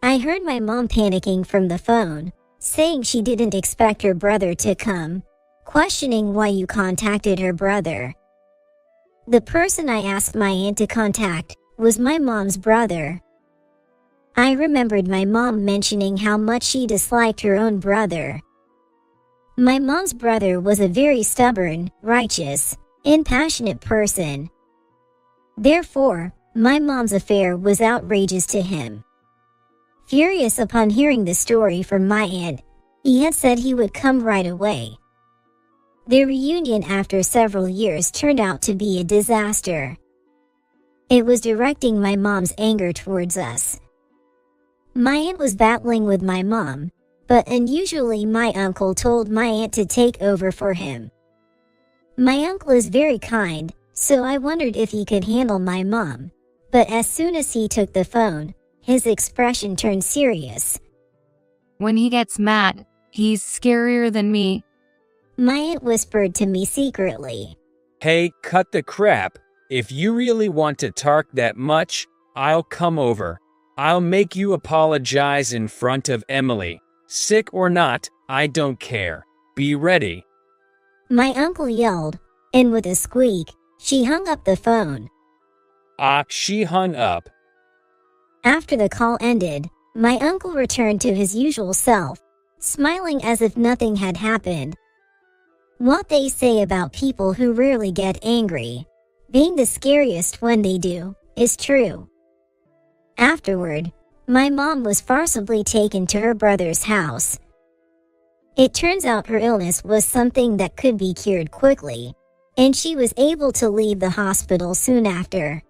I heard my mom panicking from the phone, saying she didn't expect her brother to come, questioning why you contacted her brother. The person I asked my aunt to contact was my mom's brother. I remembered my mom mentioning how much she disliked her own brother. My mom's brother was a very stubborn, righteous, and passionate person. Therefore, my mom's affair was outrageous to him. Furious upon hearing the story from my aunt, he had said he would come right away. Their reunion after several years turned out to be a disaster. It was directing my mom's anger towards us. My aunt was battling with my mom, but unusually my uncle told my aunt to take over for him. My uncle is very kind, so I wondered if he could handle my mom, but as soon as he took the phone, his expression turned serious. When he gets mad, he's scarier than me. My aunt whispered to me secretly. Hey, cut the crap. If you really want to talk that much, I'll come over. I'll make you apologize in front of Emily. Sick or not, I don't care. Be ready. My uncle yelled, and with a squeak, she hung up the phone. She hung up. After the call ended, my uncle returned to his usual self, smiling as if nothing had happened. What they say about people who rarely get angry, being the scariest when they do, is true. Afterward, my mom was forcibly taken to her brother's house. It turns out her illness was something that could be cured quickly, and she was able to leave the hospital soon after.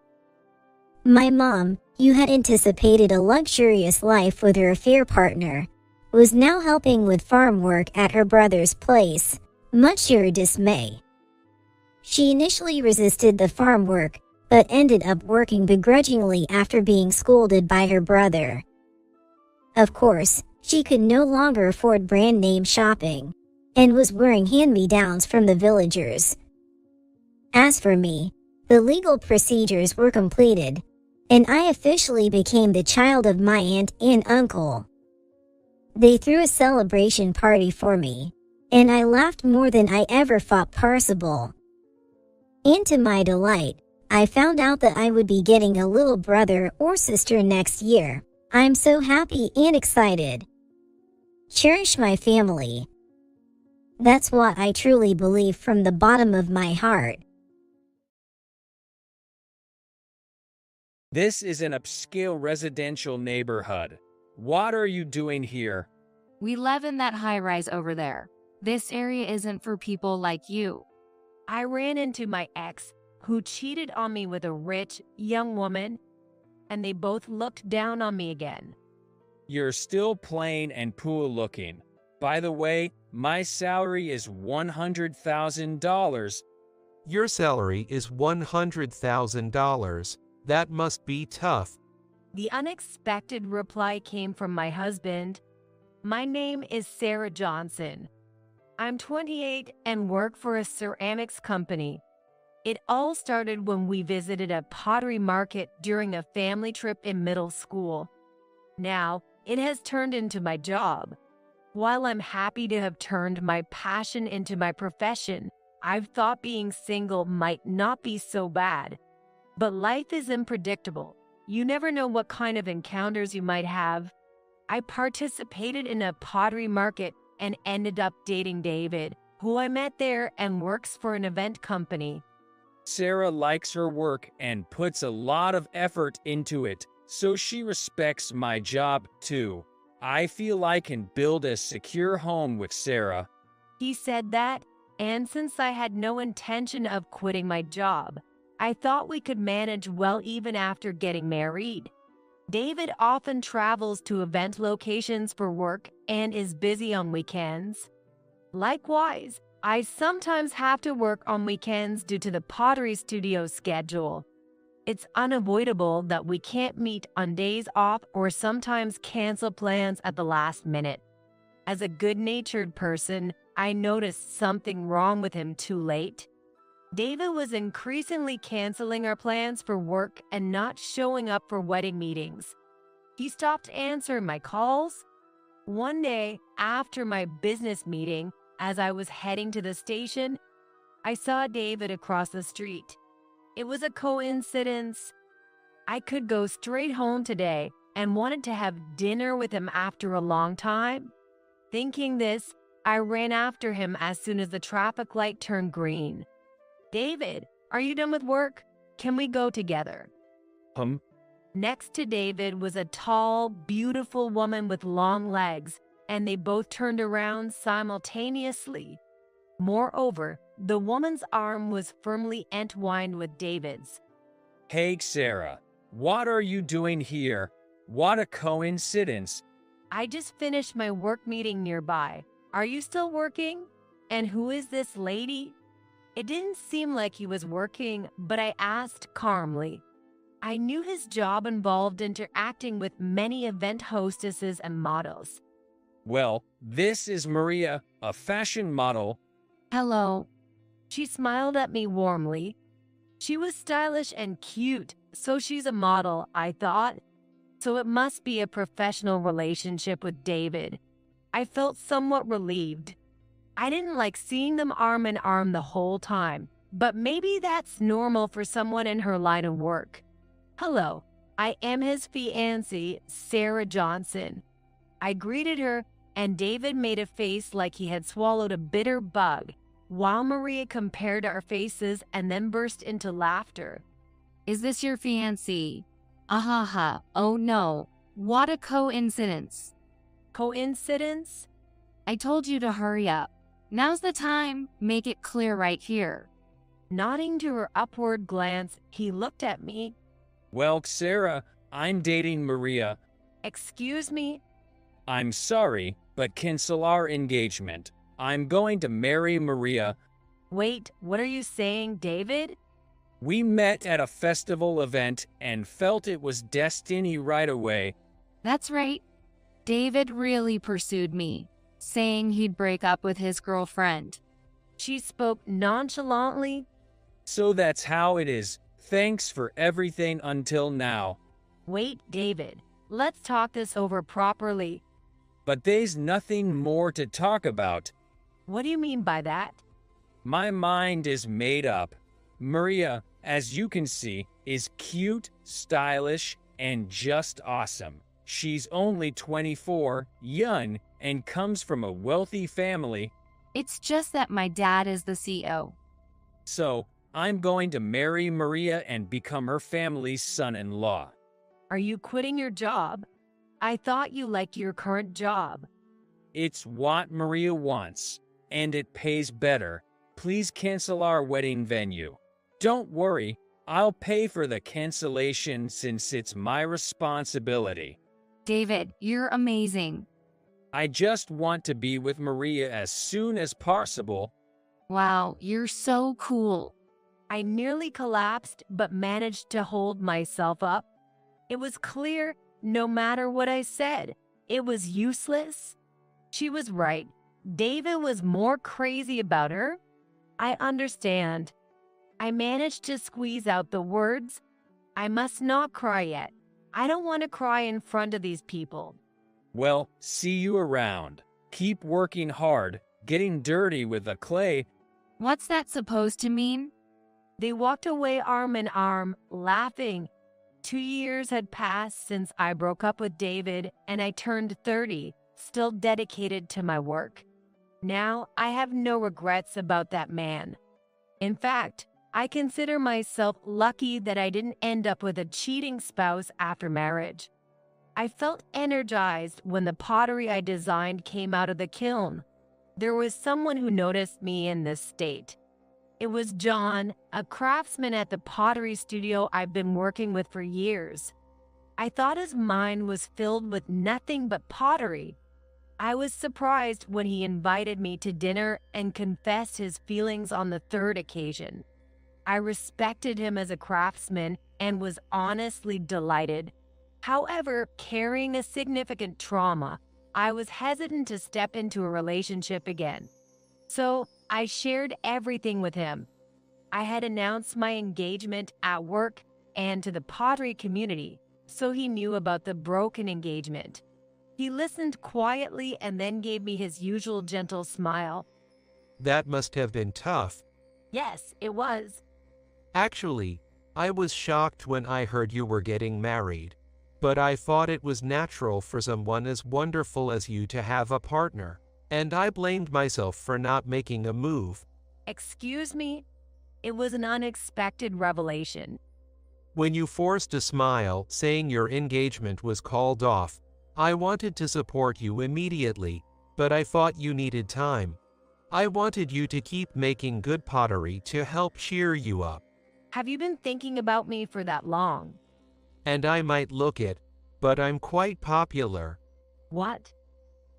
My mom, who had anticipated a luxurious life with her affair partner, was now helping with farm work at her brother's place, much to her dismay. She initially resisted the farm work, but ended up working begrudgingly after being scolded by her brother. Of course, she could no longer afford brand name shopping, and was wearing hand-me-downs from the villagers. As for me, the legal procedures were completed, and I officially became the child of my aunt and uncle. They threw a celebration party for me, and I laughed more than I ever thought possible. And to my delight, I found out that I would be getting a little brother or sister next year. I'm so happy and excited. Cherish my family. That's what I truly believe from the bottom of my heart. This is an upscale residential neighborhood. What are you doing here? We live in that high-rise over there. This area isn't for people like you. I ran into my ex, who cheated on me with a rich, young woman, and they both looked down on me again. You're still plain and poor looking. By the way, my salary is $100,000. Your salary is $100,000. That must be tough. The unexpected reply came from my husband. My name is Sarah Johnson. I'm 28 and work for a ceramics company. It all started when we visited a pottery market during a family trip in middle school. Now, it has turned into my job. While I'm happy to have turned my passion into my profession, I've thought being single might not be so bad. But life is unpredictable. You never know what kind of encounters you might have. I participated in a pottery market and ended up dating David, who I met there and works for an event company. Sarah likes her work and puts a lot of effort into it, so she respects my job too. I feel I can build a secure home with Sarah. He said that, and since I had no intention of quitting my job, I thought we could manage well even after getting married. David often travels to event locations for work and is busy on weekends. Likewise, I sometimes have to work on weekends due to the pottery studio schedule. It's unavoidable that we can't meet on days off or sometimes cancel plans at the last minute. As a good-natured person, I noticed something wrong with him too late. David was increasingly canceling our plans for work and not showing up for wedding meetings. He stopped answering my calls. One day, after my business meeting, as I was heading to the station, I saw David across the street. It was a coincidence. I could go straight home today and wanted to have dinner with him after a long time. Thinking this, I ran after him as soon as the traffic light turned green. David, are you done with work? Can we go together? Next to David was a tall, beautiful woman with long legs, and they both turned around simultaneously. Moreover, the woman's arm was firmly entwined with David's. Hey, Sarah, what are you doing here? What a coincidence. I just finished my work meeting nearby. Are you still working? And who is this lady? It didn't seem like he was working, but I asked calmly. I knew his job involved interacting with many event hostesses and models. Well, this is Maria, a fashion model. Hello. She smiled at me warmly. She was stylish and cute, so she's a model, I thought. So it must be a professional relationship with David. I felt somewhat relieved. I didn't like seeing them arm in arm the whole time, but maybe that's normal for someone in her line of work. Hello, I am his fiancée, Sarah Johnson. I greeted her, and David made a face like he had swallowed a bitter bug, while Maria compared our faces and then burst into laughter. Is this your fiancé? Ahaha, oh no, what a coincidence. Coincidence? I told you to hurry up. Now's the time, make it clear right here. Nodding to her upward glance, he looked at me. Well, Sarah, I'm dating Maria. Excuse me? I'm sorry, but cancel our engagement. I'm going to marry Maria. Wait, what are you saying, David? We met at a festival event and felt it was destiny right away. That's right. David really pursued me, saying he'd break up with his girlfriend. She spoke nonchalantly. So that's how it is. Thanks for everything until now. Wait, David. Let's talk this over properly. But there's nothing more to talk about. What do you mean by that? My mind is made up. Maria, as you can see, is cute, stylish, and just awesome. She's only 24, young, and comes from a wealthy family. It's just that my dad is the CEO. So, I'm going to marry Maria and become her family's son-in-law. Are you quitting your job? I thought you liked your current job. It's what Maria wants, and it pays better. Please cancel our wedding venue. Don't worry, I'll pay for the cancellation since it's my responsibility. David, you're amazing. I just want to be with Maria as soon as possible. Wow, you're so cool. I nearly collapsed but managed to hold myself up. It was clear, no matter what I said, it was useless. She was right. David was more crazy about her. I understand. I managed to squeeze out the words. I must not cry yet. I don't want to cry in front of these people. Well, see you around. Keep working hard, getting dirty with the clay. What's that supposed to mean? They walked away arm in arm, laughing. 2 years had passed since I broke up with David, and I turned 30, still dedicated to my work. Now, I have no regrets about that man. In fact, I consider myself lucky that I didn't end up with a cheating spouse after marriage. I felt energized when the pottery I designed came out of the kiln. There was someone who noticed me in this state. It was John, a craftsman at the pottery studio I've been working with for years. I thought his mind was filled with nothing but pottery. I was surprised when he invited me to dinner and confessed his feelings on the third occasion. I respected him as a craftsman and was honestly delighted. However, carrying a significant trauma, I was hesitant to step into a relationship again. So, I shared everything with him. I had announced my engagement at work and to the pottery community, so he knew about the broken engagement. He listened quietly and then gave me his usual gentle smile. That must have been tough. Yes, it was. Actually, I was shocked when I heard you were getting married. But I thought it was natural for someone as wonderful as you to have a partner, and I blamed myself for not making a move. Excuse me? It was an unexpected revelation. When you forced a smile, saying your engagement was called off, I wanted to support you immediately, but I thought you needed time. I wanted you to keep making good pottery to help cheer you up. Have you been thinking about me for that long? And I might look it, but I'm quite popular. What?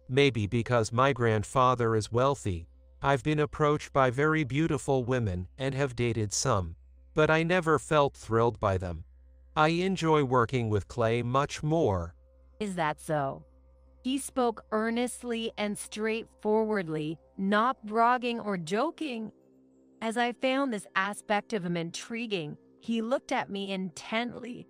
Maybe because my grandfather is wealthy. I've been approached by very beautiful women and have dated some, but I never felt thrilled by them. I enjoy working with clay much more. Is that so? He spoke earnestly and straightforwardly, not bragging or joking. As I found this aspect of him intriguing, he looked at me intently.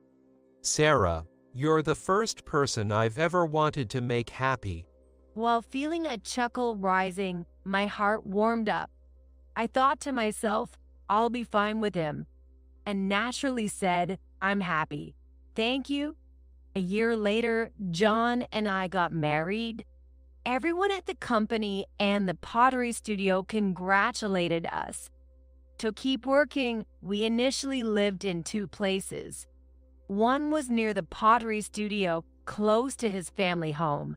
Sarah, you're the first person I've ever wanted to make happy. While feeling a chuckle rising, my heart warmed up. I thought to myself, I'll be fine with him, and naturally said, I'm happy. Thank you. A year later, John and I got married. Everyone at the company and the pottery studio congratulated us. To keep working, we initially lived in two places. One was near the pottery studio, close to his family home.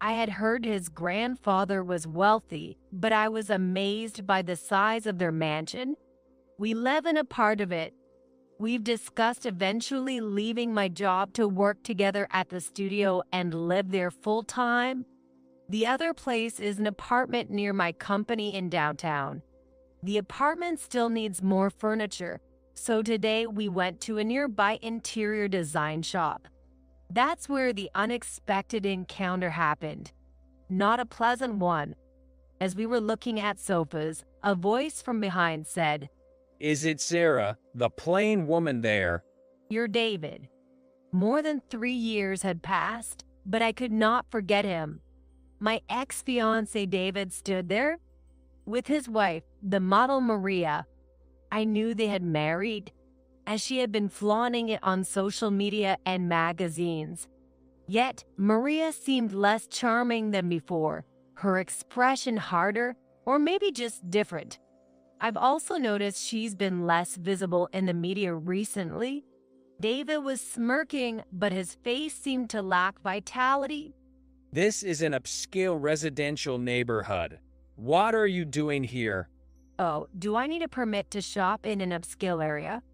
I had heard his grandfather was wealthy, but I was amazed by the size of their mansion. We live in a part of it. We've discussed eventually leaving my job to work together at the studio and live there full time. The other place is an apartment near my company in downtown. The apartment still needs more furniture, so today we went to a nearby interior design shop. That's where the unexpected encounter happened. Not a pleasant one. As we were looking at sofas, a voice from behind said, "Is it Sarah, the plain woman there?" "You're David." More than 3 years had passed, but I could not forget him. My ex-fiance David stood there with his wife, the model Maria. I knew they had married, as she had been flaunting it on social media and magazines. Yet, Maria seemed less charming than before, her expression harder, or maybe just different. I've also noticed she's been less visible in the media recently. David was smirking, but his face seemed to lack vitality. "This is an upscale residential neighborhood. What are you doing here?" "Oh, do I need a permit to shop in an upscale area?"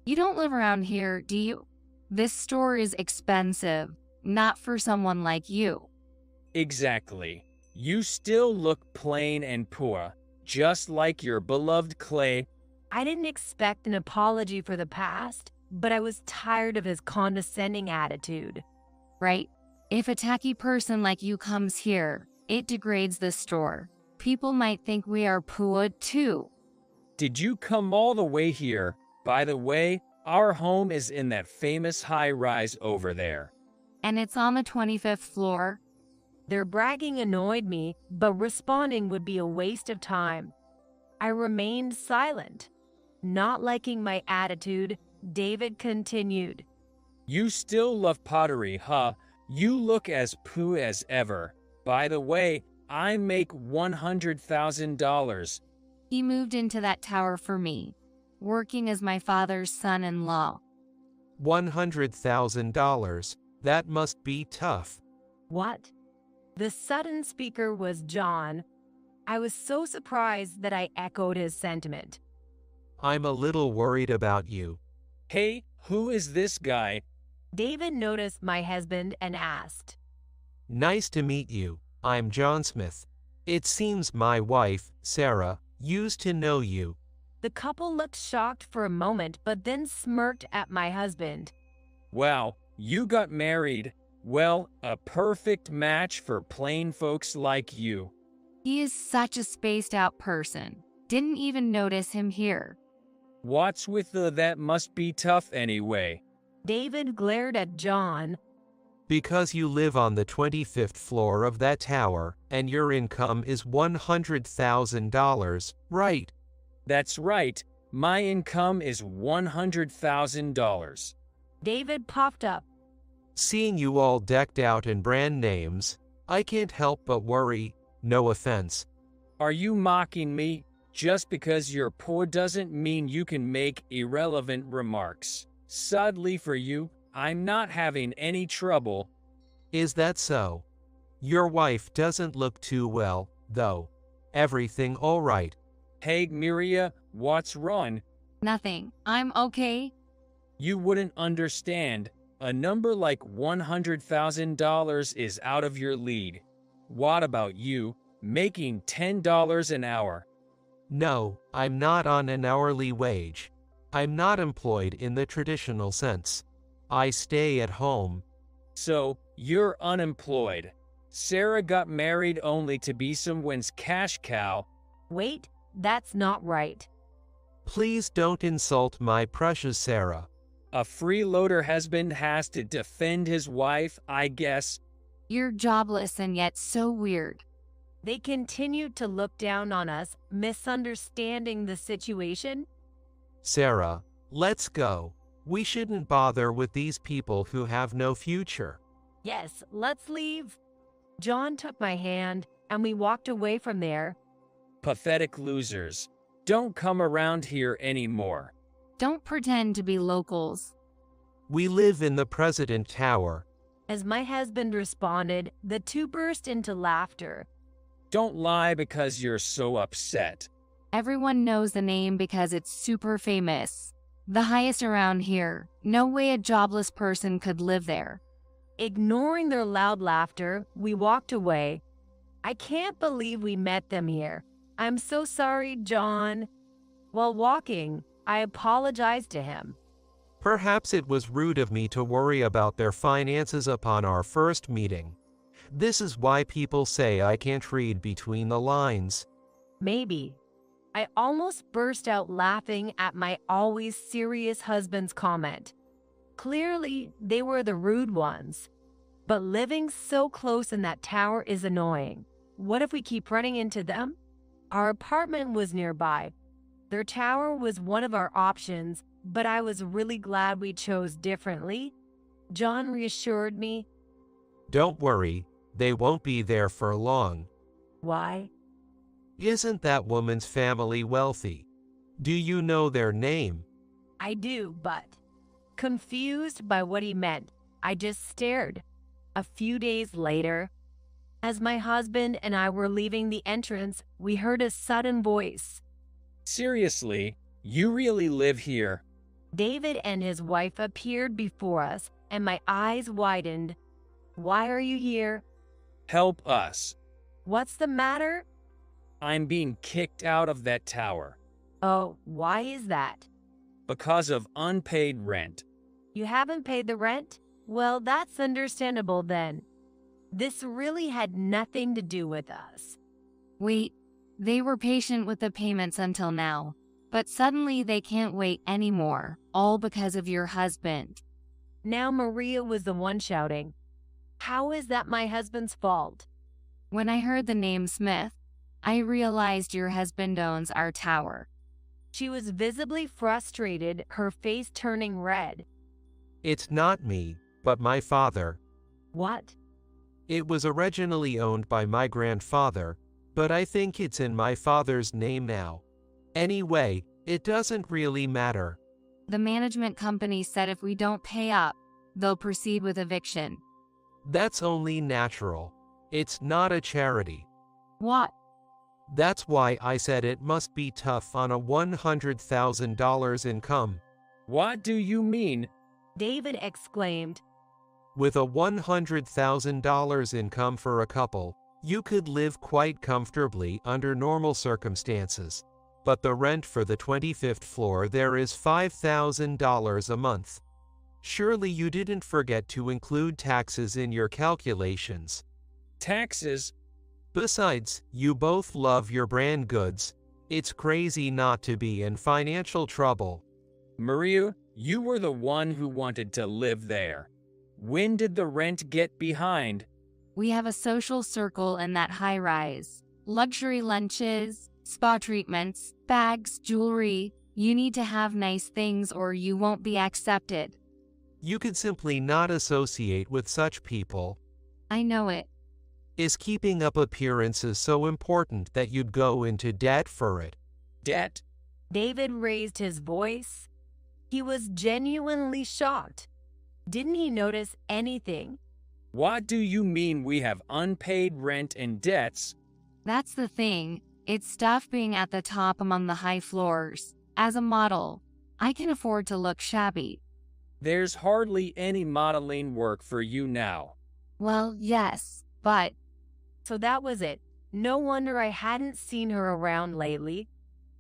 You don't live around here, do you? This store is expensive, not for someone like you. Exactly. You still look plain and poor, just like your beloved Clay. I didn't expect an apology for the past, but I was tired of his condescending attitude. Right? If a tacky person like you comes here, it degrades the store. People might think we are poor too. Did you come all the way here? By the way, our home is in that famous high-rise over there. And it's on the 25th floor. Their bragging annoyed me, but responding would be a waste of time. I remained silent. Not liking my attitude, David continued. "You still love pottery, huh? You look as poo as ever. By the way, I make $100,000. He moved into that tower for me, working as my father's son-in-law. $100,000. That must be tough. What? The sudden speaker was John. I was so surprised that I echoed his sentiment. I'm a little worried about you. Hey, who is this guy? David noticed my husband and asked. Nice to meet you. I'm John Smith. It seems my wife, Sarah, used to know you. The couple looked shocked for a moment, but then smirked at my husband. Wow, you got married. Well, a perfect match for plain folks like you. He is such a spaced out person. Didn't even notice him here. What's with that must be tough anyway? David glared at John. Because you live on the 25th floor of that tower, and your income is $100,000, right? That's right. My income is $100,000. David popped up. Seeing you all decked out in brand names, I can't help but worry. No offense. Are you mocking me? Just because you're poor doesn't mean you can make irrelevant remarks. Sadly for you, I'm not having any trouble. Is that so? Your wife doesn't look too well, though. Everything all right? Hey, Miria, what's wrong? Nothing. I'm okay. You wouldn't understand. A number like $100,000 is out of your league. What about you, making $10 an hour? No, I'm not on an hourly wage. I'm not employed in the traditional sense. I stay at home. So, you're unemployed. Sarah got married only to be someone's cash cow. Wait, that's not right. Please don't insult my precious Sarah. A freeloader husband has to defend his wife, I guess. You're jobless and yet so weird. They continued to look down on us, misunderstanding the situation. Sarah, let's go. We shouldn't bother with these people who have no future. Yes, let's leave. John took my hand, and we walked away from there. Pathetic losers. Don't come around here anymore. Don't pretend to be locals. We live in the President Tower. As my husband responded, the two burst into laughter. Don't lie because you're so upset. Everyone knows the name because it's super famous. The highest around here. No way a jobless person could live there. Ignoring their loud laughter, we walked away. I can't believe we met them here. I'm so sorry, John. While walking, I apologized to him. Perhaps it was rude of me to worry about their finances upon our first meeting. This is why people say I can't read between the lines. Maybe. I almost burst out laughing at my always serious husband's comment. Clearly, they were the rude ones. But living so close in that tower is annoying. What if we keep running into them? Our apartment was nearby. Their tower was one of our options, but I was really glad we chose differently. John reassured me. Don't worry, they won't be there for long. Why? Isn't that woman's family wealthy? Do you know their name? I do, but confused by what he meant, I just stared. A few days later, as my husband and I were leaving the entrance, we heard a sudden voice. Seriously, you really live here? David and his wife appeared before us, and my eyes widened. Why are you here? Help us. What's the matter? I'm being kicked out of that tower. Oh, why is that? Because of unpaid rent. You haven't paid the rent? Well, that's understandable then. This really had nothing to do with us. Wait, they were patient with the payments until now, but suddenly they can't wait anymore, all because of your husband. Now Maria was the one shouting. How is that my husband's fault? When I heard the name Smith, I realized your husband owns our tower. She was visibly frustrated, her face turning red. It's not me, but my father. What? It was originally owned by my grandfather, but I think it's in my father's name now. Anyway, it doesn't really matter. The management company said if we don't pay up, they'll proceed with eviction. That's only natural. It's not a charity. What? That's why I said it must be tough on a $100,000 income. What do you mean? David exclaimed. With a $100,000 income for a couple, you could live quite comfortably under normal circumstances. But the rent for the 25th floor there is $5,000 a month. Surely you didn't forget to include taxes in your calculations. Taxes? Besides, you both love your brand goods. It's crazy not to be in financial trouble. Maria, you were the one who wanted to live there. When did the rent get behind? We have a social circle in that high-rise. Luxury lunches, spa treatments, bags, jewelry. You need to have nice things or you won't be accepted. You could simply not associate with such people. I know it. Is keeping up appearances so important that you'd go into debt for it? Debt? David raised his voice. He was genuinely shocked. Didn't he notice anything? What do you mean we have unpaid rent and debts? That's the thing. It's tough being at the top among the high floors. As a model, I can afford to look shabby. There's hardly any modeling work for you now. Well, yes, but... So that was it. No wonder I hadn't seen her around lately.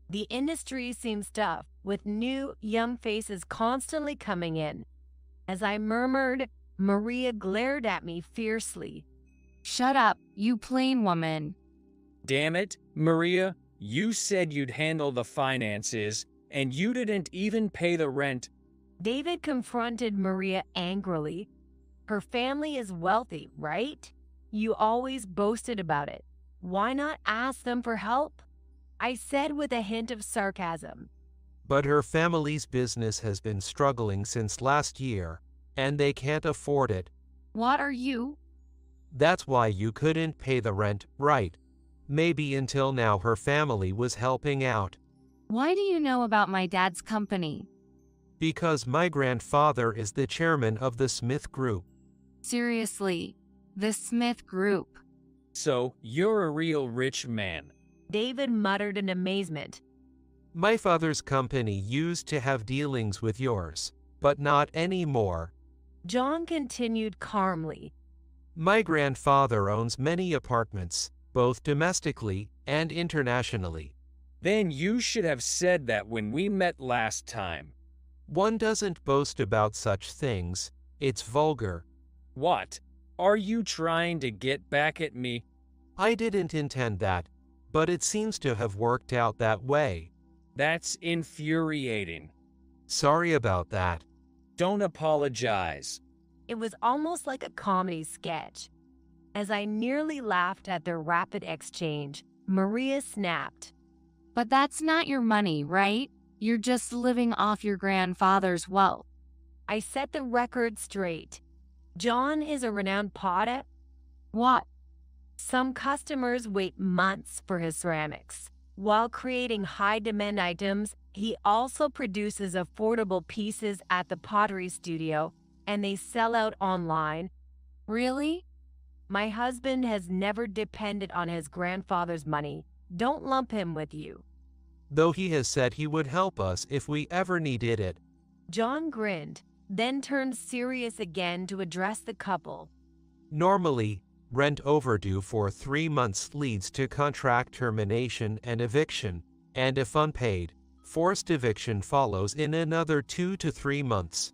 The industry seems tough, with new, young faces constantly coming in. As I murmured, Maria glared at me fiercely. Shut up, you plain woman. Damn it, Maria, you said you'd handle the finances, and you didn't even pay the rent. David confronted Maria angrily. Her family is wealthy, right? You always boasted about it. Why not ask them for help? I said with a hint of sarcasm. But her family's business has been struggling since last year, and they can't afford it. What are you? That's why you couldn't pay the rent, right? Maybe until now her family was helping out. Why do you know about my dad's company? Because my grandfather is the chairman of the Smith Group. Seriously, the Smith Group. So, you're a real rich man. David muttered in amazement. My father's company used to have dealings with yours, but not anymore. John continued calmly. My grandfather owns many apartments, both domestically and internationally. Then you should have said that when we met last time. One doesn't boast about such things. It's vulgar. What? Are you trying to get back at me? I didn't intend that, but it seems to have worked out that way. That's infuriating. Sorry about that. Don't apologize. It was almost like a comedy sketch. As I nearly laughed at their rapid exchange, Maria snapped. But that's not your money, right? You're just living off your grandfather's wealth. I set the record straight. John is a renowned potter. What? Some customers wait months for his ceramics. While creating high-demand items, he also produces affordable pieces at the pottery studio, and they sell out online. Really? My husband has never depended on his grandfather's money. Don't lump him with you. Though he has said he would help us if we ever needed it. John grinned, then turned serious again to address the couple. Normally, rent overdue for 3 months leads to contract termination and eviction, and if unpaid, forced eviction follows in another 2 to 3 months.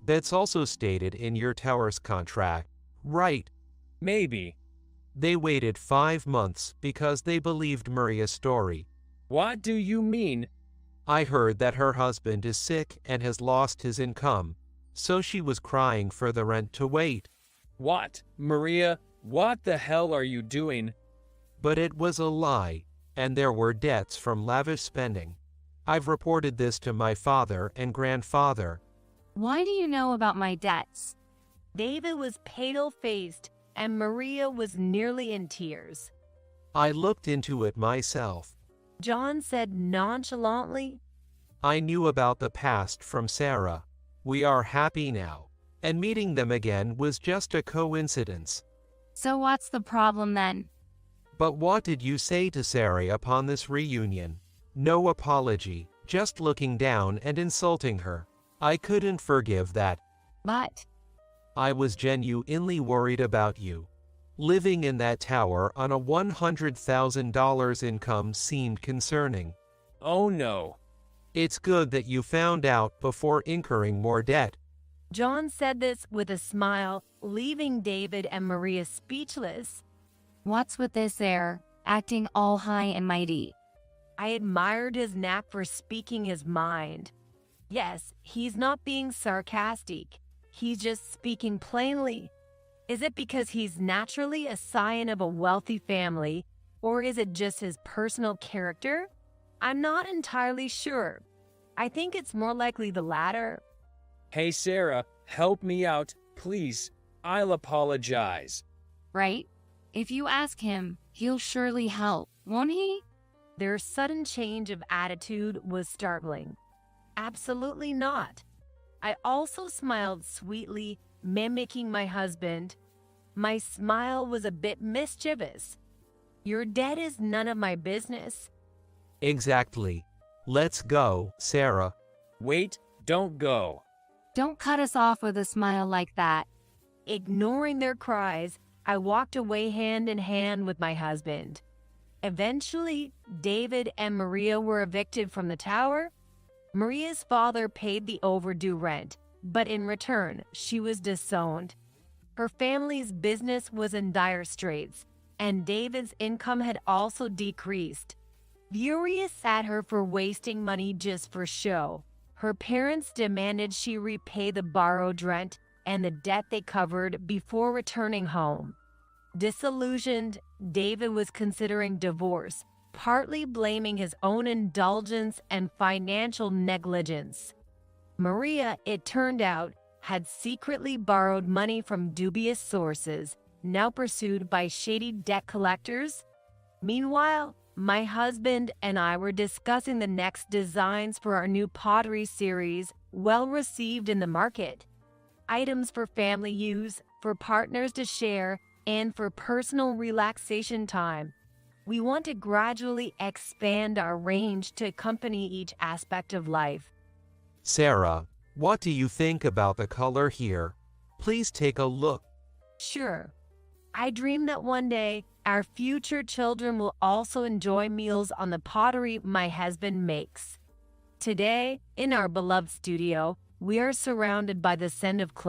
That's also stated in your tower's contract, right? Maybe. They waited 5 months because they believed Maria's story. What do you mean? I heard that her husband is sick and has lost his income, so she was crying for the rent to wait. What, Maria? What the hell are you doing? But it was a lie, and there were debts from lavish spending. I've reported this to my father and grandfather. Why do you know about my debts? David was pale-faced, and Maria was nearly in tears. I looked into it myself. John said nonchalantly, I knew about the past from Sarah. We are happy now, and meeting them again was just a coincidence. So what's the problem then? But what did you say to Sarah upon this reunion? No apology, just looking down and insulting her. I couldn't forgive that. But I was genuinely worried about you. Living in that tower on a $100,000 income seemed concerning. Oh no. It's good that you found out before incurring more debt. John said this with a smile, leaving David and Maria speechless. What's with this air, acting all high and mighty? I admired his knack for speaking his mind. Yes, he's not being sarcastic. He's just speaking plainly. Is it because he's naturally a scion of a wealthy family, or is it just his personal character? I'm not entirely sure. I think it's more likely the latter. Hey Sarah, help me out, please. I'll apologize. Right? If you ask him, he'll surely help, won't he? Their sudden change of attitude was startling. Absolutely not. I also smiled sweetly, mimicking my husband. My smile was a bit mischievous. Your debt is none of my business. Exactly. Let's go, Sarah. Wait, don't go. Don't cut us off with a smile like that. Ignoring their cries, I walked away hand in hand with my husband. Eventually, David and Maria were evicted from the tower. Maria's father paid the overdue rent, but in return, she was disowned. Her family's business was in dire straits, and David's income had also decreased. Furious at her for wasting money just for show, her parents demanded she repay the borrowed rent and the debt they covered before returning home. Disillusioned, David was considering divorce, partly blaming his own indulgence and financial negligence. Maria, it turned out, had secretly borrowed money from dubious sources, now pursued by shady debt collectors. Meanwhile, my husband and I were discussing the next designs for our new pottery series, well received in the market. Items for family use, for partners to share, and for personal relaxation time. We want to gradually expand our range to accompany each aspect of life. Sarah, what do you think about the color here? Please take a look. Sure. I dream that one day our future children will also enjoy meals on the pottery my husband makes. Today, in our beloved studio, we are surrounded by the scent of clay.